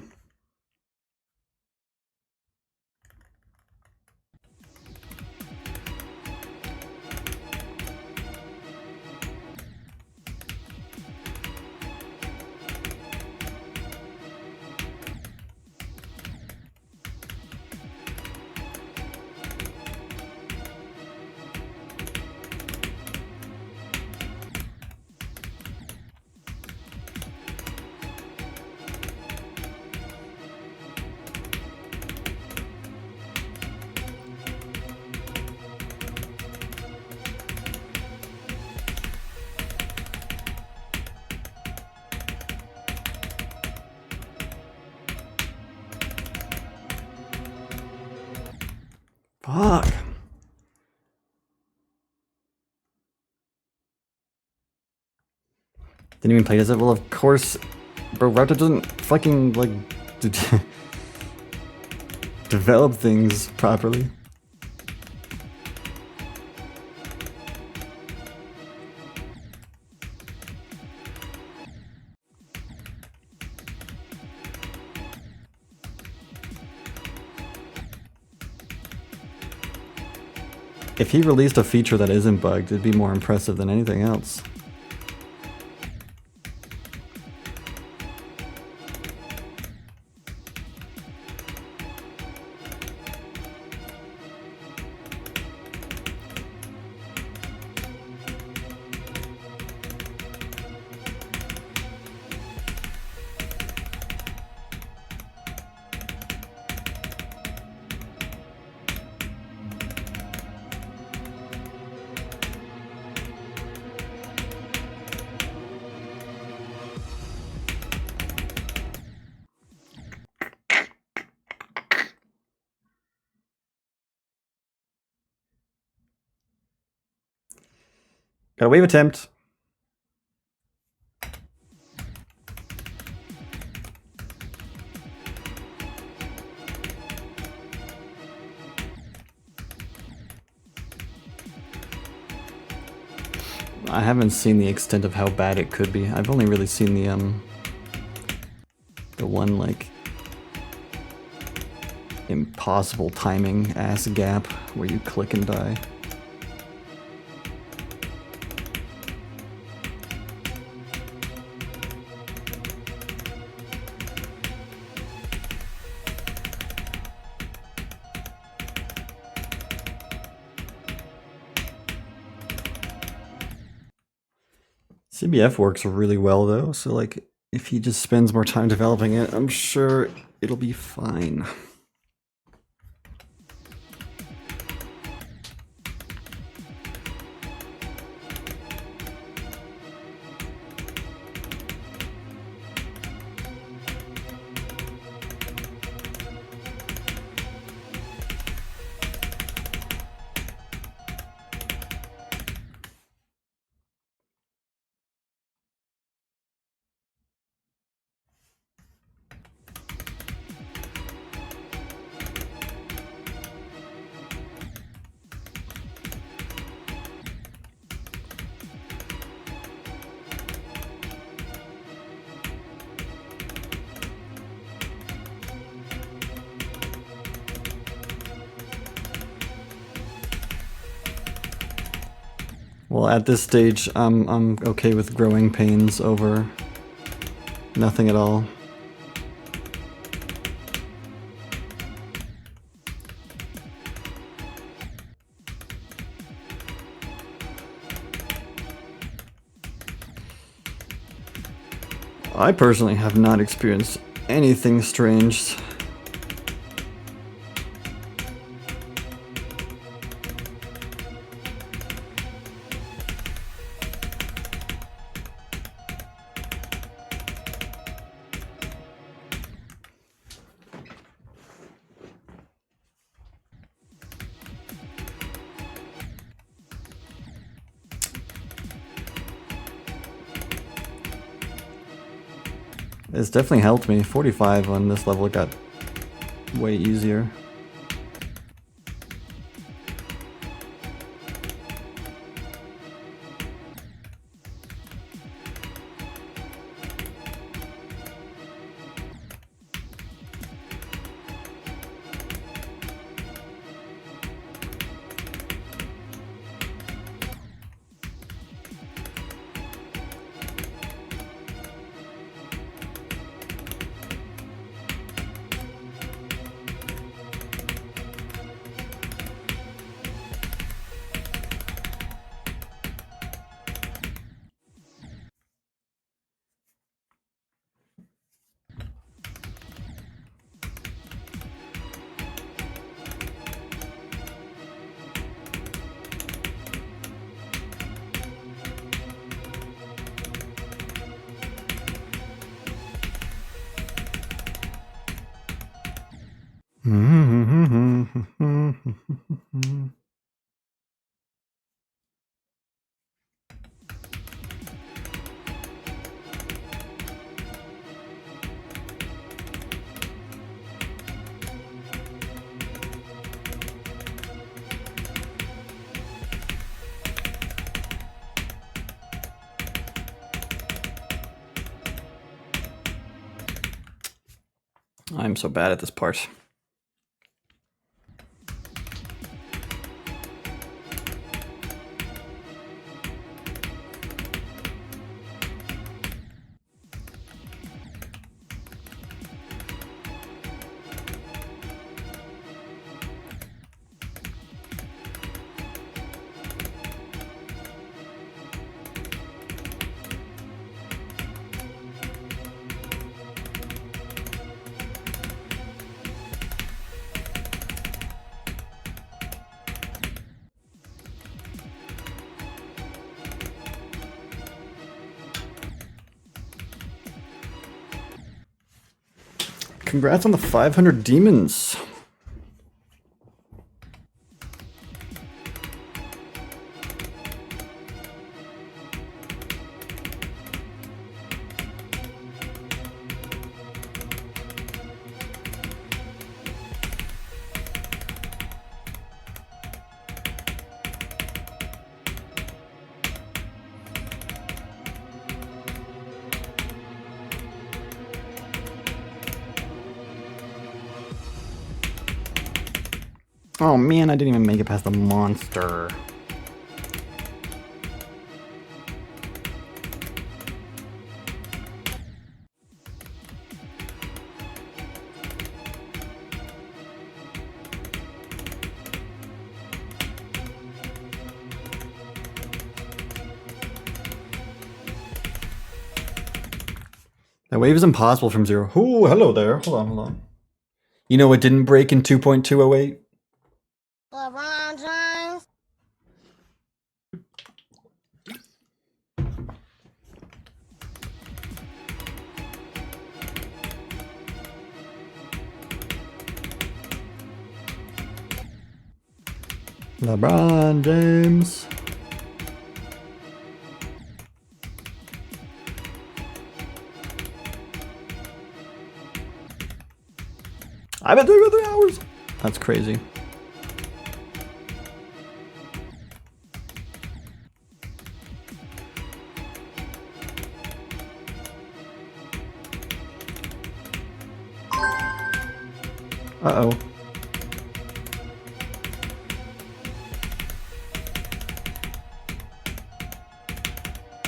Fuck. Didn't even play as it? Well, of course, bro, Raptor doesn't fucking, like, develop things properly. If he released a feature that isn't bugged, it'd be more impressive than anything else. Got a wave attempt. I haven't seen the extent of how bad it could be. I've only really seen the one like impossible timing ass gap where you click and die. CBF works really well though, so like if he just spends more time developing it, I'm sure it'll be fine. Well, at this stage, I'm okay with growing pains over nothing at all. I personally have not experienced anything strange. It's definitely helped me. 45 on this level got way easier. I'm so bad at this part. Congrats on the 500 demons. Oh man, I didn't even make it past the monster. That wave is impossible from 0. Ooh, hello there. Hold on, hold on. You know what didn't break in 2.208? LeBron James. LeBron James. I've been doing it for 3 hours. That's crazy. Uh-oh.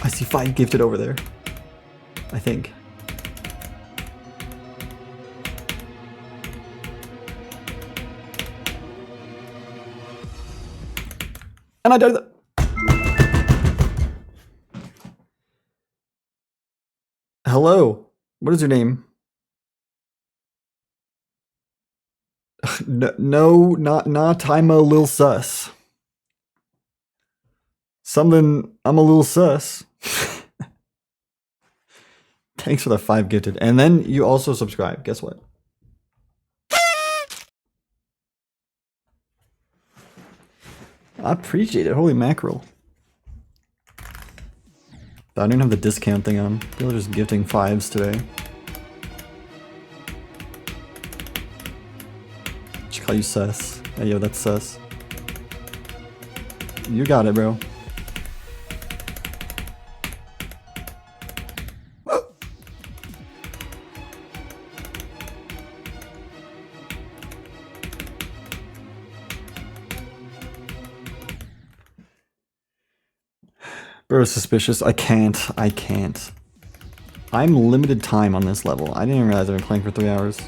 I see 5 gifted over there. I think. And I died. Hello. What is your name? No, not I'm a little sus. Something, I'm a little sus. Thanks for the 5 gifted. And then you also subscribe. Guess what? I appreciate it. Holy mackerel. I don't even have the discount thing on. People are just gifting 5s today. Should call you sus. Hey, yo, that's sus. You got it, bro. Bro, suspicious. I can't. I'm limited time on this level. I didn't even realize I've been playing for 3 hours.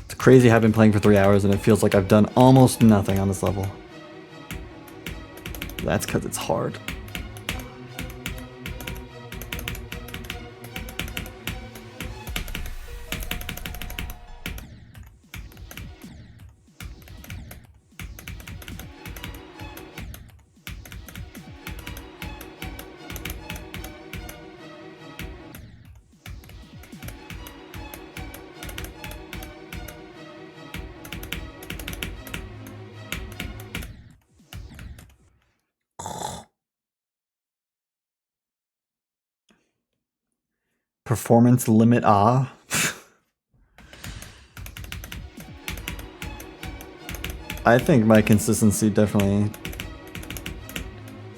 It's crazy having been playing for 3 hours and it feels like I've done almost nothing on this level. That's because it's hard. Performance limit I think my consistency definitely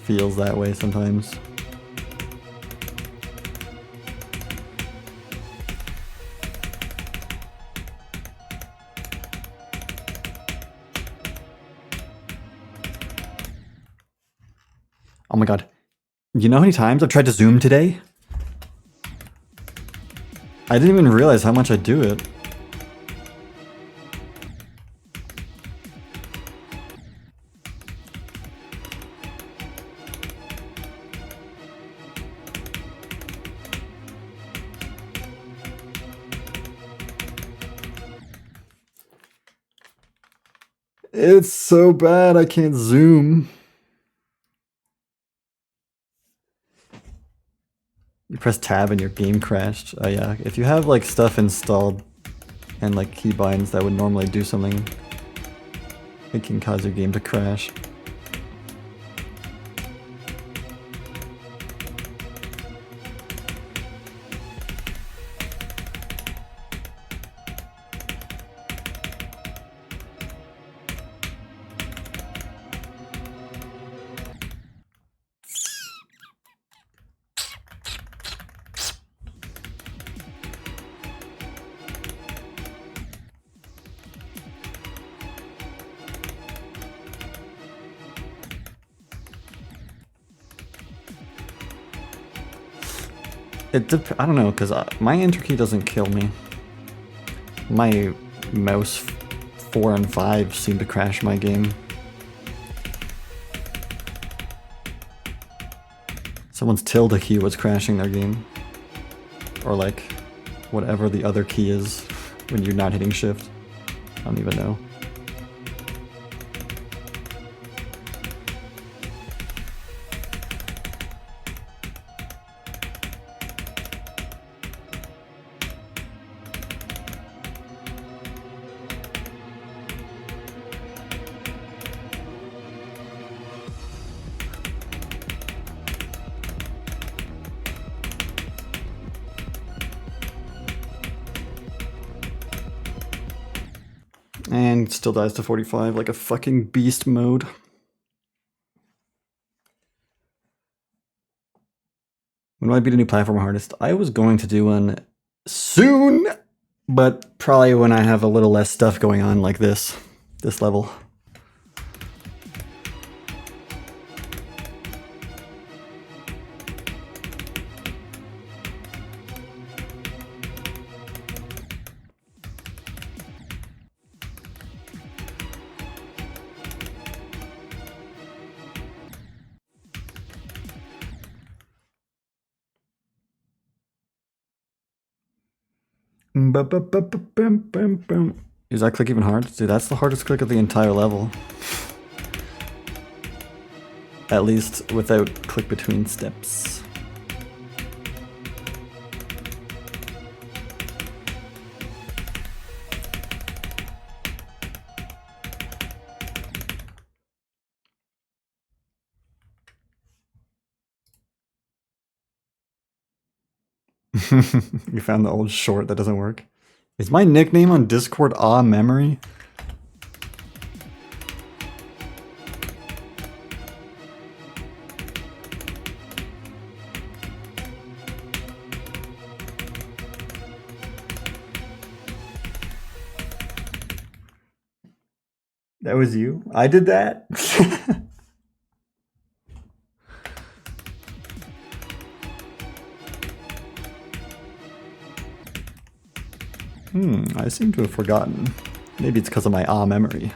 feels that way sometimes. Oh my god. You know how many times I've tried to zoom today? I didn't even realize how much I do it. It's so bad I can't zoom. You press tab and your game crashed. Oh yeah, if you have like stuff installed and like keybinds that would normally do something, it can cause your game to crash. I don't know, because my enter key doesn't kill me. My mouse 4 and 5 seem to crash my game. Someone's tilde key was crashing their game. Or like, whatever the other key is when you're not hitting shift. I don't even know. And still dies to 45 like a fucking beast mode. When do I beat a new platform hardest? I was going to do one soon, but probably when I have a little less stuff going on like this level. Is that click even hard? Dude, that's the hardest click of the entire level. At least without click between steps. You found the old short that doesn't work. Is my nickname on Discord Aw Memory? That was you? I did that? I seem to have forgotten. Maybe it's because of my memory.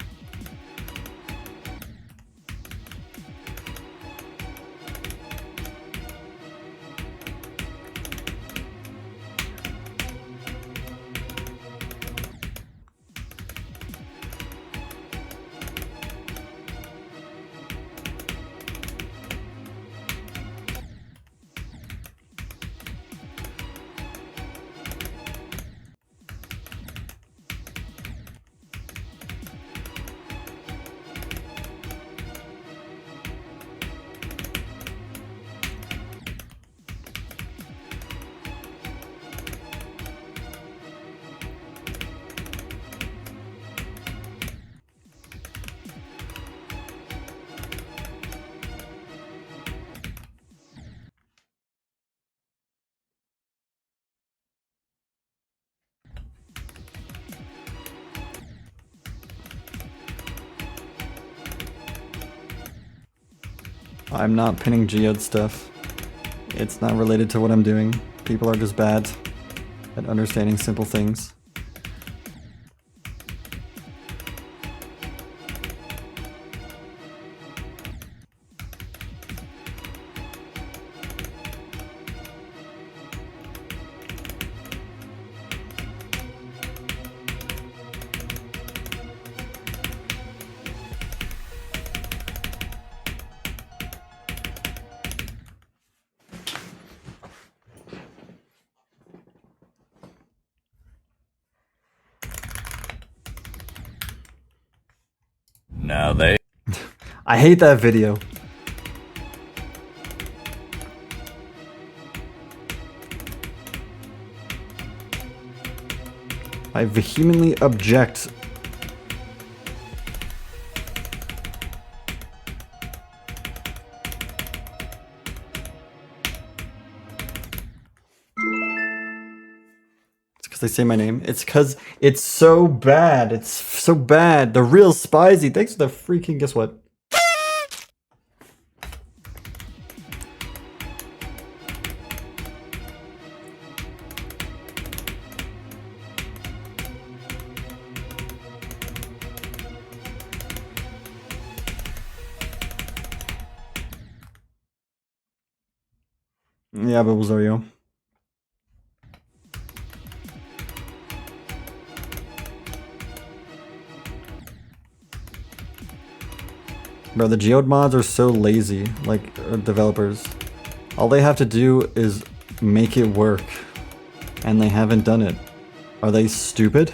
I'm not pinning Geode stuff. It's not related to what I'm doing. People are just bad at understanding simple things. Now they... I hate that video. I vehemently object. It's because they say my name. It's because it's so bad. It's so bad. The real Spicy. Thanks for the freaking, guess what? Yeah, but Zario. Bro, the Geode mods are so lazy, like, developers. All they have to do is make it work. And they haven't done it. Are they stupid?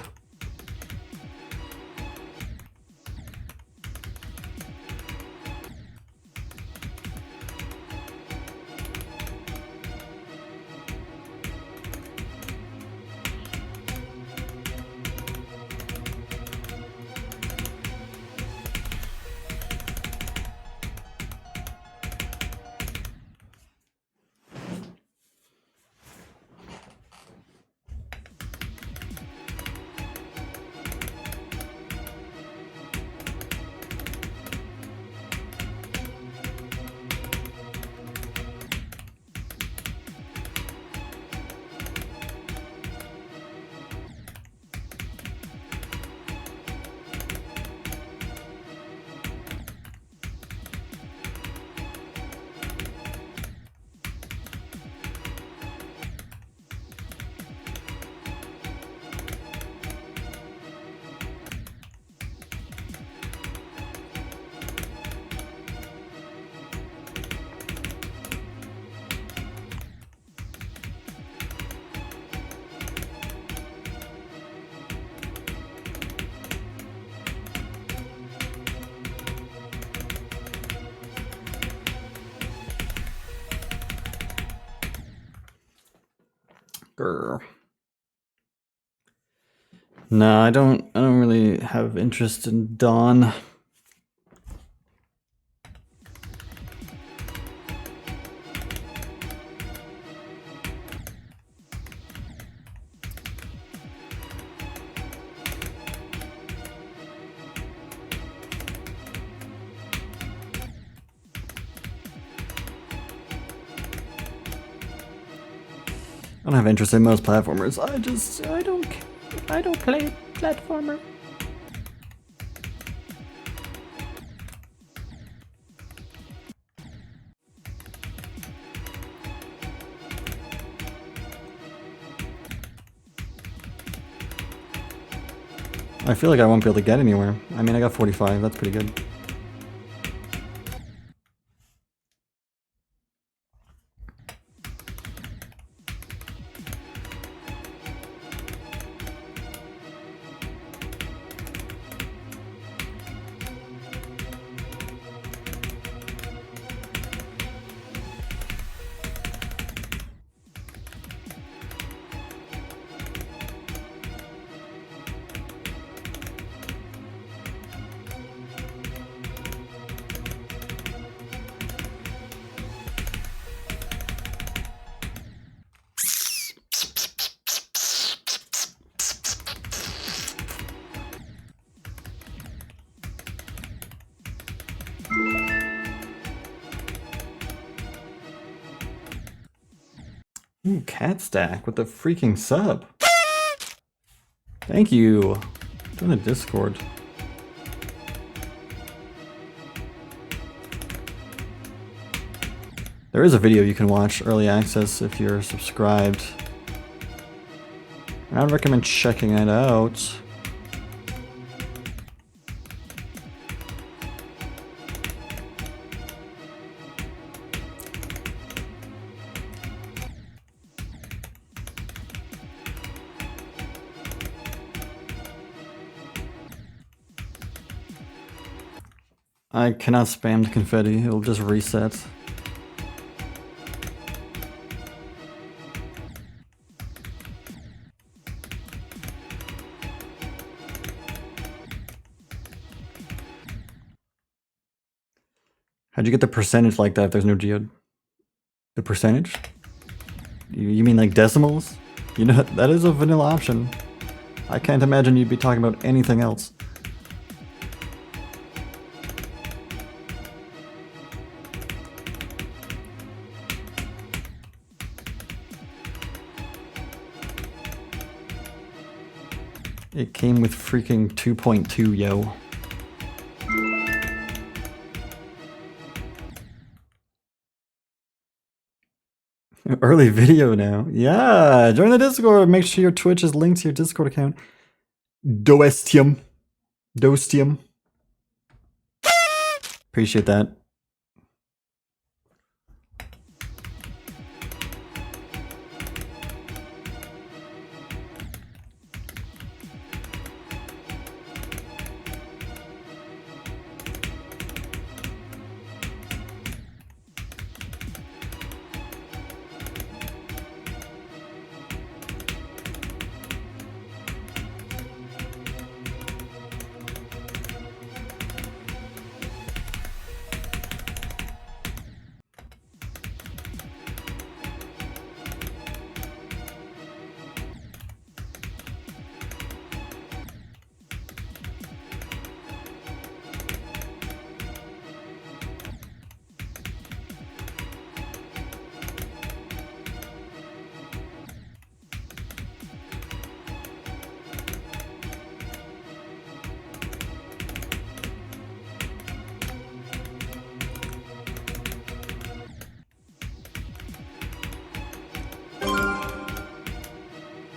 Grr. No, I don't really have interest in Dawn. I don't have interest in most platformers. I don't play platformer. I feel like I won't be able to get anywhere. I mean, I got 45, that's pretty good. Ooh, Cat Stack with the freaking sub. Thank you. Join the Discord. There is a video you can watch, early access, if you're subscribed. I would recommend checking it out. I cannot spam the confetti, it'll just reset. How'd you get the percentage like that if there's no geode? The percentage? You mean like decimals? You know, that is a vanilla option. I can't imagine you'd be talking about anything else. It came with freaking 2.2, yo. Early video now. Yeah, join the Discord. Make sure your Twitch is linked to your Discord account. Doestium. Dostium. Appreciate that.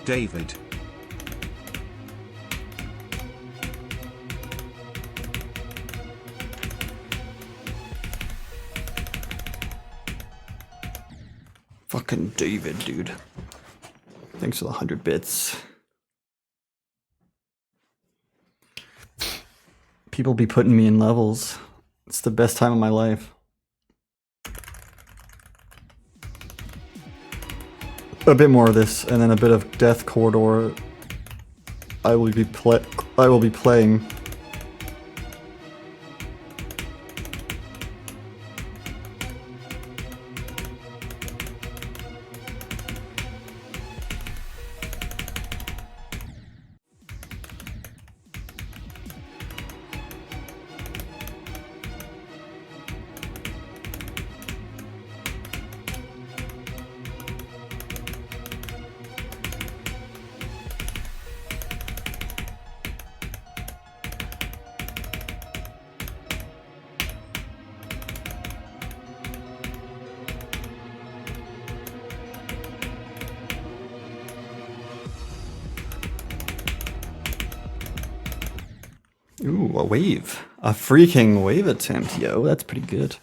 David. Fucking David, dude. Thanks for the 100 bits. People be putting me in levels. It's the best time of my life. A bit more of this, and then a bit of Death Corridor. I will be playing. Ooh, a wave. A freaking wave attempt, yo. That's pretty good.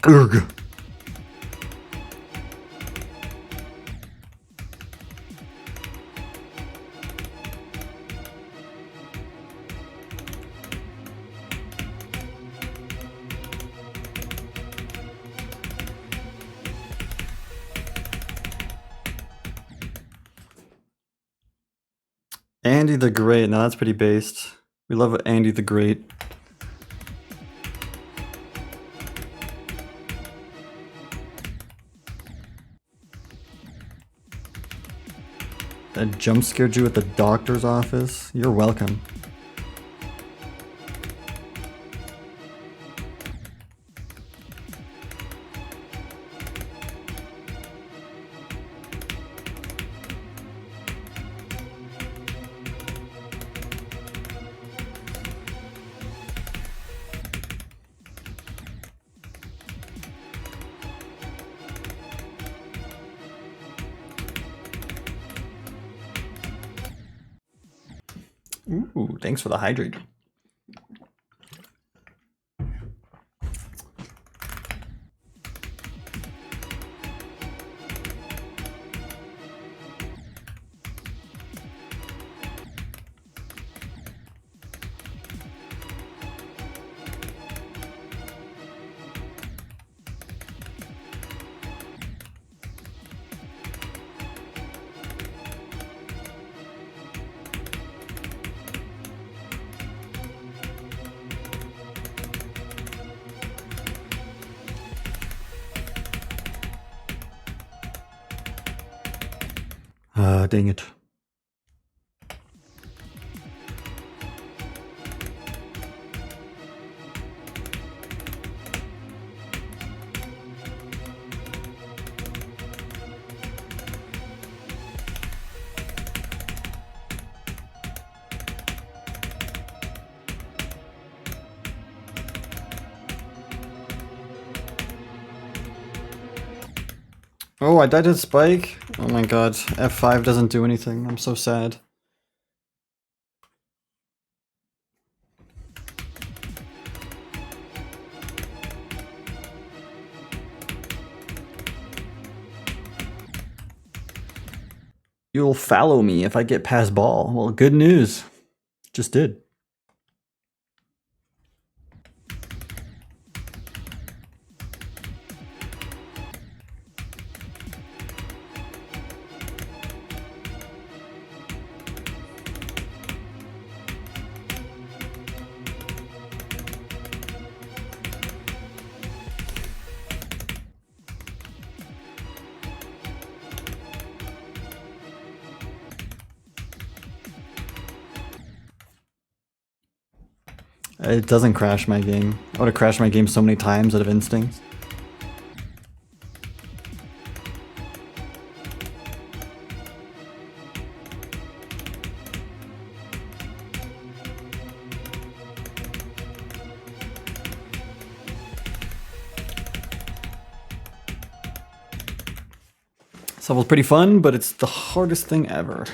Urgh. Andy the Great. Now that's pretty based. We love Andy the Great. That jump scared you at the doctor's office? You're welcome. Ooh, thanks for the hydrate. Dang it. Oh, I died to Spike? Oh my god, F5 doesn't do anything. I'm so sad. You'll follow me if I get past ball. Well, good news. Just did. It doesn't crash my game. I would have crashed my game so many times out of instinct. This level's pretty fun, but it's the hardest thing ever.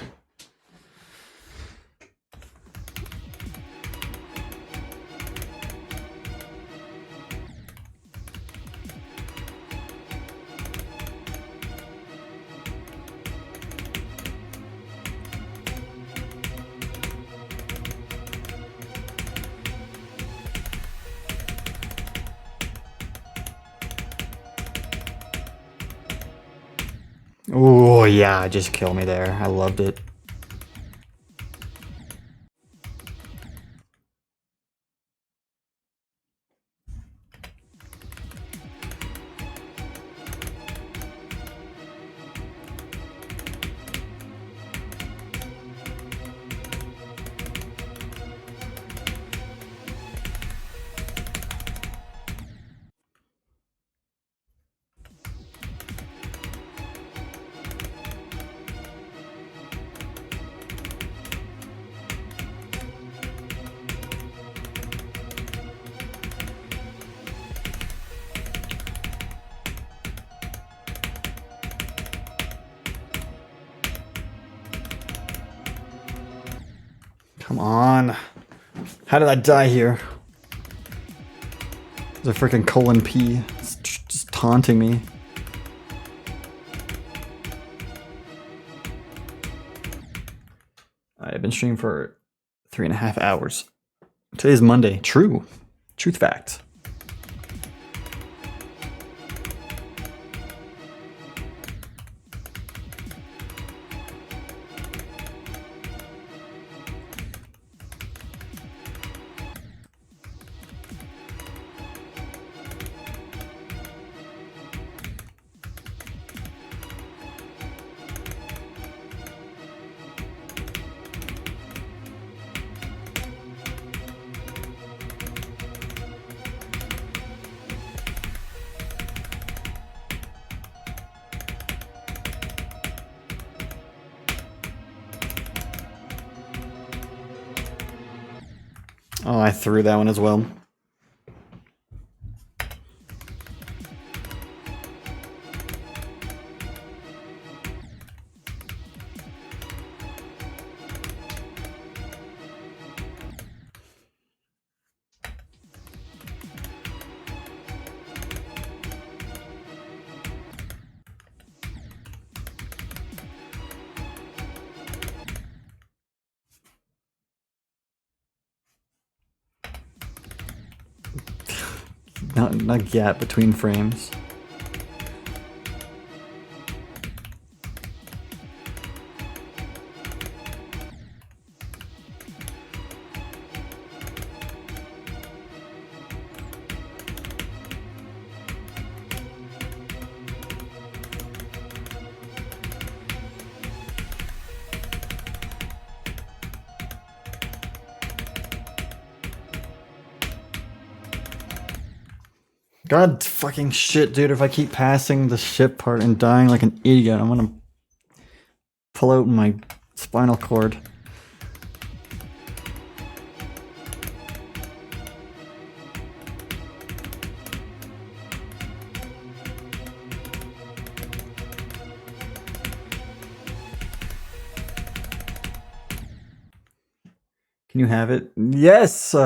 Oh yeah, just kill me there. I loved it. Come on. How did I die here? There's a freaking colon P. It's just taunting me. I've been streaming for 3.5 hours. Today's Monday. True. Truth fact. Oh, I threw that one as well. Not gap between frames. God fucking shit, dude. If I keep passing the ship part and dying like an idiot, I'm gonna pull out my spinal cord. Can you have it? Yes!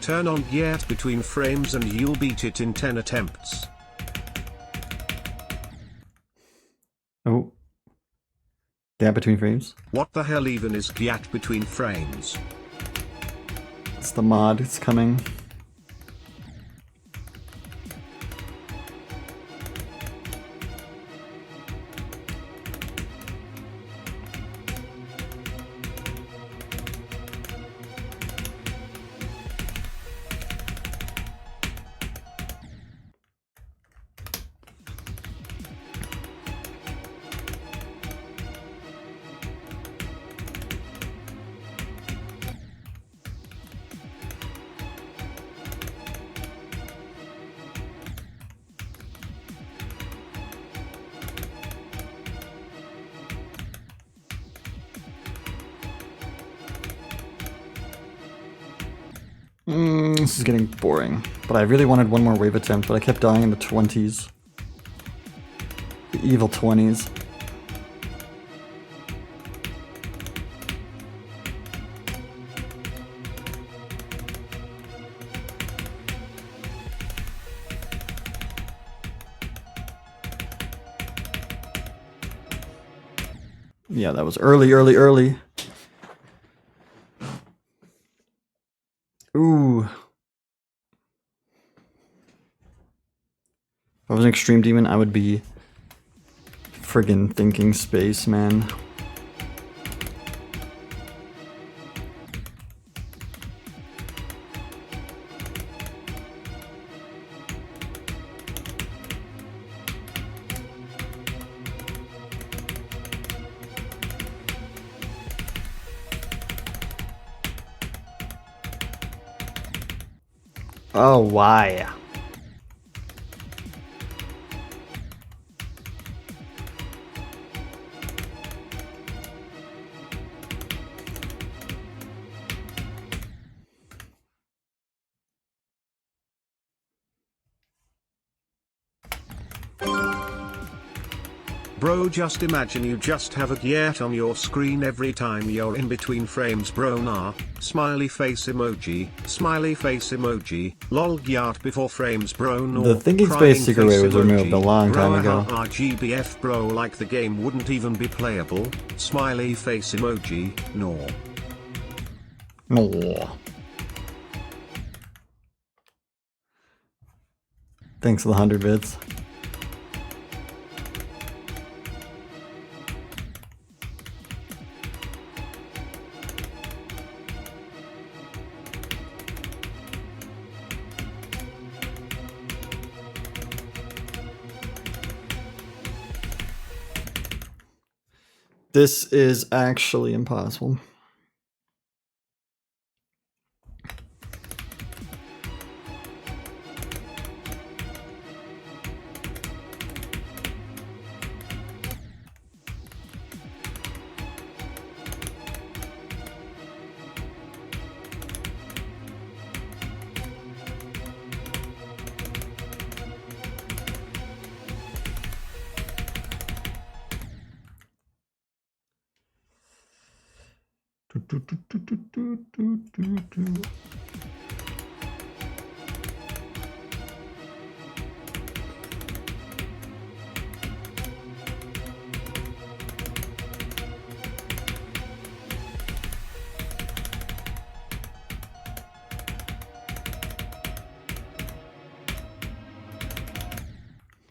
Turn on Geert between frames and you'll beat it in 10 attempts. Oh. Gap between frames? What the hell even is Geert between frames? It's the mod, it's coming. This is getting boring. But I really wanted one more wave attempt, but I kept dying in the 20s. The evil 20s. Yeah, that was early. Ooh. If I was an extreme demon, I would be friggin' thinking space, man. Oh, why? Bro, just imagine you just have a Geert on your screen every time you're in between frames, bro. Nah. Smiley face emoji, lol Geert before frames, bro. No. The thinking Crying space secret face way was emoji. removed a long time Bro, ago. RGBF, bro, like the game wouldn't even be playable. Smiley face emoji, no. No. Thanks for the 100 bits. This is actually impossible.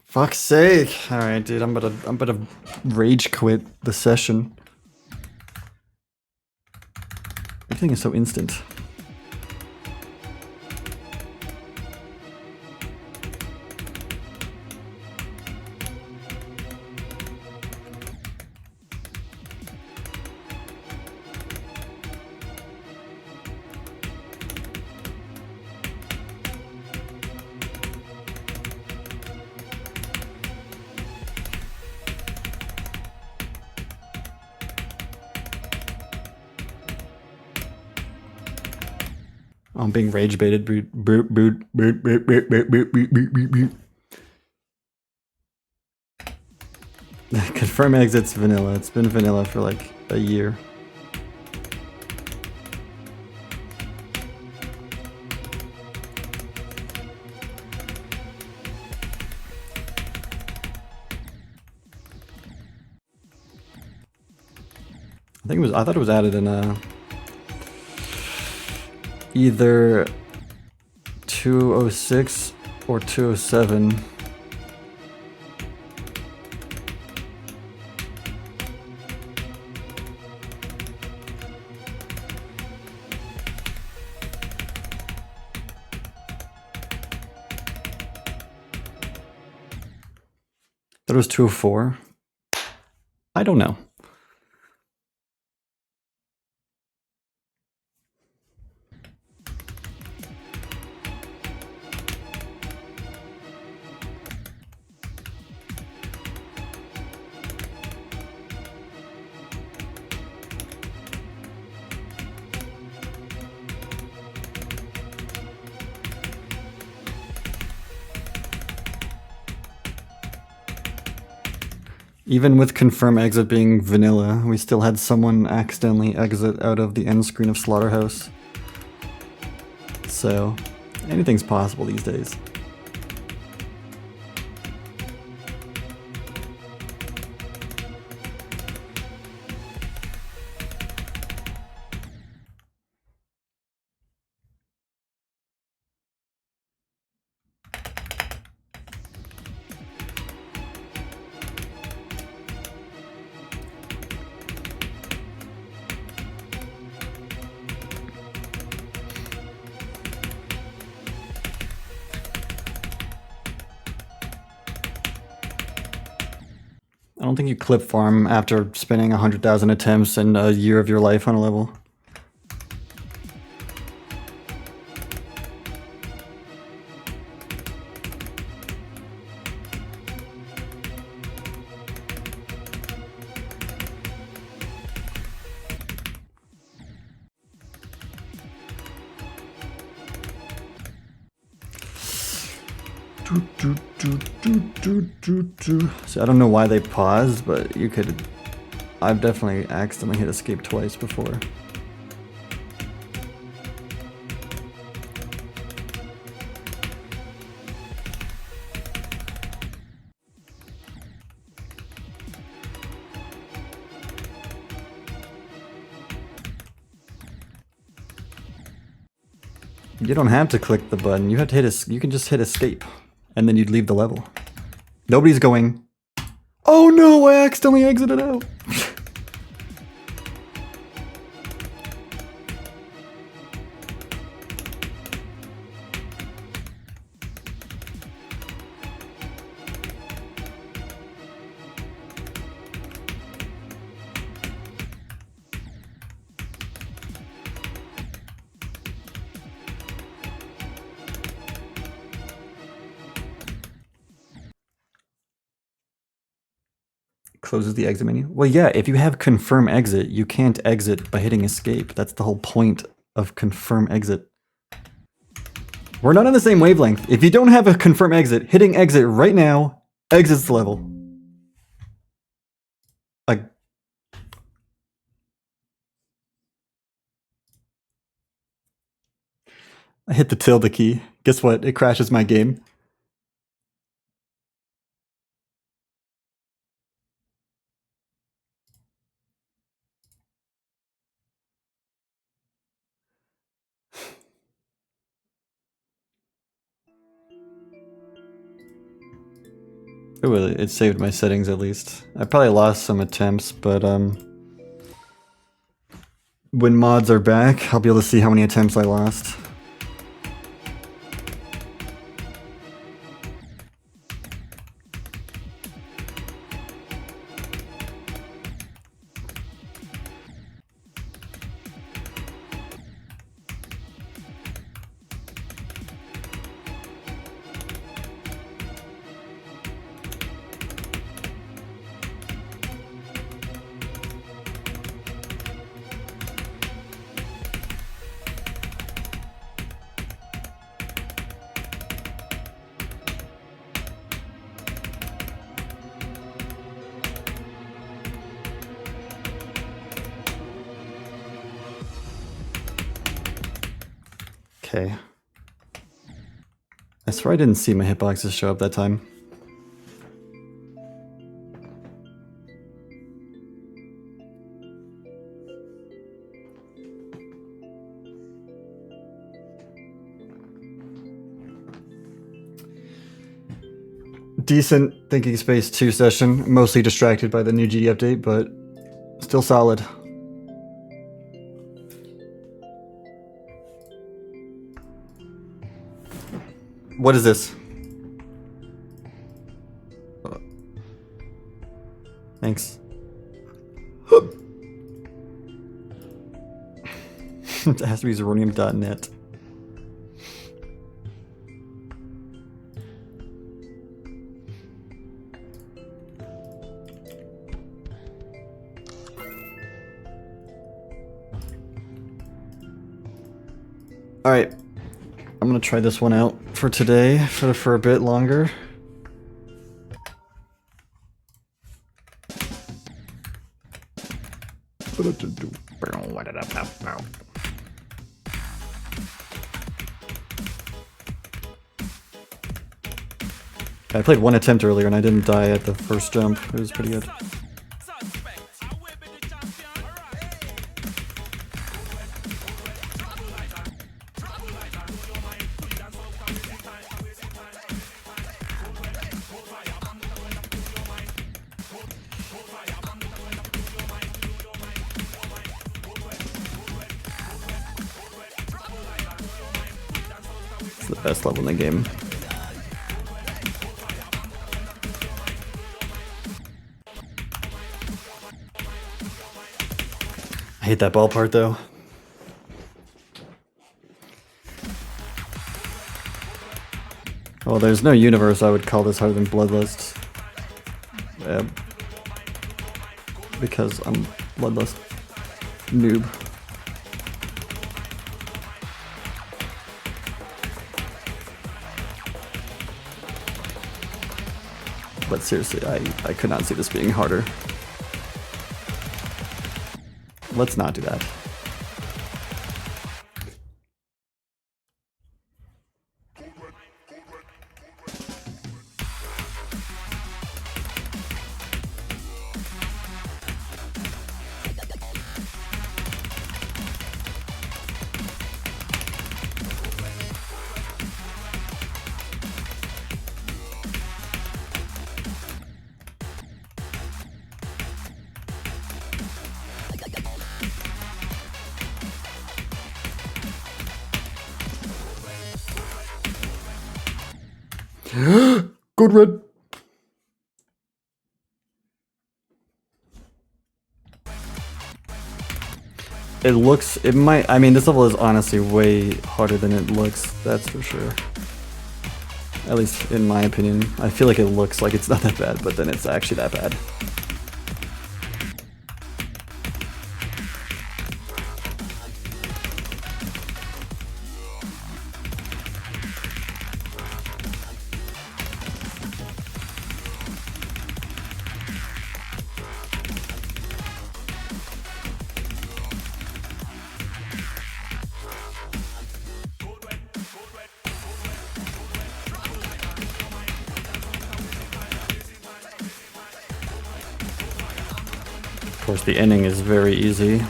Fuck's sake. Alright, dude, I'm about to rage quit the session. Everything is so instant. I'm being rage baited. Boot, boot, boot, boot, boot, boot, boot, boot, boot, boot, boot, boot. Confirm exits vanilla. It's been vanilla for like a year. I thought it was added in either 206 or 207. That was 204. I don't know. Even with confirm exit being vanilla, we still had someone accidentally exit out of the end screen of Slaughterhouse. So, anything's possible these days. I don't think you clip farm after spending 100,000 attempts and a year of your life on a level. So I don't know why they paused, but you could... I've definitely accidentally hit escape twice before. You don't have to click the button. You have to hit you can just hit escape, and then you'd leave the level. Nobody's going, oh no, I accidentally exited out. Closes the exit menu. Well, yeah, if you have confirm exit, you can't exit by hitting escape. That's the whole point of confirm exit. We're not on the same wavelength. If you don't have a confirm exit, hitting exit right now exits the level. I hit the tilde key. Guess what? It crashes my game. Ooh, it saved my settings at least. I probably lost some attempts, but when mods are back, I'll be able to see how many attempts I lost. Okay. I swear I didn't see my hitboxes show up that time. Decent Thinking Space 2 session, mostly distracted by the new GD update, but still solid. What is this? Thanks. It has to be Zeronium.net. Alright, I'm gonna try this one out for today, for a bit longer. I played one attempt earlier and I didn't die at the first jump. It was pretty good. It's the best level in the game. I hate that ball part though. Well, there's no universe I would call this harder than Bloodlust. Because I'm Bloodlust noob. But seriously, I could not see this being harder. Let's not do that. Good red. It looks, it might, I mean, this level is honestly way harder than it looks, that's for sure. At least in my opinion. I feel like it looks like it's not that bad, but then it's actually that bad. Of course, the ending is very easy.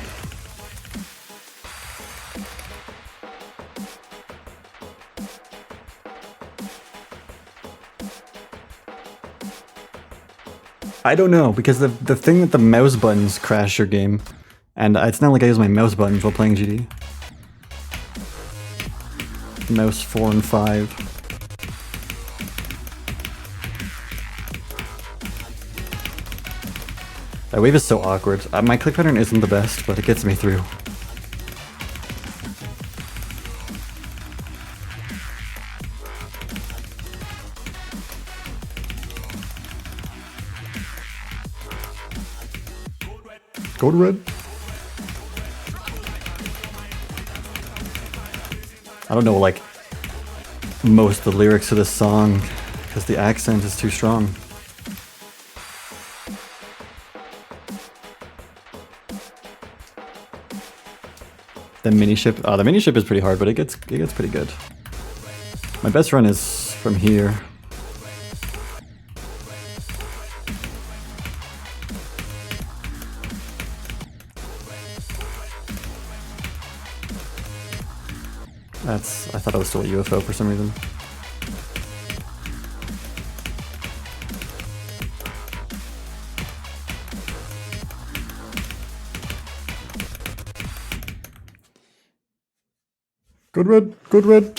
I don't know, because the thing that the mouse buttons crash your game, and it's not like I use my mouse buttons while playing GD. Mouse 4 and 5. That wave is so awkward. My click pattern isn't the best, but it gets me through. Go to red. I don't know, like, most of the lyrics of this song, because the accent is too strong. The mini ship. Oh, the mini ship is pretty hard, but it gets pretty good. My best run is from here. I thought it was still a UFO for some reason. Good red.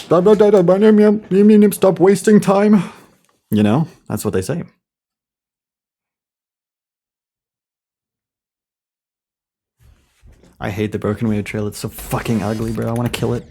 Stop wasting time. You know, that's what they say. I hate the Broken Wave trail. It's so fucking ugly, bro. I want to kill it.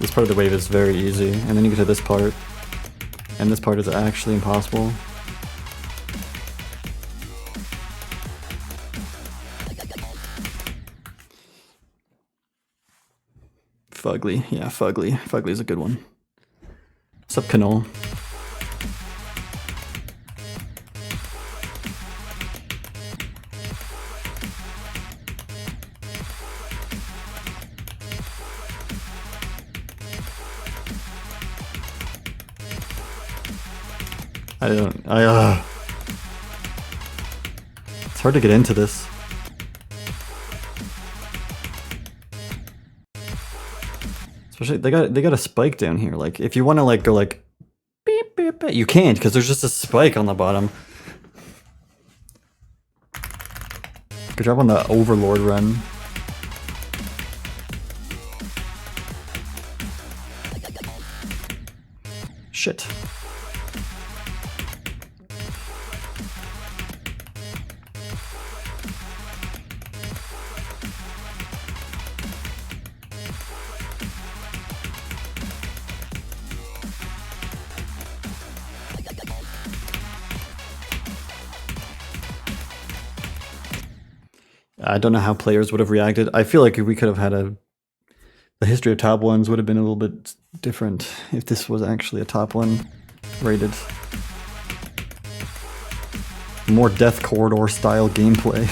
This part of the wave is very easy, and then you get to this part, and this part is actually impossible. Fugly, yeah, Fugly. Fugly's a good one. What's up, Canol? It's hard to get into this. Especially they got a spike down here. Like if you want to like go like beep beep beep, you can't because there's just a spike on the bottom. Good job on the Overlord run. Shit. I don't know how players would have reacted. I feel like we could have had the history of top ones would have been a little bit different if this was actually a top one rated. More Death Corridor style gameplay.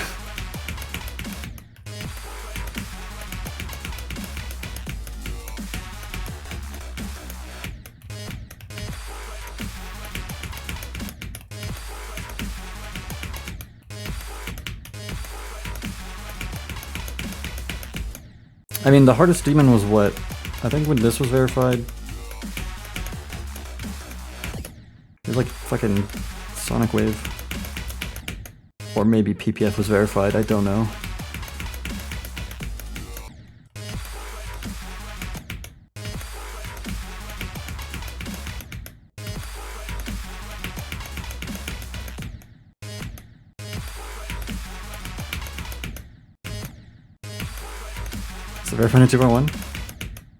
I mean, the hardest demon was what? I think when this was verified. It was like fucking Sonic Wave. Or maybe PPF was verified, I don't know. Is it verified in 2.1?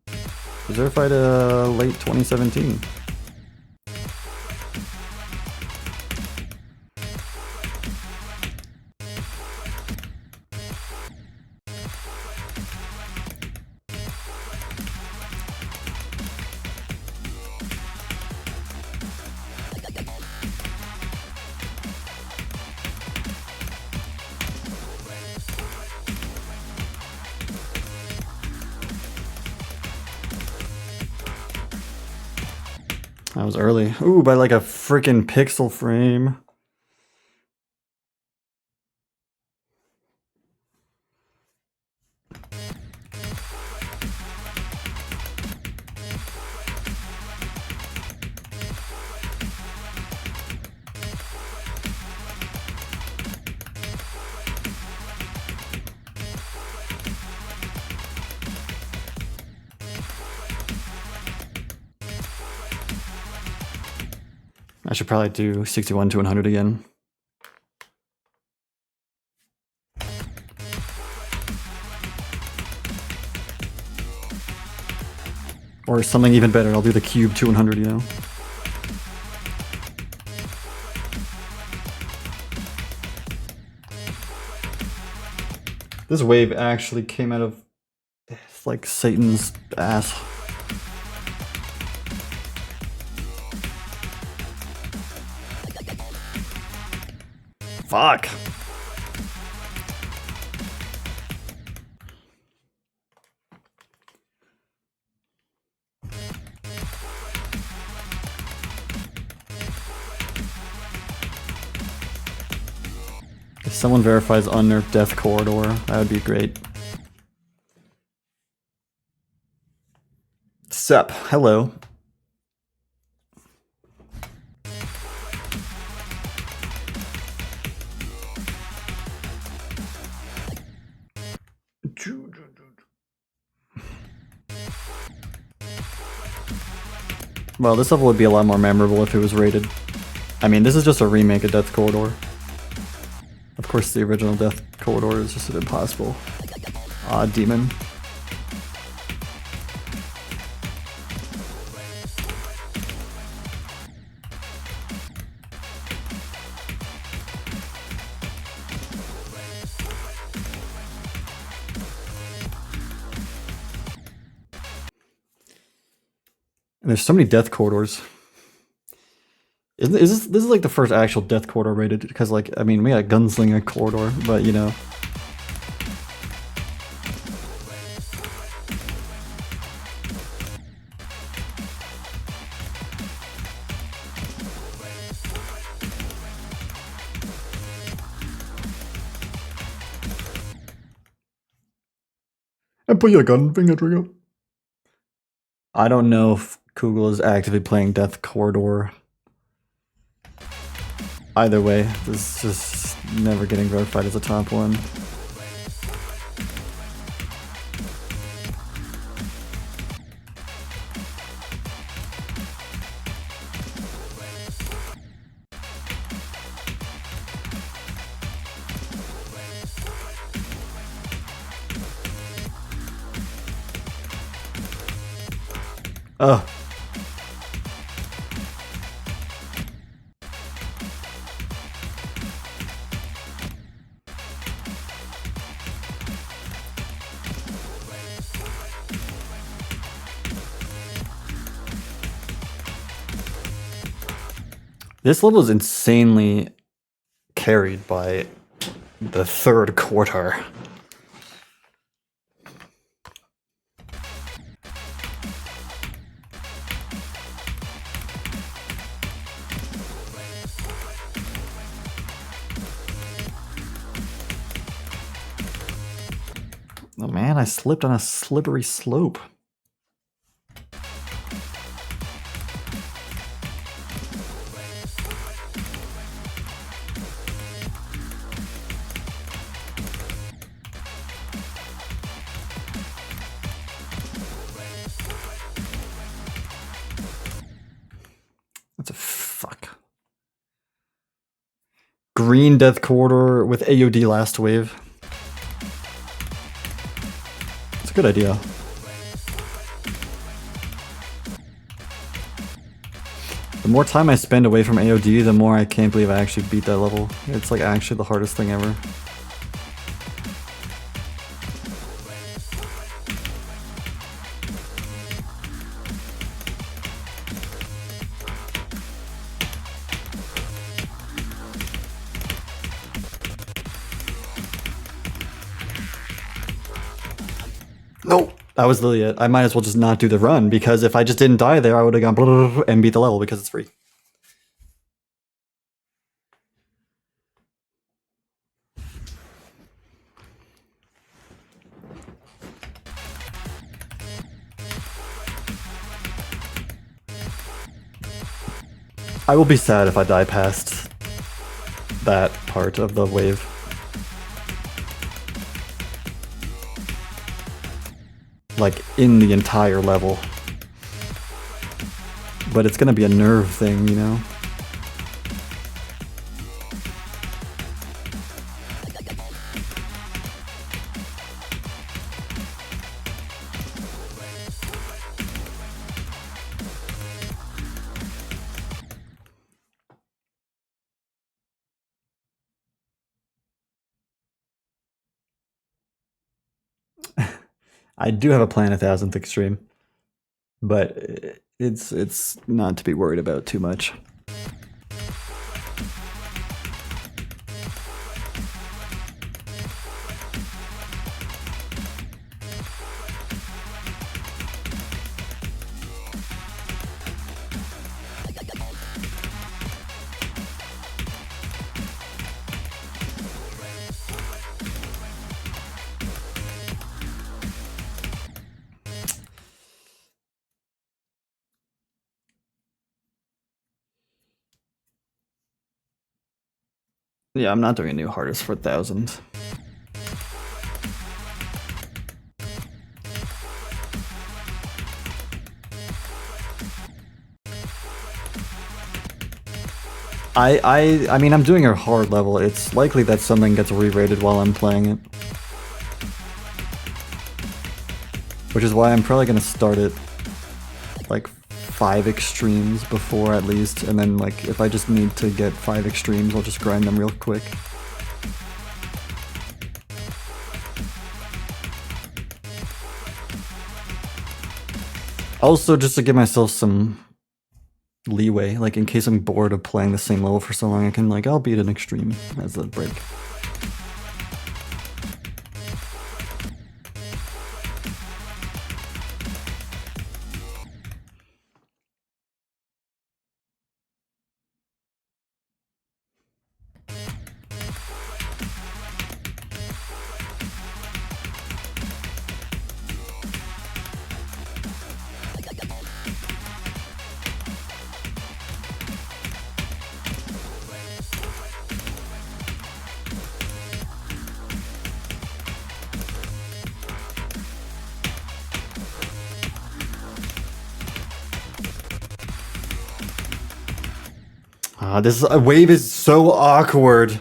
It was verified late 2017. That was early. Ooh, by like a freaking pixel frame. I should probably do 61 to 100 again. Or something even better, I'll do the cube to 100, you know? This wave actually came out of like Satan's ass. Fuck. If someone verifies unnerfed Death Corridor, that would be great. Sup, hello. Well, this level would be a lot more memorable if it was rated. I mean, this is just a remake of Death Corridor. Of course, the original Death Corridor is just impossible. Ah, demon. And there's so many Death Corridors. This is like the first actual Death Corridor rated, because like, I mean, we got Gunslinger Corridor, but you know. And put your gun finger trigger. I don't know if Kugel is actively playing Death Corridor. Either way, this is just never getting verified as a top one. Oh. This level is insanely carried by the third quarter. Oh man, I slipped on a slippery slope. That's a fuck. Green Death Corridor with AOD last wave. It's a good idea. The more time I spend away from AOD, the more I can't believe I actually beat that level. It's like actually the hardest thing ever. Nope. That was literally it. I might as well just not do the run, because if I just didn't die there, I would have gone blah, blah, blah, and beat the level because it's free. I will be sad if I die past that part of the wave. Like, in the entire level. But it's gonna be a nerve thing, you know? I do have a plan 1000th extreme, but it's not to be worried about too much. Yeah, I'm not doing a new hardest for 1000. I mean, I'm doing a hard level. It's likely that something gets re-rated while I'm playing it. Which is why I'm probably gonna start it like 5 extremes before at least, and then like if I just need to get 5 extremes, I'll just grind them real quick. Also, just to give myself some leeway, like in case I'm bored of playing the same level for so long, I can like, I'll beat an extreme as a break. This wave is so awkward.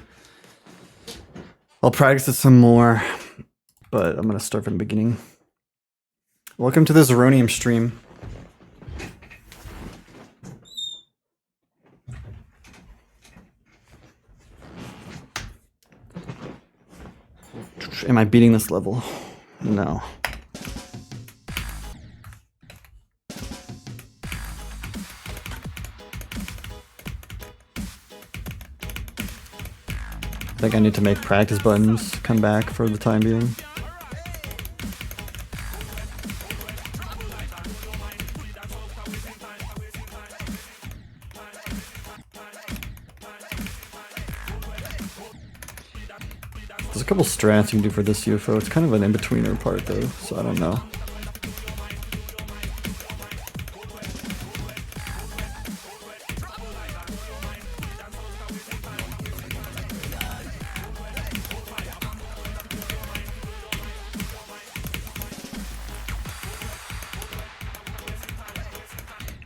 I'll practice it some more, but I'm gonna start from the beginning. Welcome to the Zeronium stream. Am I beating this level? No. I think I need to make practice buttons come back for the time being. There's a couple strats you can do for this UFO. It's kind of an in-betweener part though, so I don't know.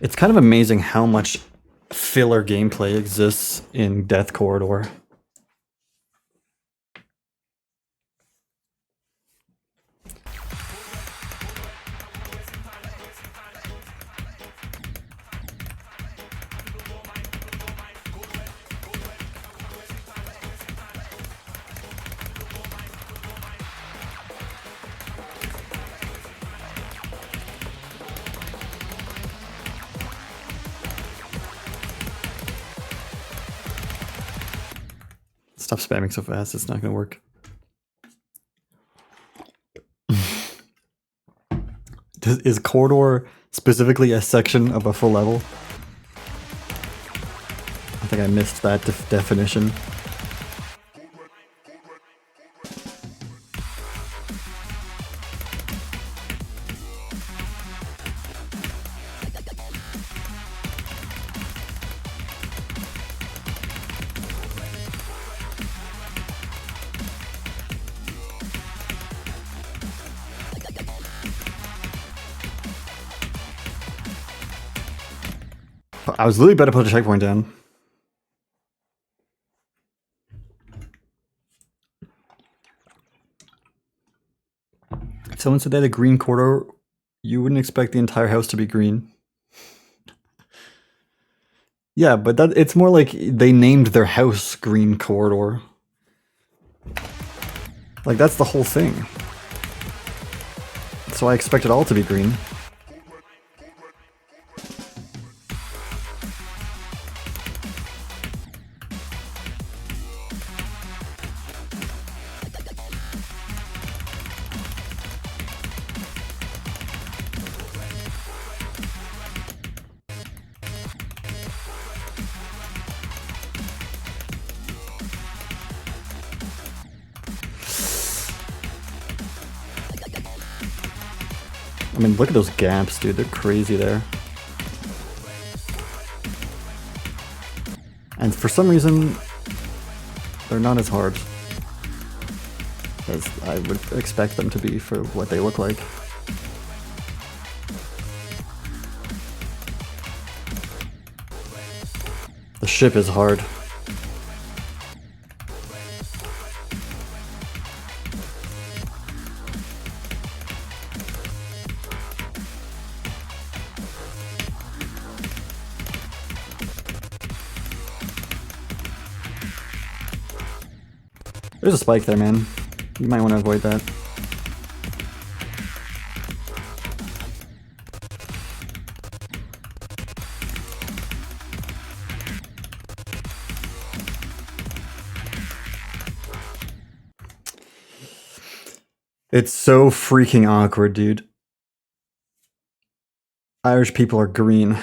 It's kind of amazing how much filler gameplay exists in Death Corridor. Stop spamming so fast, it's not gonna work. Is Corridor specifically a section of a full level? I think I missed that definition. I was literally about to put a checkpoint down. Someone said they had a green corridor. You wouldn't expect the entire house to be green. Yeah, but it's more like they named their house Green Corridor. Like, that's the whole thing. So I expect it all to be green. I mean, look at those gaps, dude. They're crazy there. And for some reason, they're not as hard as I would expect them to be for what they look like. The ship is hard. There's a spike there, man. You might want to avoid that. It's so freaking awkward, dude. Irish people are green.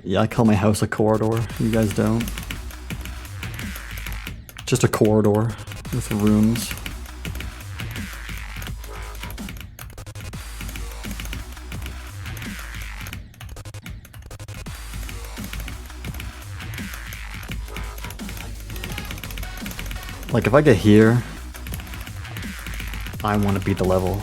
Yeah, I call my house a corridor. You guys don't. Just a corridor with rooms. Like, if I get here, I want to beat the level.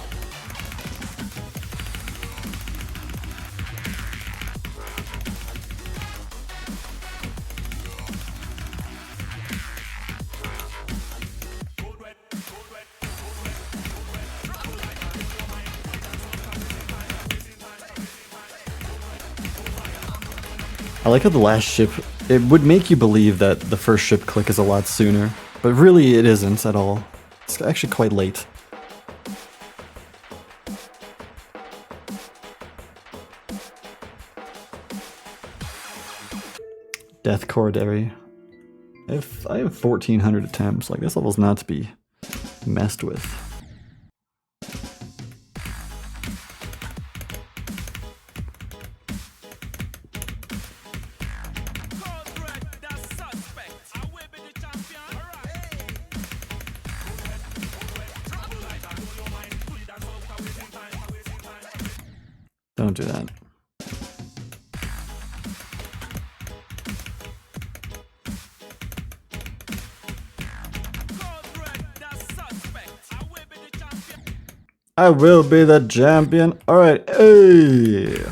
I like how the last ship, it would make you believe that the first ship click is a lot sooner, but really it isn't at all. It's actually quite late. Death Corridary. If I have 1400 attempts, like this level's not to be messed with. Don't do that. I will be the champion. Alright, hey!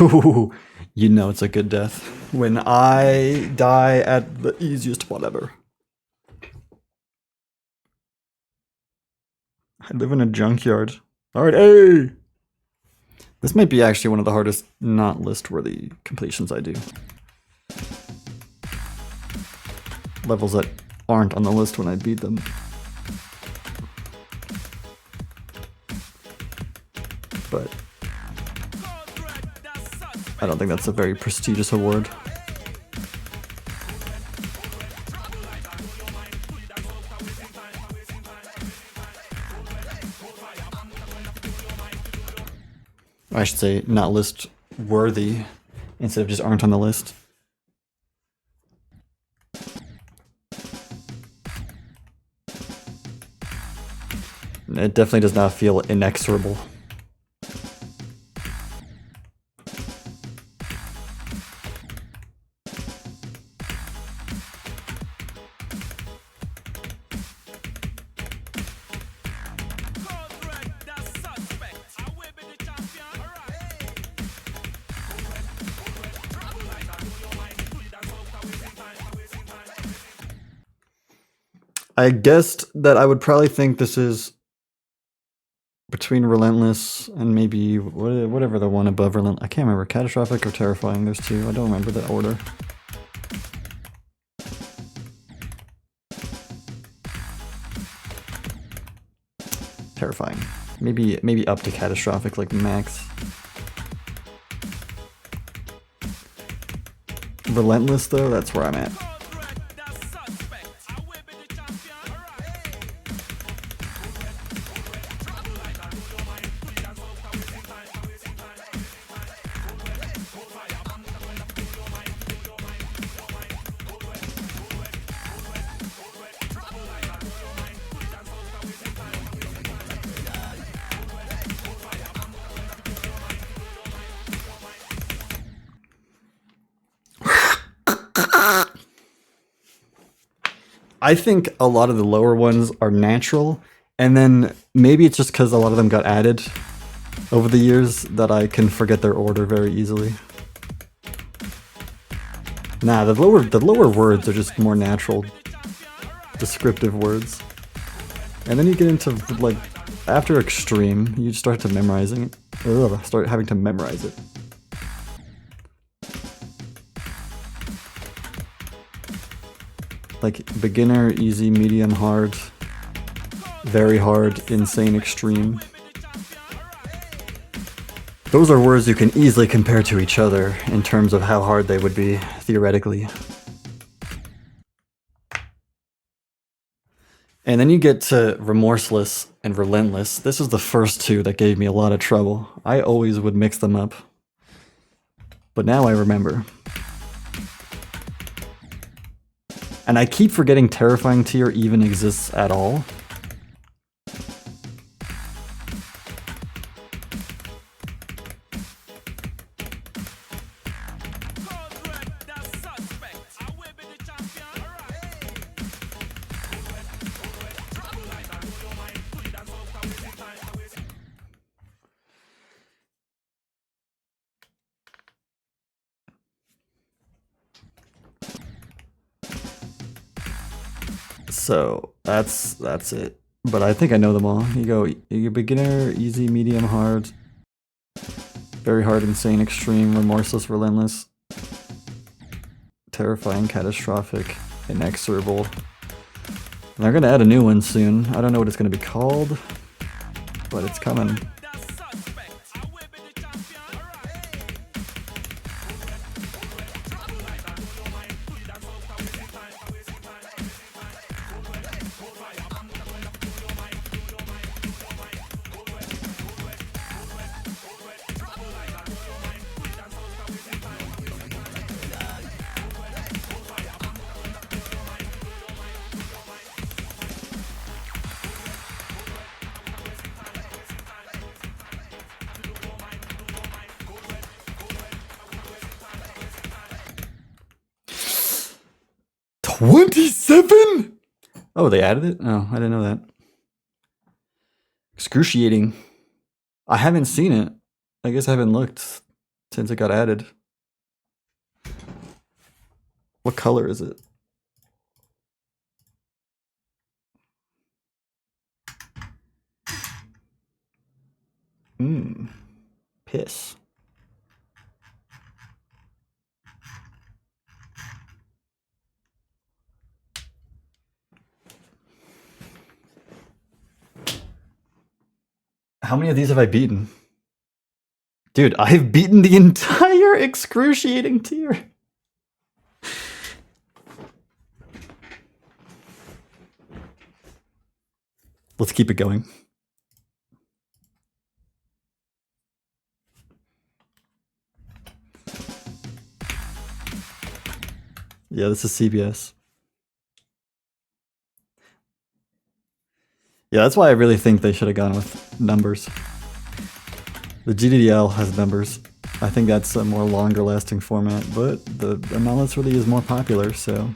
Oh, you know it's a good death when I die at the easiest whatever. I live in a junkyard. Alright, hey! This might be actually one of the hardest not list-worthy completions I do. Levels that aren't on the list when I beat them. But I don't think that's a very prestigious award. I should say not list worthy instead of just aren't on the list. It definitely does not feel inexorable. I guessed that I would probably think this is between Relentless and maybe whatever the one above Relentless. I can't remember. Catastrophic or Terrifying. There's two. I don't remember the order. Terrifying. Maybe up to Catastrophic, like max. Relentless though, that's where I'm at. I think a lot of the lower ones are natural, and then maybe it's just because a lot of them got added over the years that I can forget their order very easily. Nah, the lower words are just more natural, descriptive words. And then you get into, like, after Extreme, you start to memorizing it. Ugh, start having to memorize it. Like beginner, easy, medium, hard, very hard, insane, extreme. Those are words you can easily compare to each other in terms of how hard they would be, theoretically. And then you get to Remorseless and Relentless. This is the first two that gave me a lot of trouble. I always would mix them up. But now I remember. And I keep forgetting Terrifying Tier even exists at all. So that's it. But I think I know them all. You beginner, easy, medium, hard, very hard, insane, extreme, remorseless, relentless, terrifying, catastrophic, inexorable. And they're gonna add a new one soon. I don't know what it's gonna be called, but it's coming. Oh, they added it? Oh, I didn't know that. Excruciating. I haven't seen it. I guess I haven't looked since it got added. What color is it? Piss. How many of these have I beaten? Dude, I've beaten the entire excruciating tier. Let's keep it going. Yeah, this is CBS. Yeah, that's why I really think they should have gone with numbers. The GDDL has numbers. I think that's a more longer lasting format, but the MLS really is more popular, so.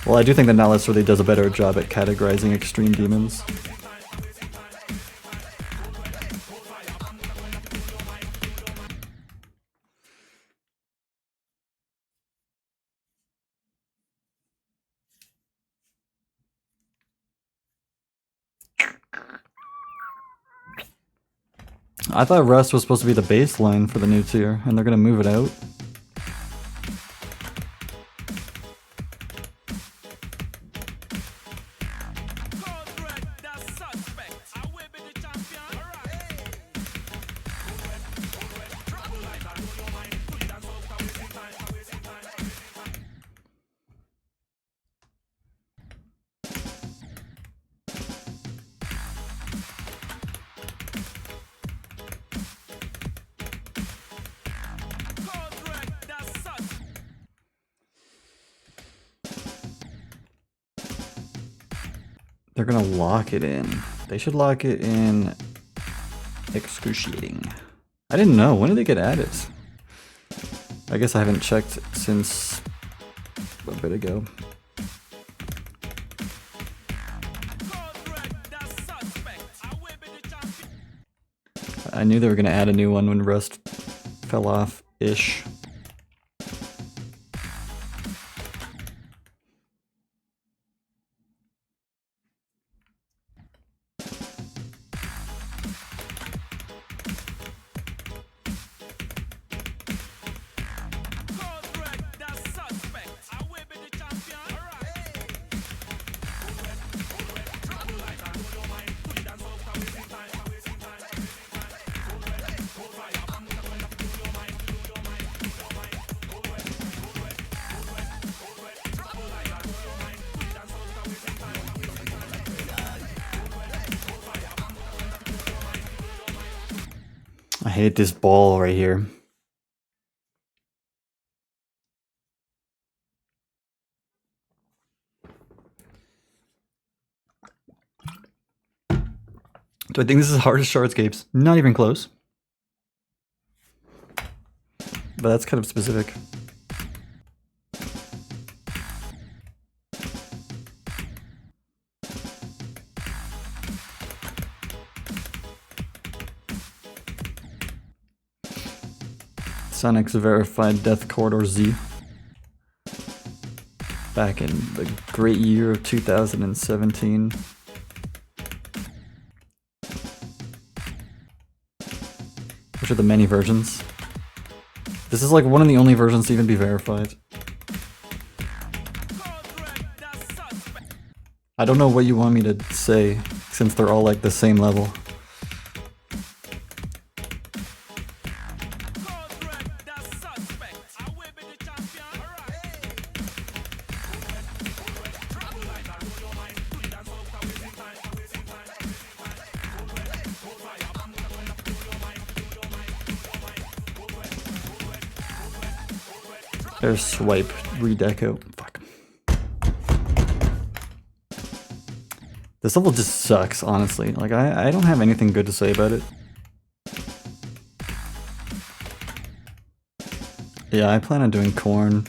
Well, I do think the Nihilist really does a better job at categorizing extreme demons. I thought Rust was supposed to be the baseline for the new tier, and they're gonna move it out. They're gonna lock it in. They should lock it in excruciating. I didn't know. When did they get added? I guess I haven't checked since a bit ago. I knew they were gonna add a new one when Rust fell off-ish. I hate this ball right here. Do I think this is hard as Shardscapes? Not even close. But that's kind of specific. Sonic's verified Death Corridor Z. Back in the great year of 2017. Which are the many versions. This is like one of the only versions to even be verified. I don't know what you want me to say, since they're all like the same level. There's swipe, redeco. Fuck. This level just sucks, honestly. Like, I don't have anything good to say about it. Yeah, I plan on doing corn.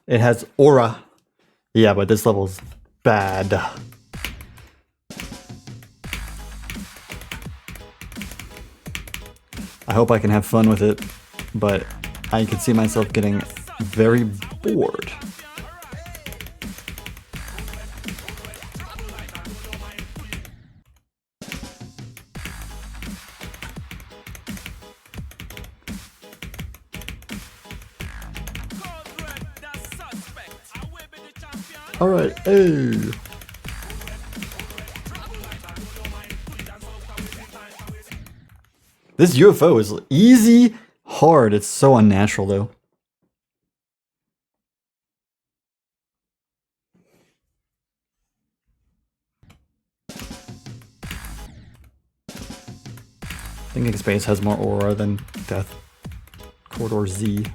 It has aura. Yeah, but this level's bad. I hope I can have fun with it, but I can see myself getting very bored. Alright, hey. This UFO is easy, hard. It's so unnatural though. Thinking Space has more aura than Death Corridor Z.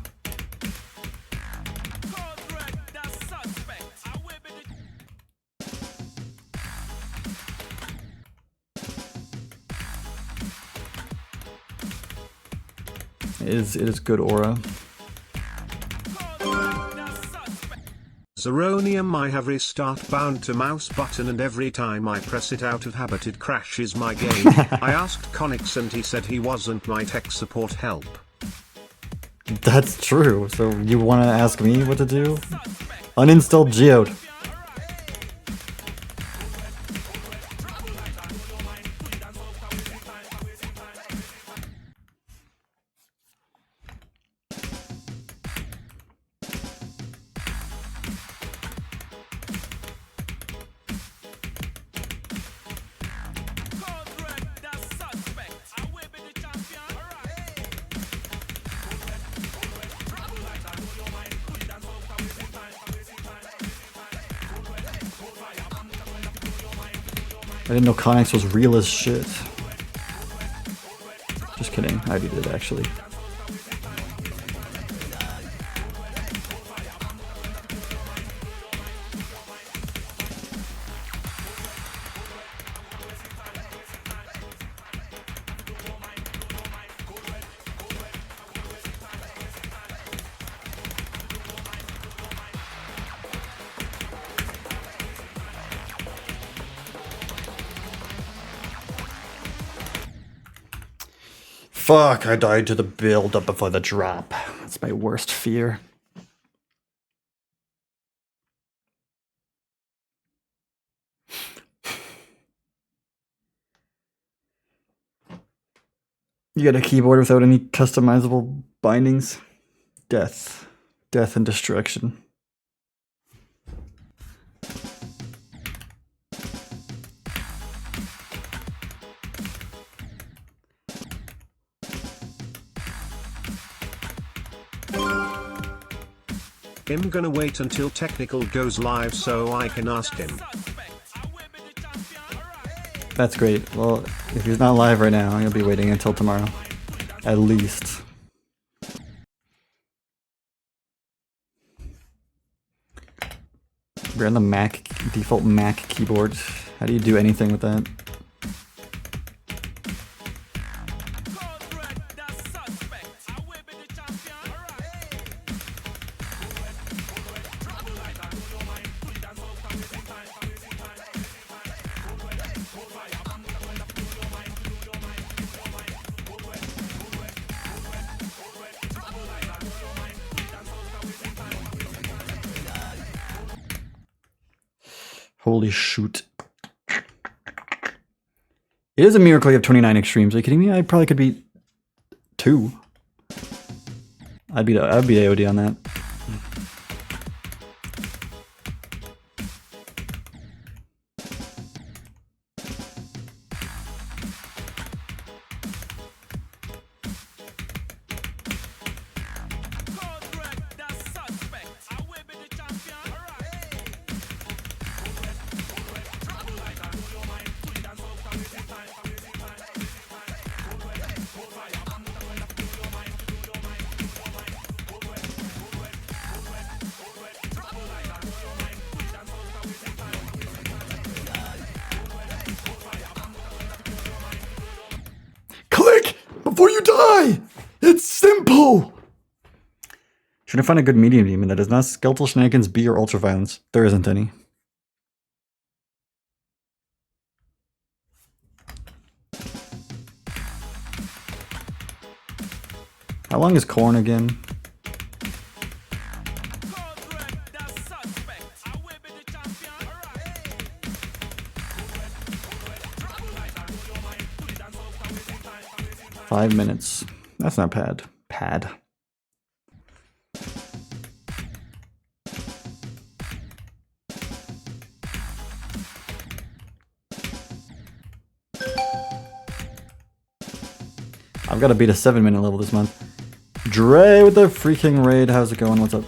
It is good aura. Zeronium, I have restart bound to mouse button and every time I press it out of habit it crashes my game. I asked Connix and he said he wasn't my tech support help. That's true. So you want to ask me what to do? Uninstall Geode. I didn't know Connix was real as shit. Just kidding, I did actually. Fuck, I died to the build up before the drop. That's my worst fear. You get a keyboard without any customizable bindings? Death. Death and destruction. I'm gonna wait until technical goes live so I can ask him. That's great. Well, if he's not live right now, you'll be waiting until tomorrow. At least. We're on the Mac, default Mac keyboard. How do you do anything with that? Holy shoot. It is a miracle you have 29 extremes. Are you kidding me? I probably could beat 2. I'd beat AOD on that. Click before you die! It's simple! Trying to find a good medium demon that is not skeletal shenanigans, B, or ultraviolence. There isn't any. How long is Corn again? Five minutes. That's not bad. Pad. I've got to beat a 7-minute level this month. Dre with the freaking raid. How's it going? What's up?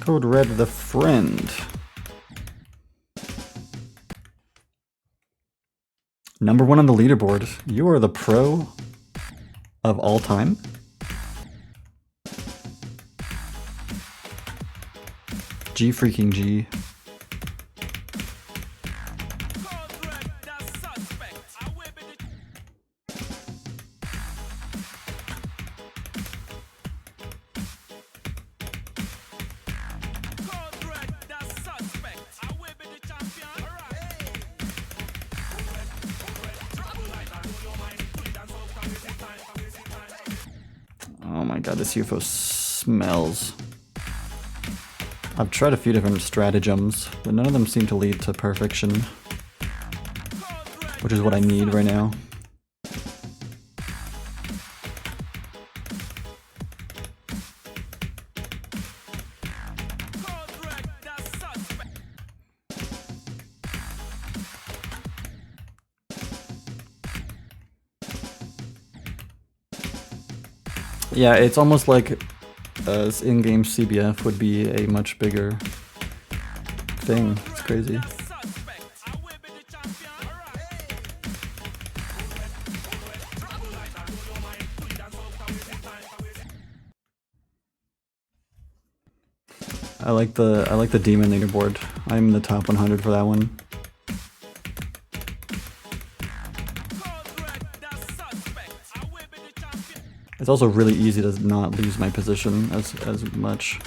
Code Red the friend. Number 1 on the leaderboard. You are the pro of all time. G freaking G. Oh my god, this UFO smells. I've tried a few different stratagems, but none of them seem to lead to perfection. Which is what I need right now. Yeah, it's almost like in-game CBF would be a much bigger thing. It's crazy. I like the demon leaderboard. I'm in the top 100 for that one. It's also really easy to not lose my position as much.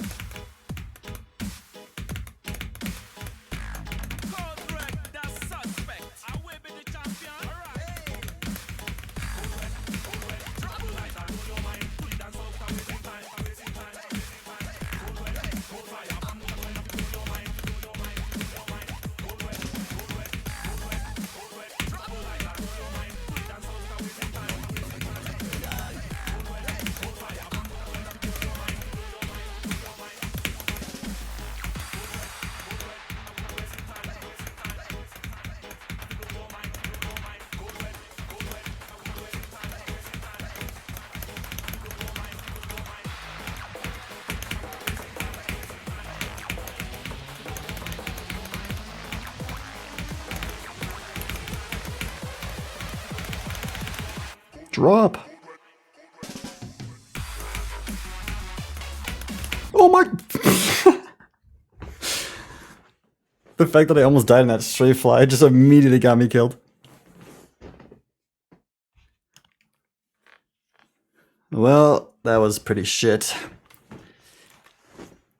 Drop. Oh my... The fact that I almost died in that stray fly just immediately got me killed. Well, that was pretty shit.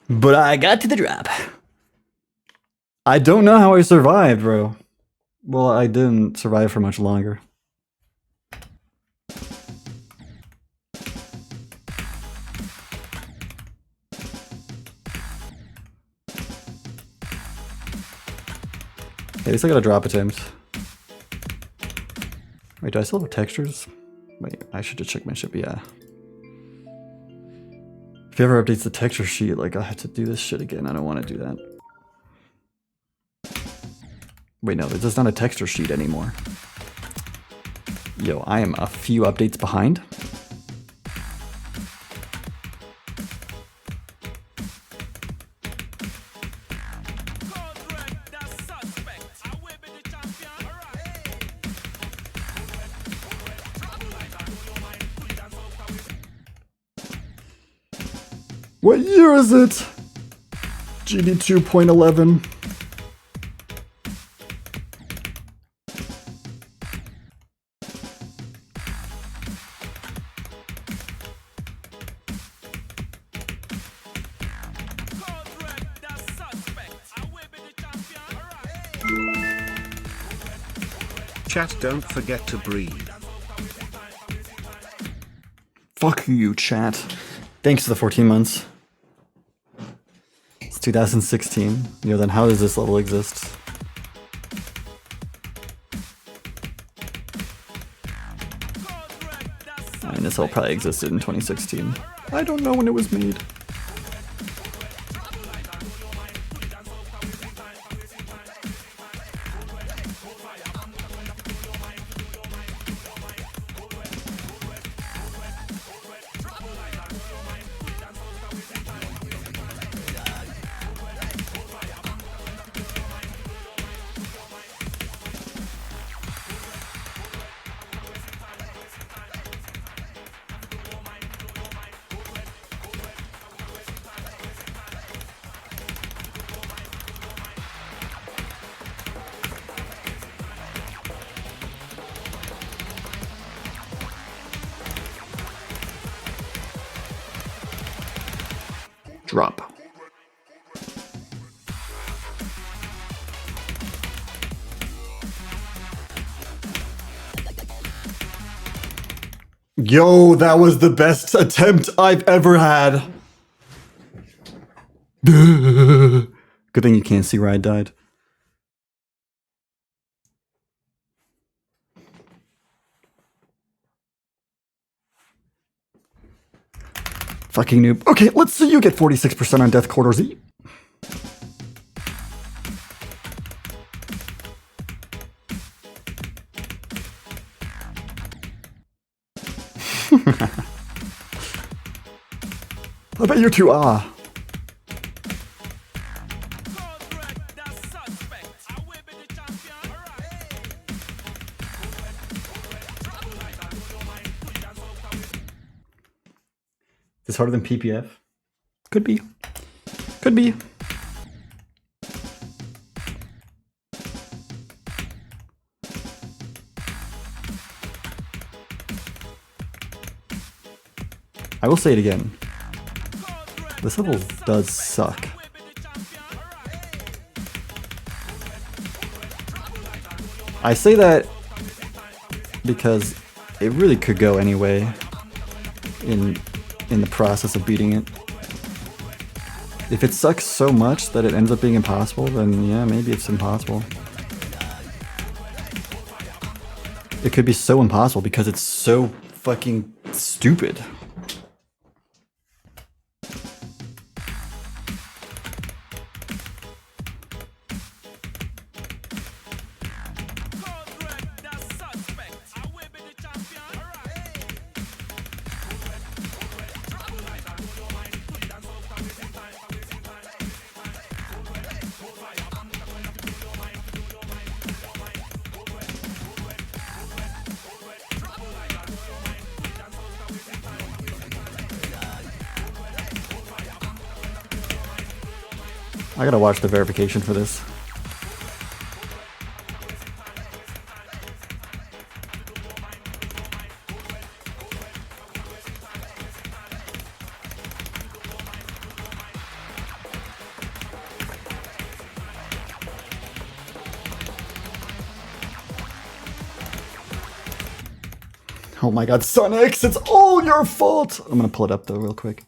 But I got to the drop. I don't know how I survived, bro. Well, I didn't survive for much longer. At least I got a drop attempt. Wait, do I still have textures? Wait, I should just check my ship, yeah. If he ever updates the texture sheet, like, I have to do this shit again. I don't want to do that. Wait, no, this is not a texture sheet anymore. Yo, I am a few updates behind. What year is it? GD 2.11. Chat, don't forget to breathe. Fuck you, chat. Thanks for the 14 months. It's 2016. Then how does this level exist? I mean, this all probably existed in 2016. I don't know when it was made. Drop. Yo, that was the best attempt I've ever had. Good thing you can't see where I died. Fucking noob. Okay, let's see you get 46% on Death Corridor Z. I bet you two are. Is this harder than PPF? Could be. Could be. I will say it again. This level does suck. I say that because it really could go anyway in the process of beating it. If it sucks so much that it ends up being impossible, then yeah, maybe it's impossible. It could be so impossible because it's so fucking stupid. I gotta watch the verification for this. Oh my god, Sonix, it's all your fault! I'm gonna pull it up though real quick.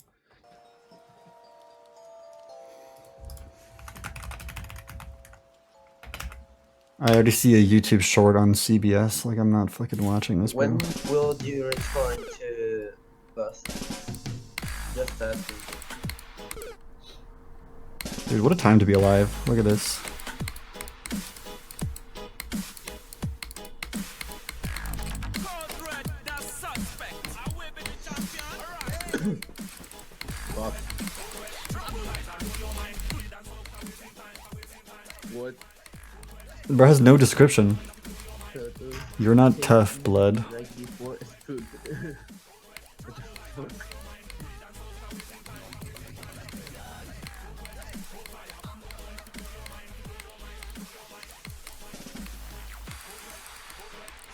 I already see a YouTube short on CBS, like I'm not fucking watching this, bro. When will you return to Bust? Just that. Dude, what a time to be alive. Look at this. What? Bro has no description. You're not tough, blood. Like before it's food. What the fuck?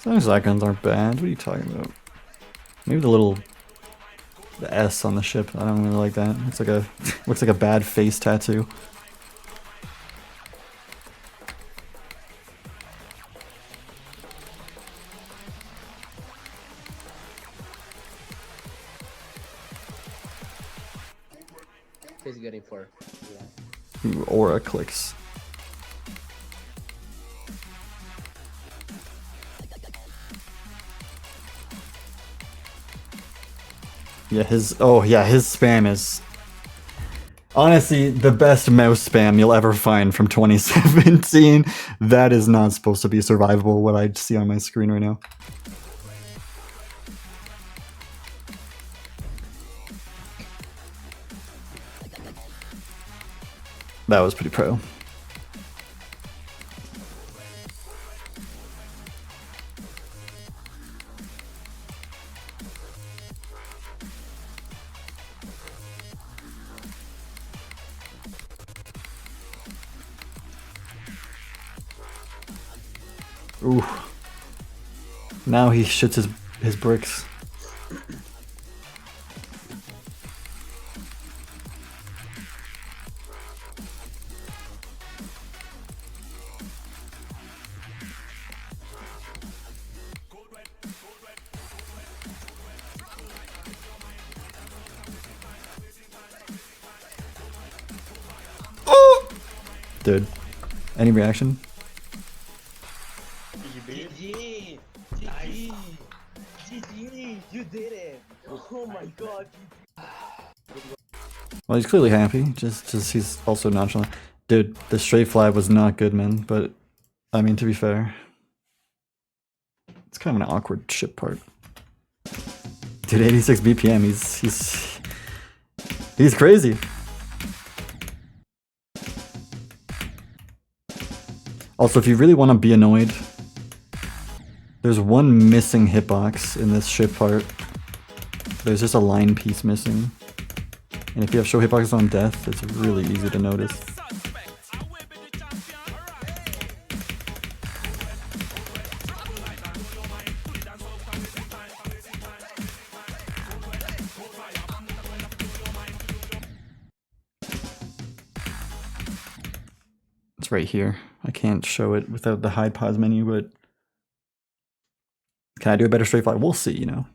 Those icons aren't bad. What are you talking about? Maybe the S on the ship. I don't really like that. It's like a looks like a bad face tattoo. He's getting 4. Yeah. Ooh, aura clicks. Yeah, his spam is honestly the best mouse spam you'll ever find from 2017. That is not supposed to be survivable, what I see on my screen right now. That was pretty pro. Ooh. Now he shits his bricks. Oh! Dude, any reaction? GG! GG! GG! You did it! Oh my god! Well, he's clearly happy. Just he's also nonchalant. Dude, the straight fly was not good, man. But I mean, to be fair, it's kind of an awkward ship part. Dude, 86 BPM. He's crazy. Also, if you really want to be annoyed, there's one missing hitbox in this ship part. There's just a line piece missing. And if you have show hitboxes on death, it's really easy to notice. It's right here. I can't show it without the hide pause menu, but can I do a better straight fly? We'll see, you know.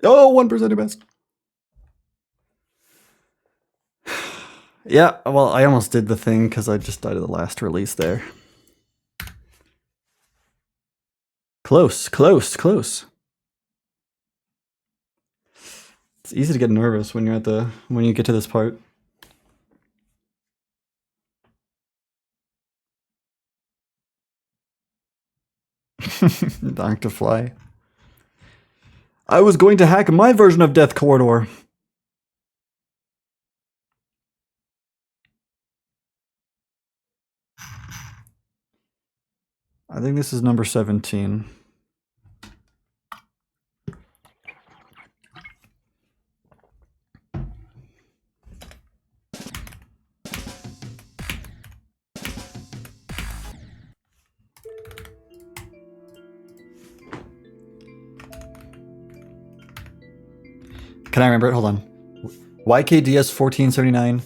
Oh, 1% best. Yeah, well, I almost did the thing because I just died of the last release there. Close, close, close. It's easy to get nervous when when you get to this part. Dr. Fly. I was going to hack my version of Death Corridor. I think this is number 17. Can I remember it? Hold on. YKDS 1479.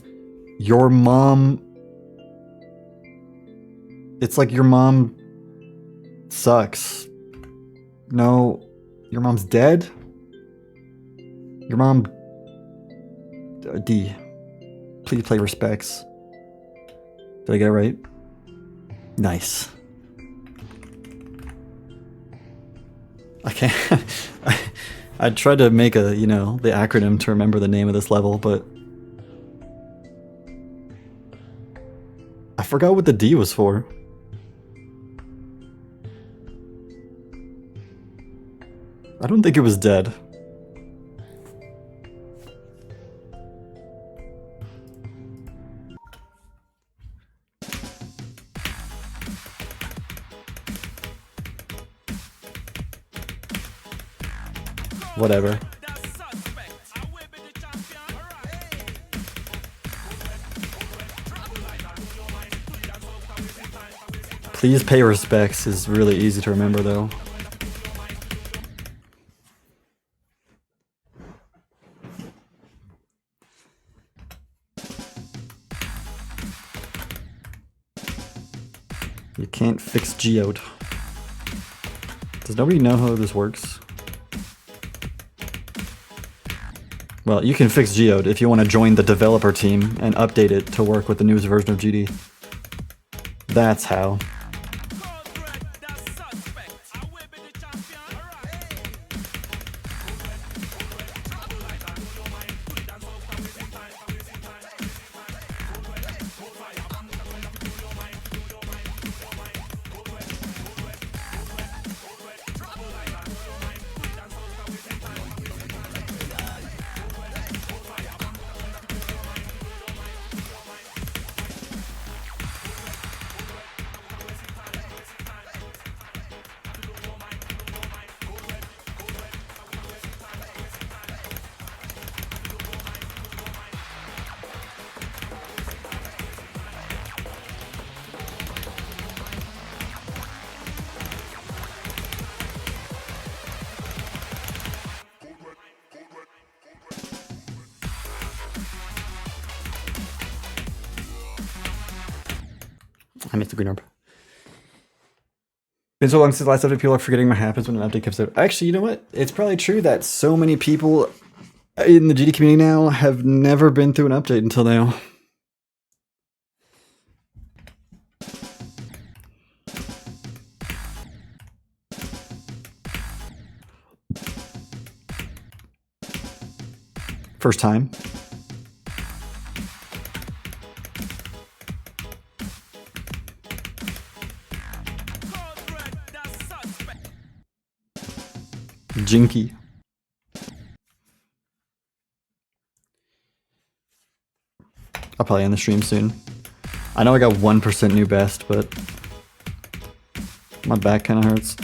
Your mom. It's like your mom sucks. No, your mom's dead? Your mom. D. Please play respects. Did I get it right? Nice. I can't. I tried to make a, you know, the acronym to remember the name of this level, but I forgot what the D was for. I don't think it was dead. Whatever. Please pay respects is really easy to remember though. You can't fix Geode. Does nobody know how this works? Well, you can fix Geode if you want to join the developer team and update it to work with the newest version of GD. That's how. I missed the green orb. Been so long since the last update, people are forgetting what happens when an update comes out. Actually, you know what? It's probably true that so many people in the GD community now have never been through an update until now. First time. Jinky. I'll probably end the stream soon. I know I got 1% new best, but my back kind of hurts.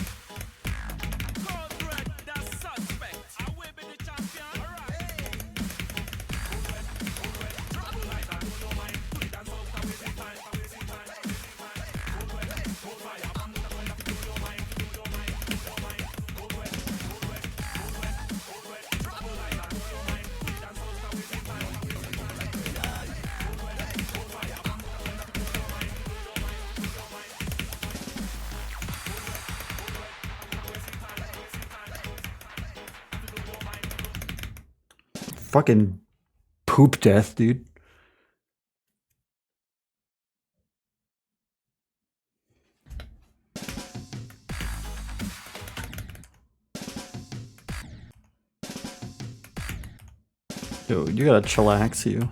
Fucking poop death, dude. Yo, you gotta chillax, you.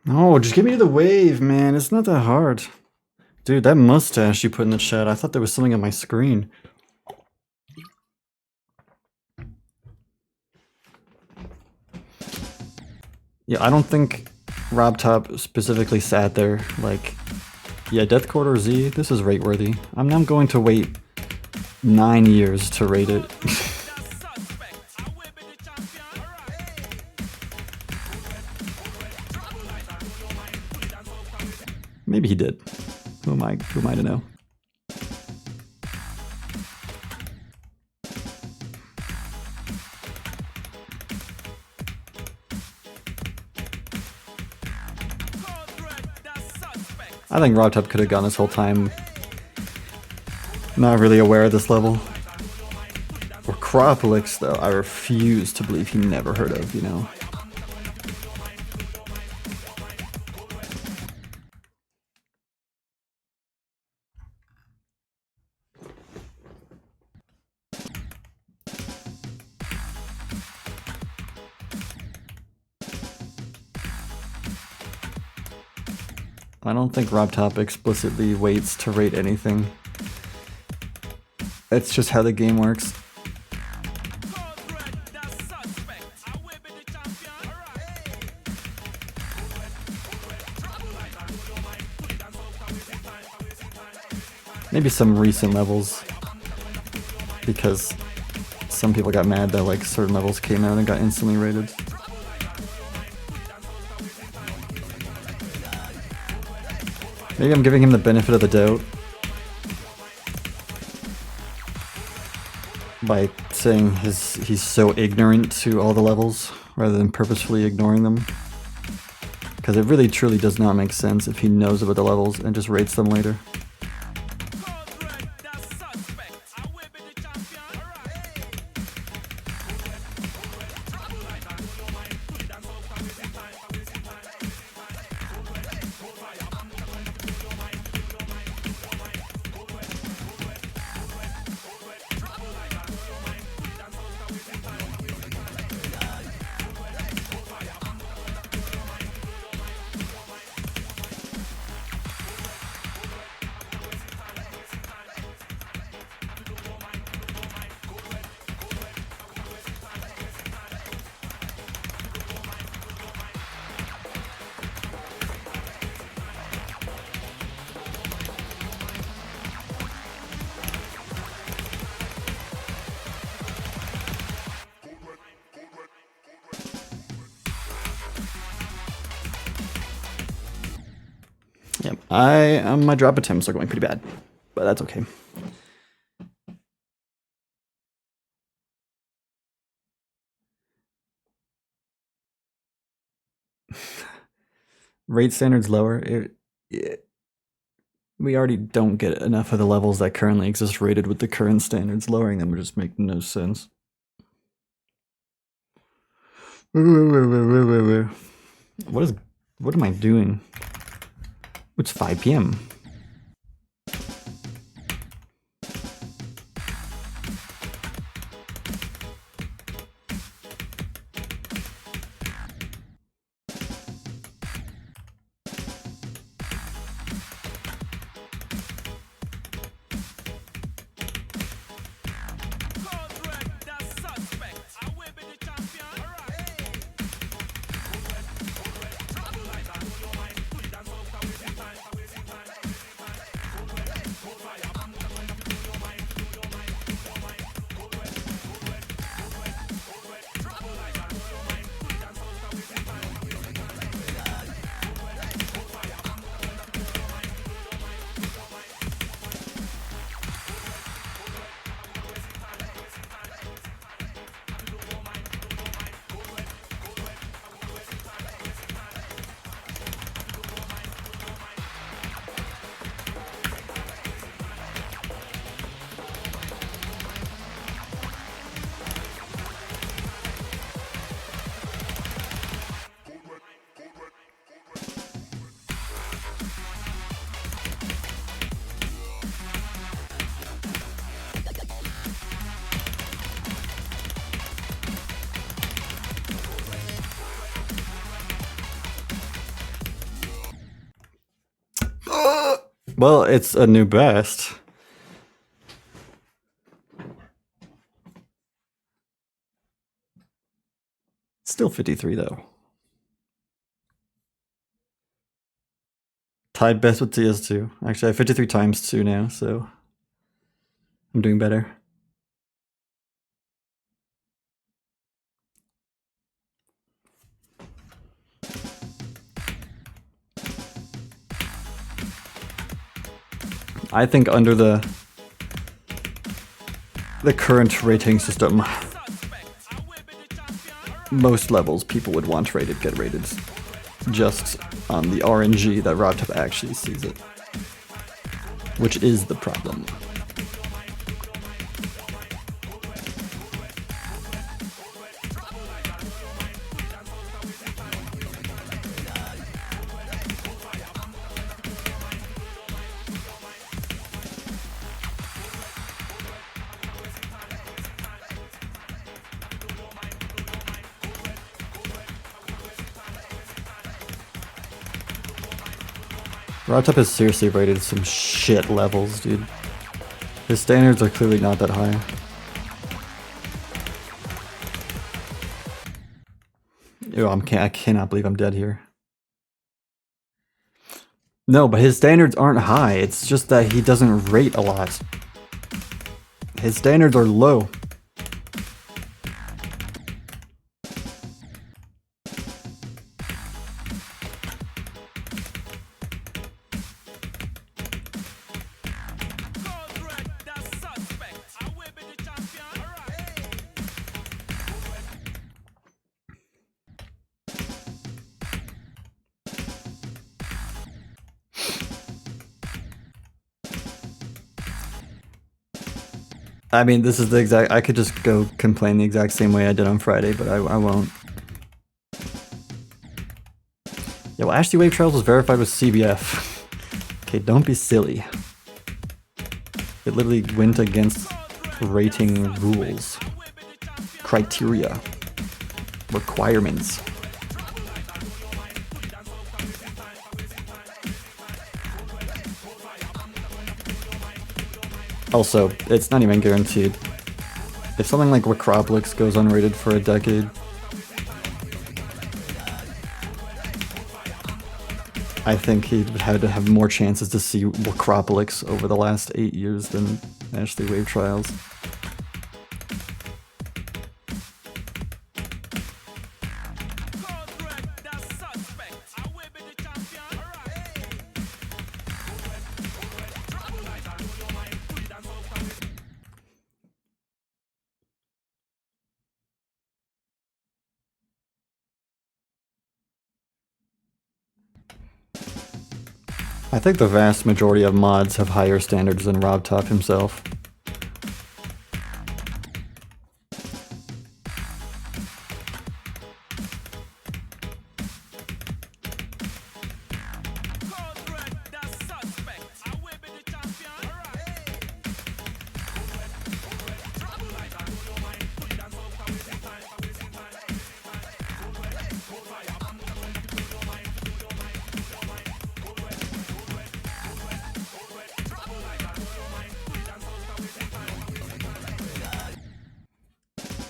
No, just get me to the wave, man. It's not that hard. Dude, that mustache you put in the chat, I thought there was something on my screen. Yeah, I don't think RobTop specifically sat there like, yeah, Death Quarter Z, this is rate worthy. I'm going to wait 9 years to rate it. Maybe he did. Who am I to know? I think RobTop could have gone this whole time not really aware of this level. Or Cropolix, though, I refuse to believe he never heard of, you know. I don't think RobTop explicitly waits to rate anything. It's just how the game works. Maybe some recent levels, because some people got mad that like certain levels came out and got instantly rated. Maybe I'm giving him the benefit of the doubt by saying he's so ignorant to all the levels rather than purposefully ignoring them. Because it really truly does not make sense if he knows about the levels and just rates them later. Yep, my drop attempts are going pretty bad, but that's okay. Rate standards lower. We already don't get enough of the levels that currently exist rated with the current standards. Lowering them would just make no sense. What am I doing? It's 5 p.m. Well, it's a new best. Still 53 though. Tied best with TS2. Actually, I have 53 times 2 now, so I'm doing better. I think under the current rating system, most levels people would want rated get rated just on the RNG that RobTop actually sees it, which is the problem. RobTop has seriously rated some shit levels, dude. His standards are clearly not that high. Ew, I cannot believe I'm dead here. No, but his standards aren't high. It's just that he doesn't rate a lot. His standards are low. I mean, this is the exact... I could just go complain the exact same way I did on Friday, but I won't. Yeah, well, Ashley Wave Trials was verified with CBF. Okay, don't be silly. It literally went against rating rules, criteria, requirements. Also, it's not even guaranteed. If something like Wacropolis goes unrated for a decade, I think he would have to have more chances to see Wacropolis over the last 8 years than Ashley Wave Trials. I think the vast majority of mods have higher standards than RobTop himself.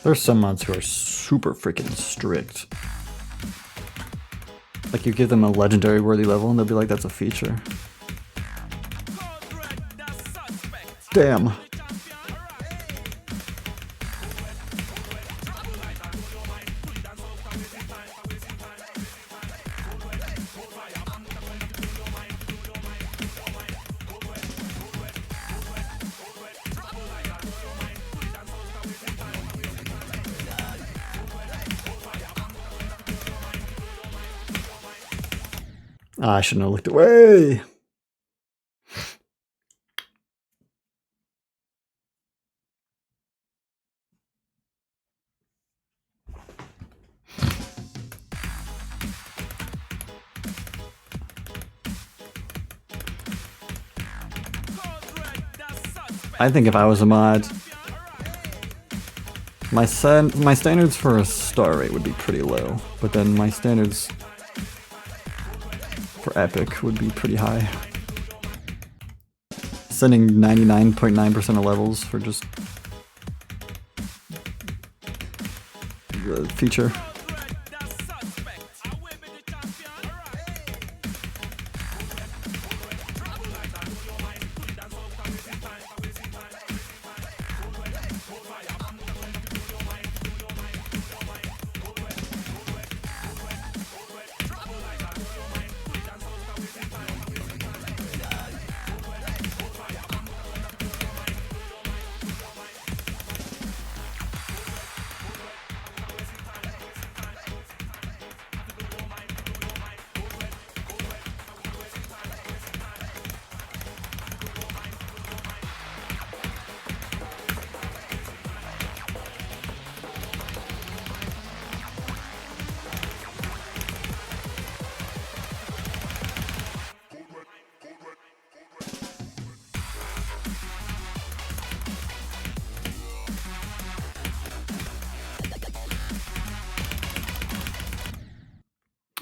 There's some mods who are super freaking strict. Like, you give them a legendary worthy level and they'll be like, that's a feature. Damn. I shouldn't have looked away. I think if I was a mod, my standards for a star rate would be pretty low, but then my standards for epic would be pretty high. sending 99.9% of levels for just the feature.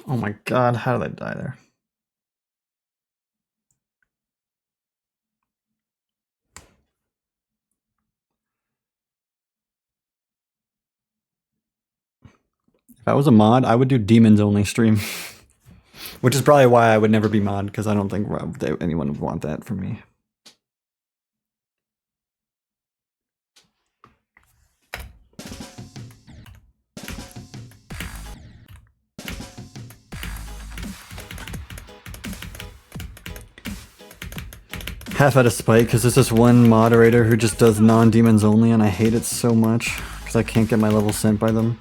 Oh my god, how did I die there? If I was a mod, I would do demons only stream. Which is probably why I would never be mod, because I don't think anyone would want that from me. Half out of spite, because there's this one moderator who just does non-demons only, and I hate it so much, because I can't get my level sent by them.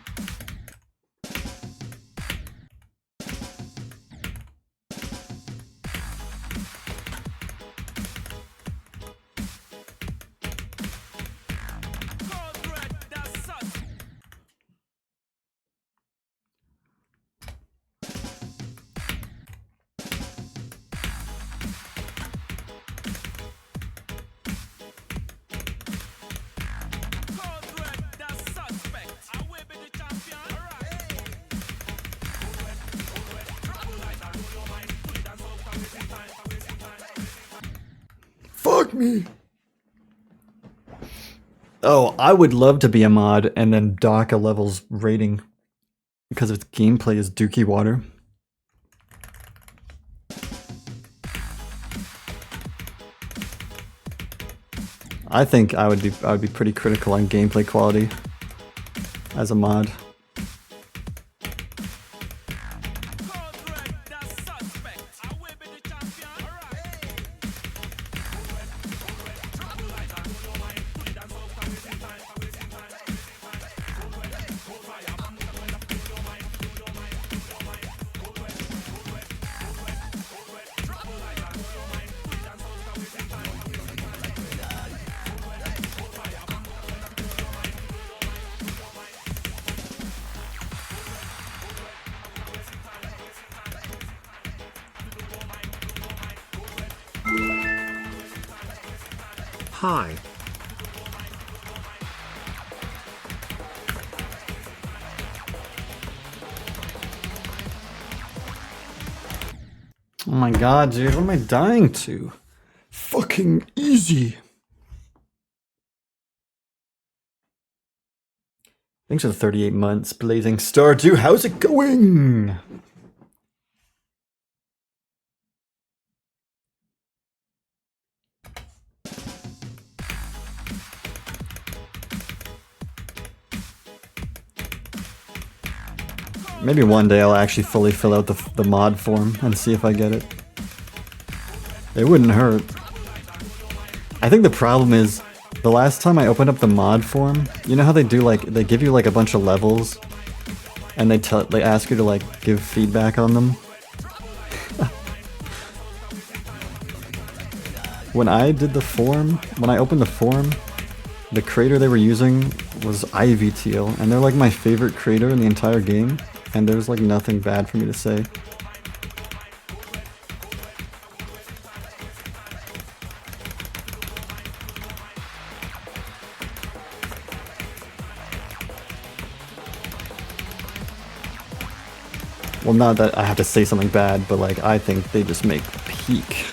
Fuck me! Oh, I would love to be a mod and then dock a level's rating because its gameplay is Dookie Water. I think I would be pretty critical on gameplay quality as a mod. Hi. Oh my god, dude, what am I dying to? Fucking easy. Thanks for the 38 months, Blazing Star 2. How's it going? Maybe one day I'll actually fully fill out the mod form and see if I get it. It wouldn't hurt. I think the problem is, the last time I opened up the mod form, you know how they do like, they give you like a bunch of levels and they ask you to like give feedback on them? When I did the form, when I opened the form, the creator they were using was Ivy Teal, and they're like my favorite creator in the entire game. And there's like nothing bad for me to say. Well, not that I have to say something bad, but like I think they just make peak.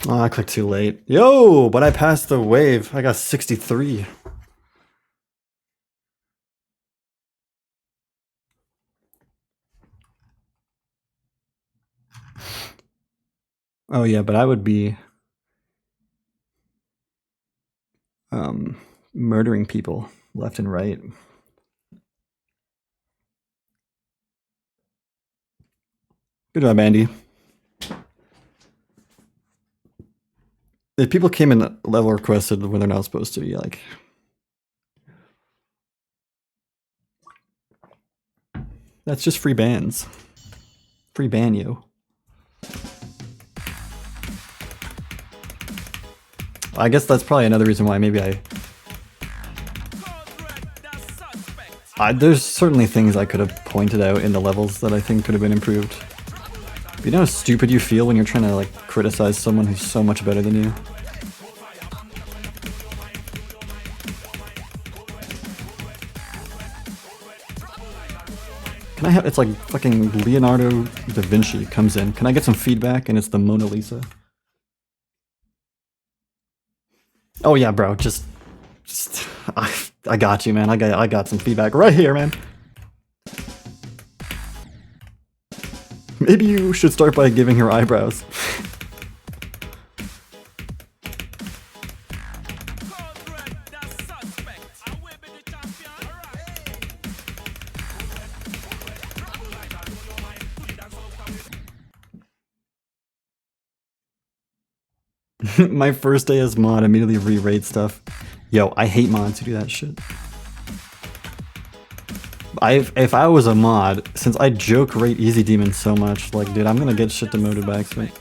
Oh, I clicked too late. Yo, but I passed the wave. I got 63. Oh yeah, but I would be murdering people left and right. Good job, Andy. If people came in level requested when they're not supposed to be, like... That's just free bans. Free ban you. I guess that's probably another reason why maybe there's certainly things I could have pointed out in the levels that I think could have been improved. You know how stupid you feel when you're trying to like criticize someone who's so much better than you? Can I have, it's like fucking Leonardo da Vinci comes in. Can I get some feedback? And it's the Mona Lisa. Oh yeah, bro, just I got you, man. I got some feedback right here, man. Maybe you should start by giving her eyebrows. My first day as mod, immediately re-raid stuff. Yo, I hate mods who do that shit. If I was a mod, since I joke rate Easy Demon so much, like, dude, I'm gonna get shit demoted by accident.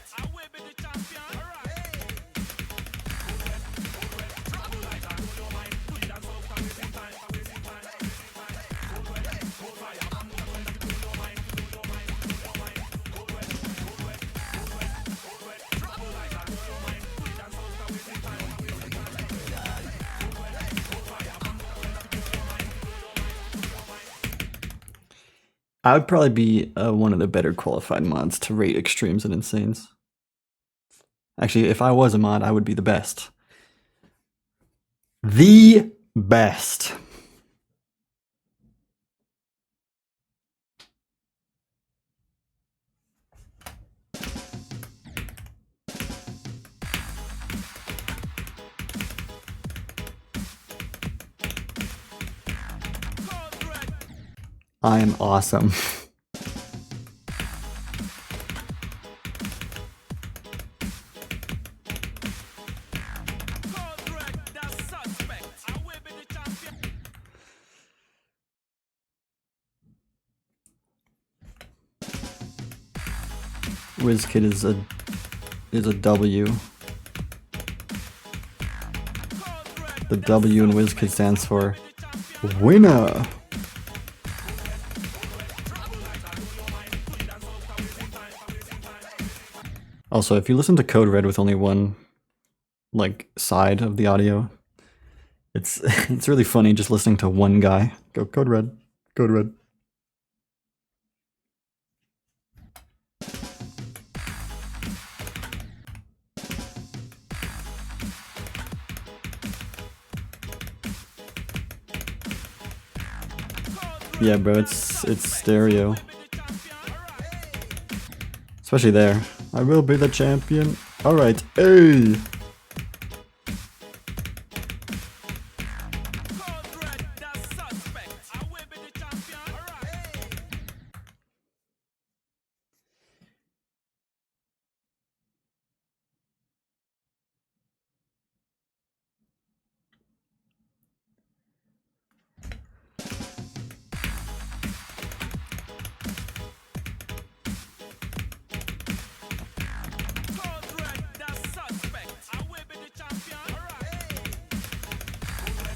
I would probably be one of the better qualified mods to rate extremes and insanes. Actually, if I was a mod, I would be the best. The best. I'm awesome. WizKid is a W. The W in WizKid stands for winner. Also, if you listen to Code Red with only one, like, side of the audio, it's really funny just listening to one guy go Code Red, Code Red. Yeah, bro, it's stereo. Especially there. I will be the champion. Alright, hey!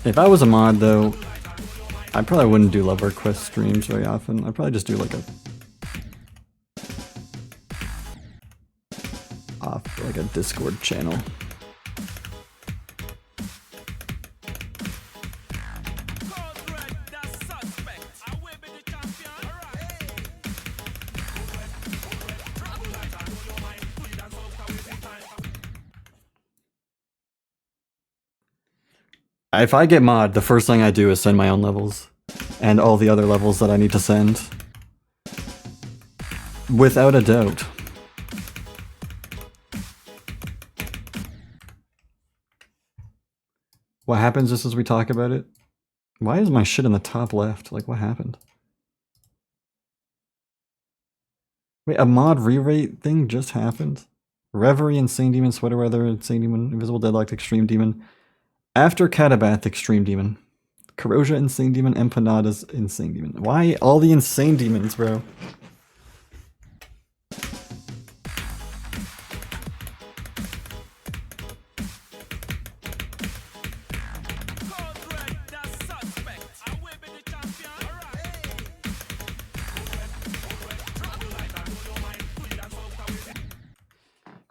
If I was a mod, though, I probably wouldn't do Love Request streams very often. I'd probably just do like a Discord channel. If I get mod, the first thing I do is send my own levels. And all the other levels that I need to send. Without a doubt. What happens just as we talk about it? Why is my shit in the top left? Like, what happened? Wait, a mod re-rate thing just happened? Reverie, Insane Demon, Sweater Weather, Insane Demon, Invisible Deadlocked, Extreme Demon. After Catabath, Extreme Demon. Corrosia, Insane Demon, Empanadas, Insane Demon. Why all the Insane Demons, bro?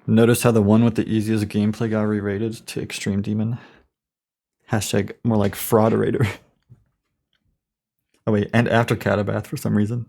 Notice how the one with the easiest gameplay got re-rated to Extreme Demon. Hashtag more like frauderator. Oh wait, and after Catabath for some reason.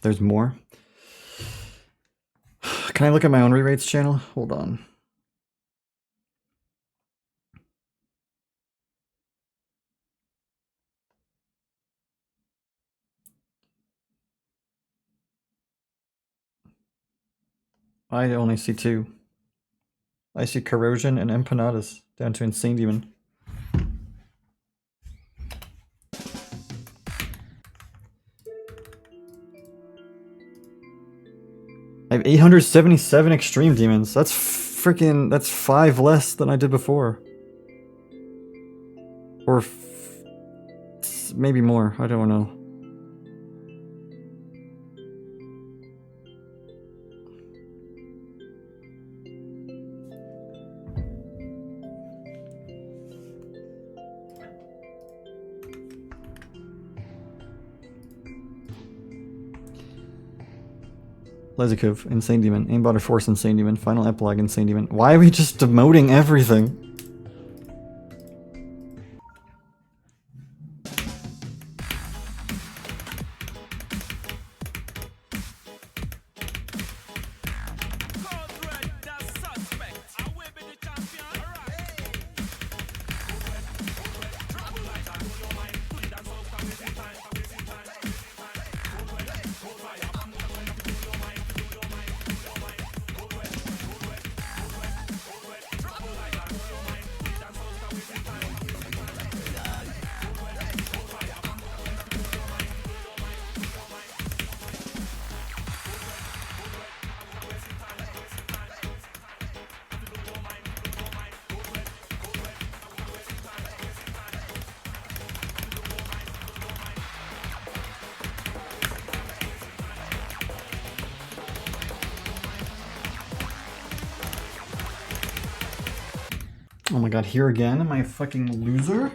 There's more. Can I look at my own re-rates channel? Hold on. I only see two. I see Corrosion and Empanadas down to Insane Demon. I have 877 Extreme Demons. That's freaking, that's 5 less than I did before. Or maybe more, I don't know. Lezikov, Insane Demon, Aimbot Force, Insane Demon, Final Epilogue, Insane Demon. Why are we just demoting everything? Oh my god, here again? Am I a fucking loser?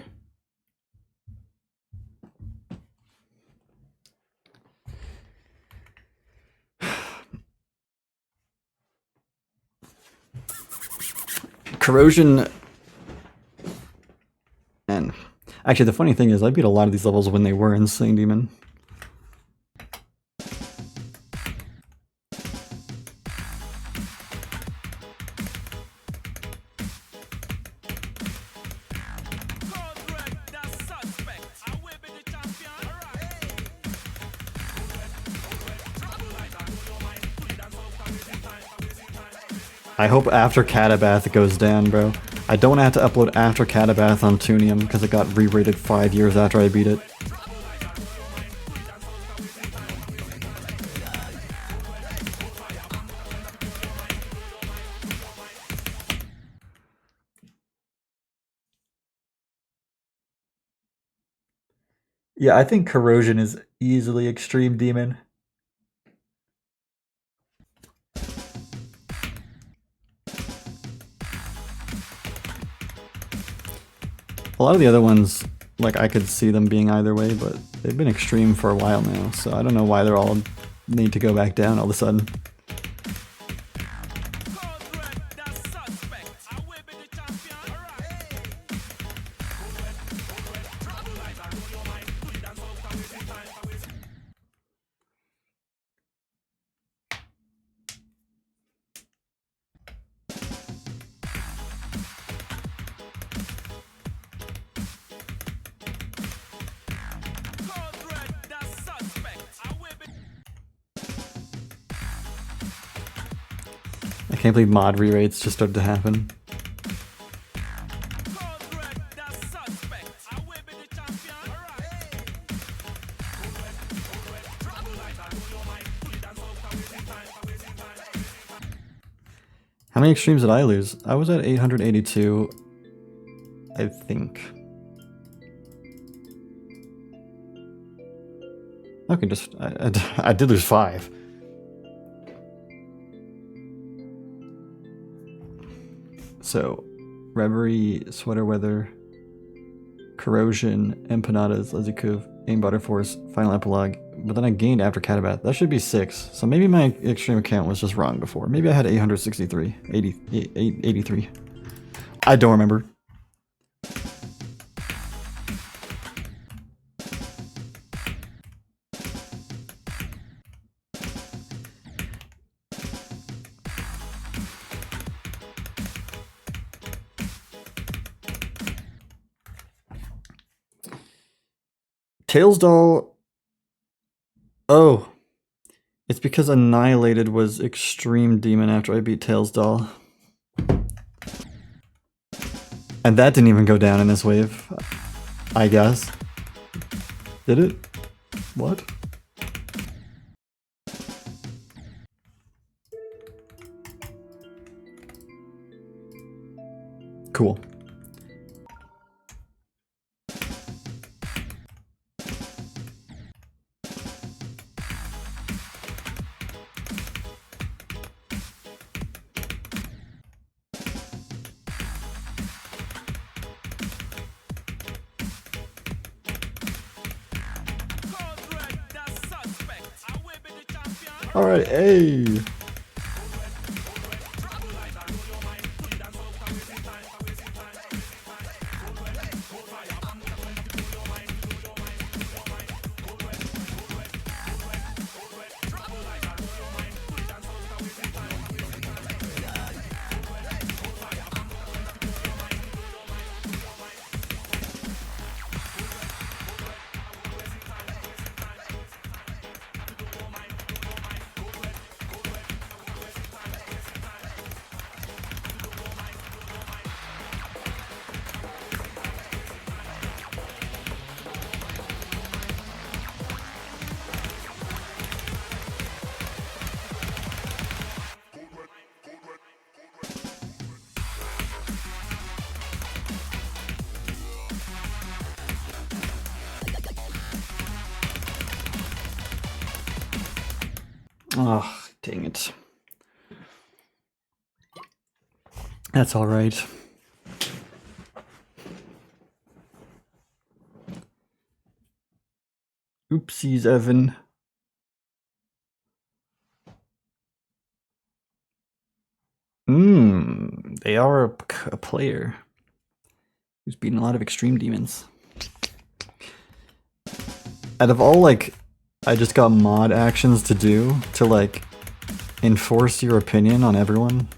Corrosion... And... Actually, the funny thing is, I beat a lot of these levels when they were Insane Demon. I hope after Catabath it goes down, bro. I don't have to upload after Catabath on Tunium because it got re-rated 5 years after I beat it. Yeah, I think Corrosion is easily Extreme Demon. A lot of the other ones, like, I could see them being either way, but they've been extreme for a while now, so I don't know why they're all need to go back down all of a sudden. I can't believe mod re-rates just started to happen. How many extremes did I lose? I was at 882, I think. Okay, just I did lose 5. So, Reverie, Sweater Weather, Corrosion, Empanadas, Lezikuv, Aimbottom Force, Final Epilogue, but then I gained after Catabath. That should be 6. So maybe my extreme account was just wrong before. Maybe I had 863, 83. I don't remember. Tails Doll. Oh. It's because Annihilated was Extreme Demon after I beat Tails Doll. And that didn't even go down in this wave. I guess. Did it? What? Cool. Alright, hey! Oh, dang it. That's alright. Oopsies, Evan. They are a player who's beaten a lot of extreme demons. Out of all, like, I just got mod actions to do to, like, enforce your opinion on everyone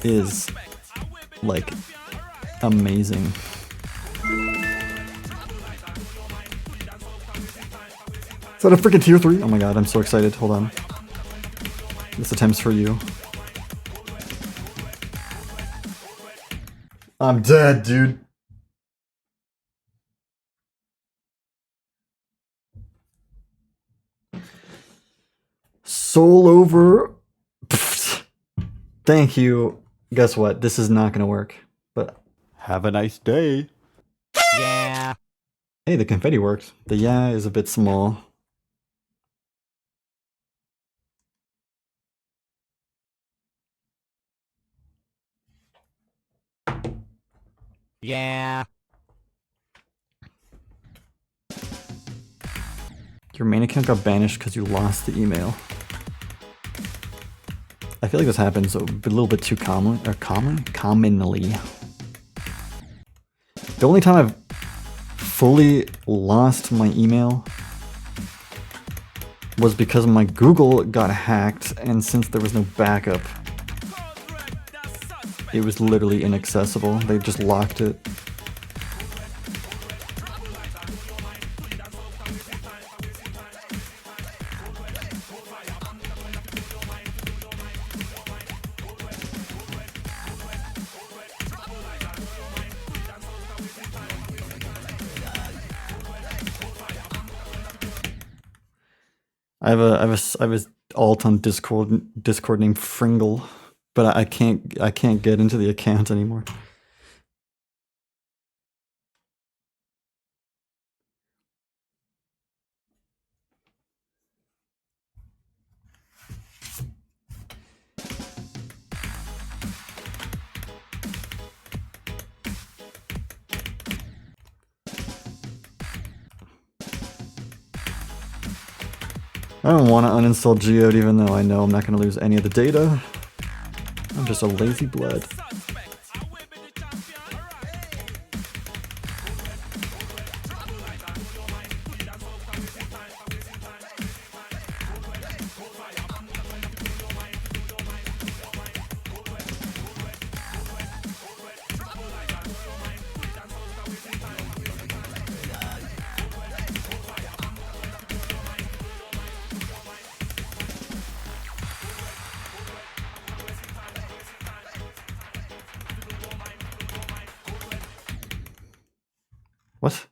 is, like, amazing. Is that a freaking tier 3? Oh my god, I'm so excited. Hold on. This attempt's for you. I'm dead, dude. Soul over. Thank you. Guess what? This is not gonna work. But have a nice day. Yeah. Hey, the confetti worked. The yeah is a bit small. Yeah. Your main account got banished because you lost the email. I feel like this happens a little bit too commonly. The only time I've fully lost my email was because my Google got hacked, and since there was no backup, it was literally inaccessible. They just locked it. I have a alt on Discord named Fringle, but I can't get into the account anymore. I don't want to uninstall Geode even though I know I'm not going to lose any of the data. I'm just a lazy blood. What?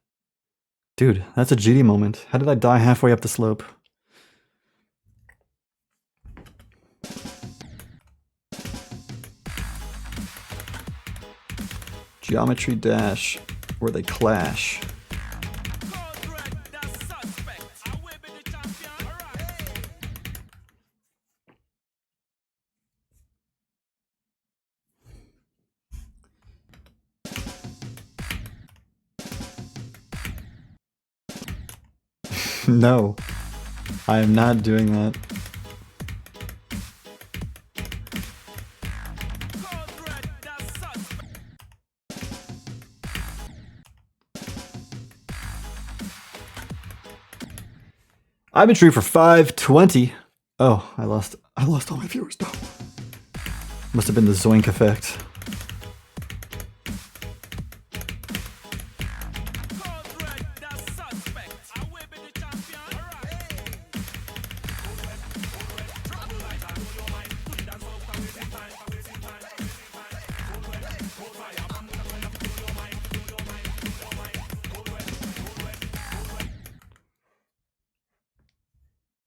Dude, that's a GD moment. How did I die halfway up the slope? Geometry Dash, where they clash. No, I am not doing that. I've been true for 520. Oh, I lost all my viewers. No. Must have been the Zoink effect.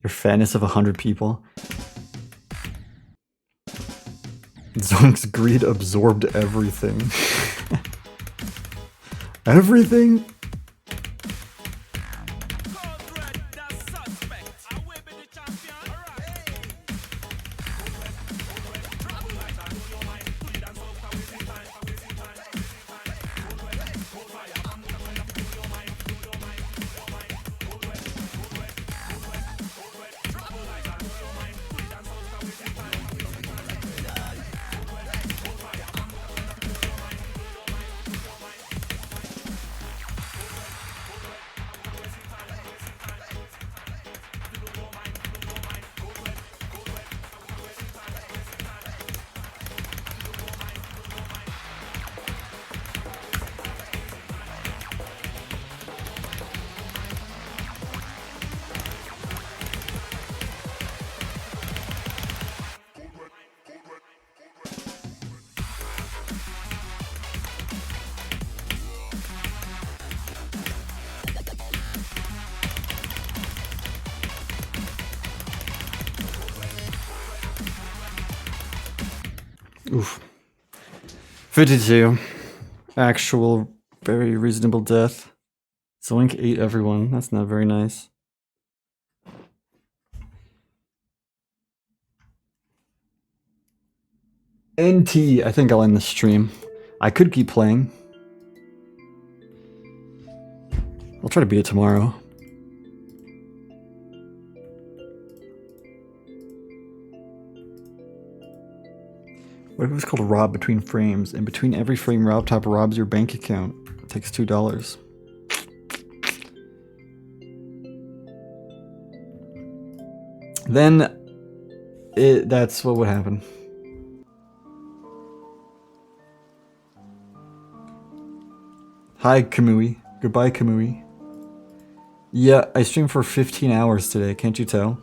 Your fatness of 100 people. Zoink's greed absorbed everything. Everything? Oof. 52. Actual, very reasonable death. Zoink ate everyone. That's not very nice. NT, I think I'll end the stream. I could keep playing. I'll try to beat it tomorrow. What if it was called Rob Between Frames? And between every frame, RobTop robs your bank account. It takes $2. Then that's what would happen. Hi, Kamui. Goodbye, Kamui. Yeah, I streamed for 15 hours today, can't you tell?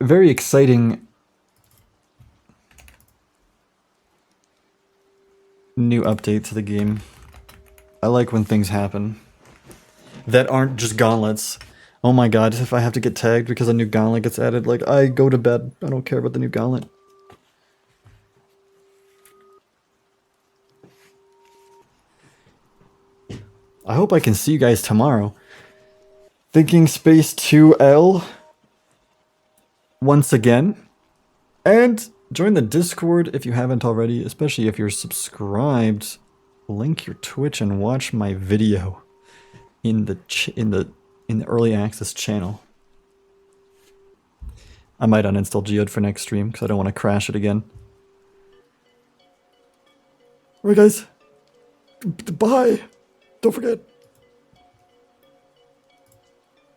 Very exciting new update to the game. I like when things happen that aren't just gauntlets. Oh my god, if I have to get tagged because a new gauntlet gets added, like, I go to bed. I don't care about the new gauntlet. I hope I can see you guys tomorrow. Thinking Space 2L once again. And join the Discord if you haven't already, especially if you're subscribed. Link your Twitch and watch my video in the early access channel. I might uninstall Geode for next stream because I don't want to crash it again. Alright guys, bye. Don't forget.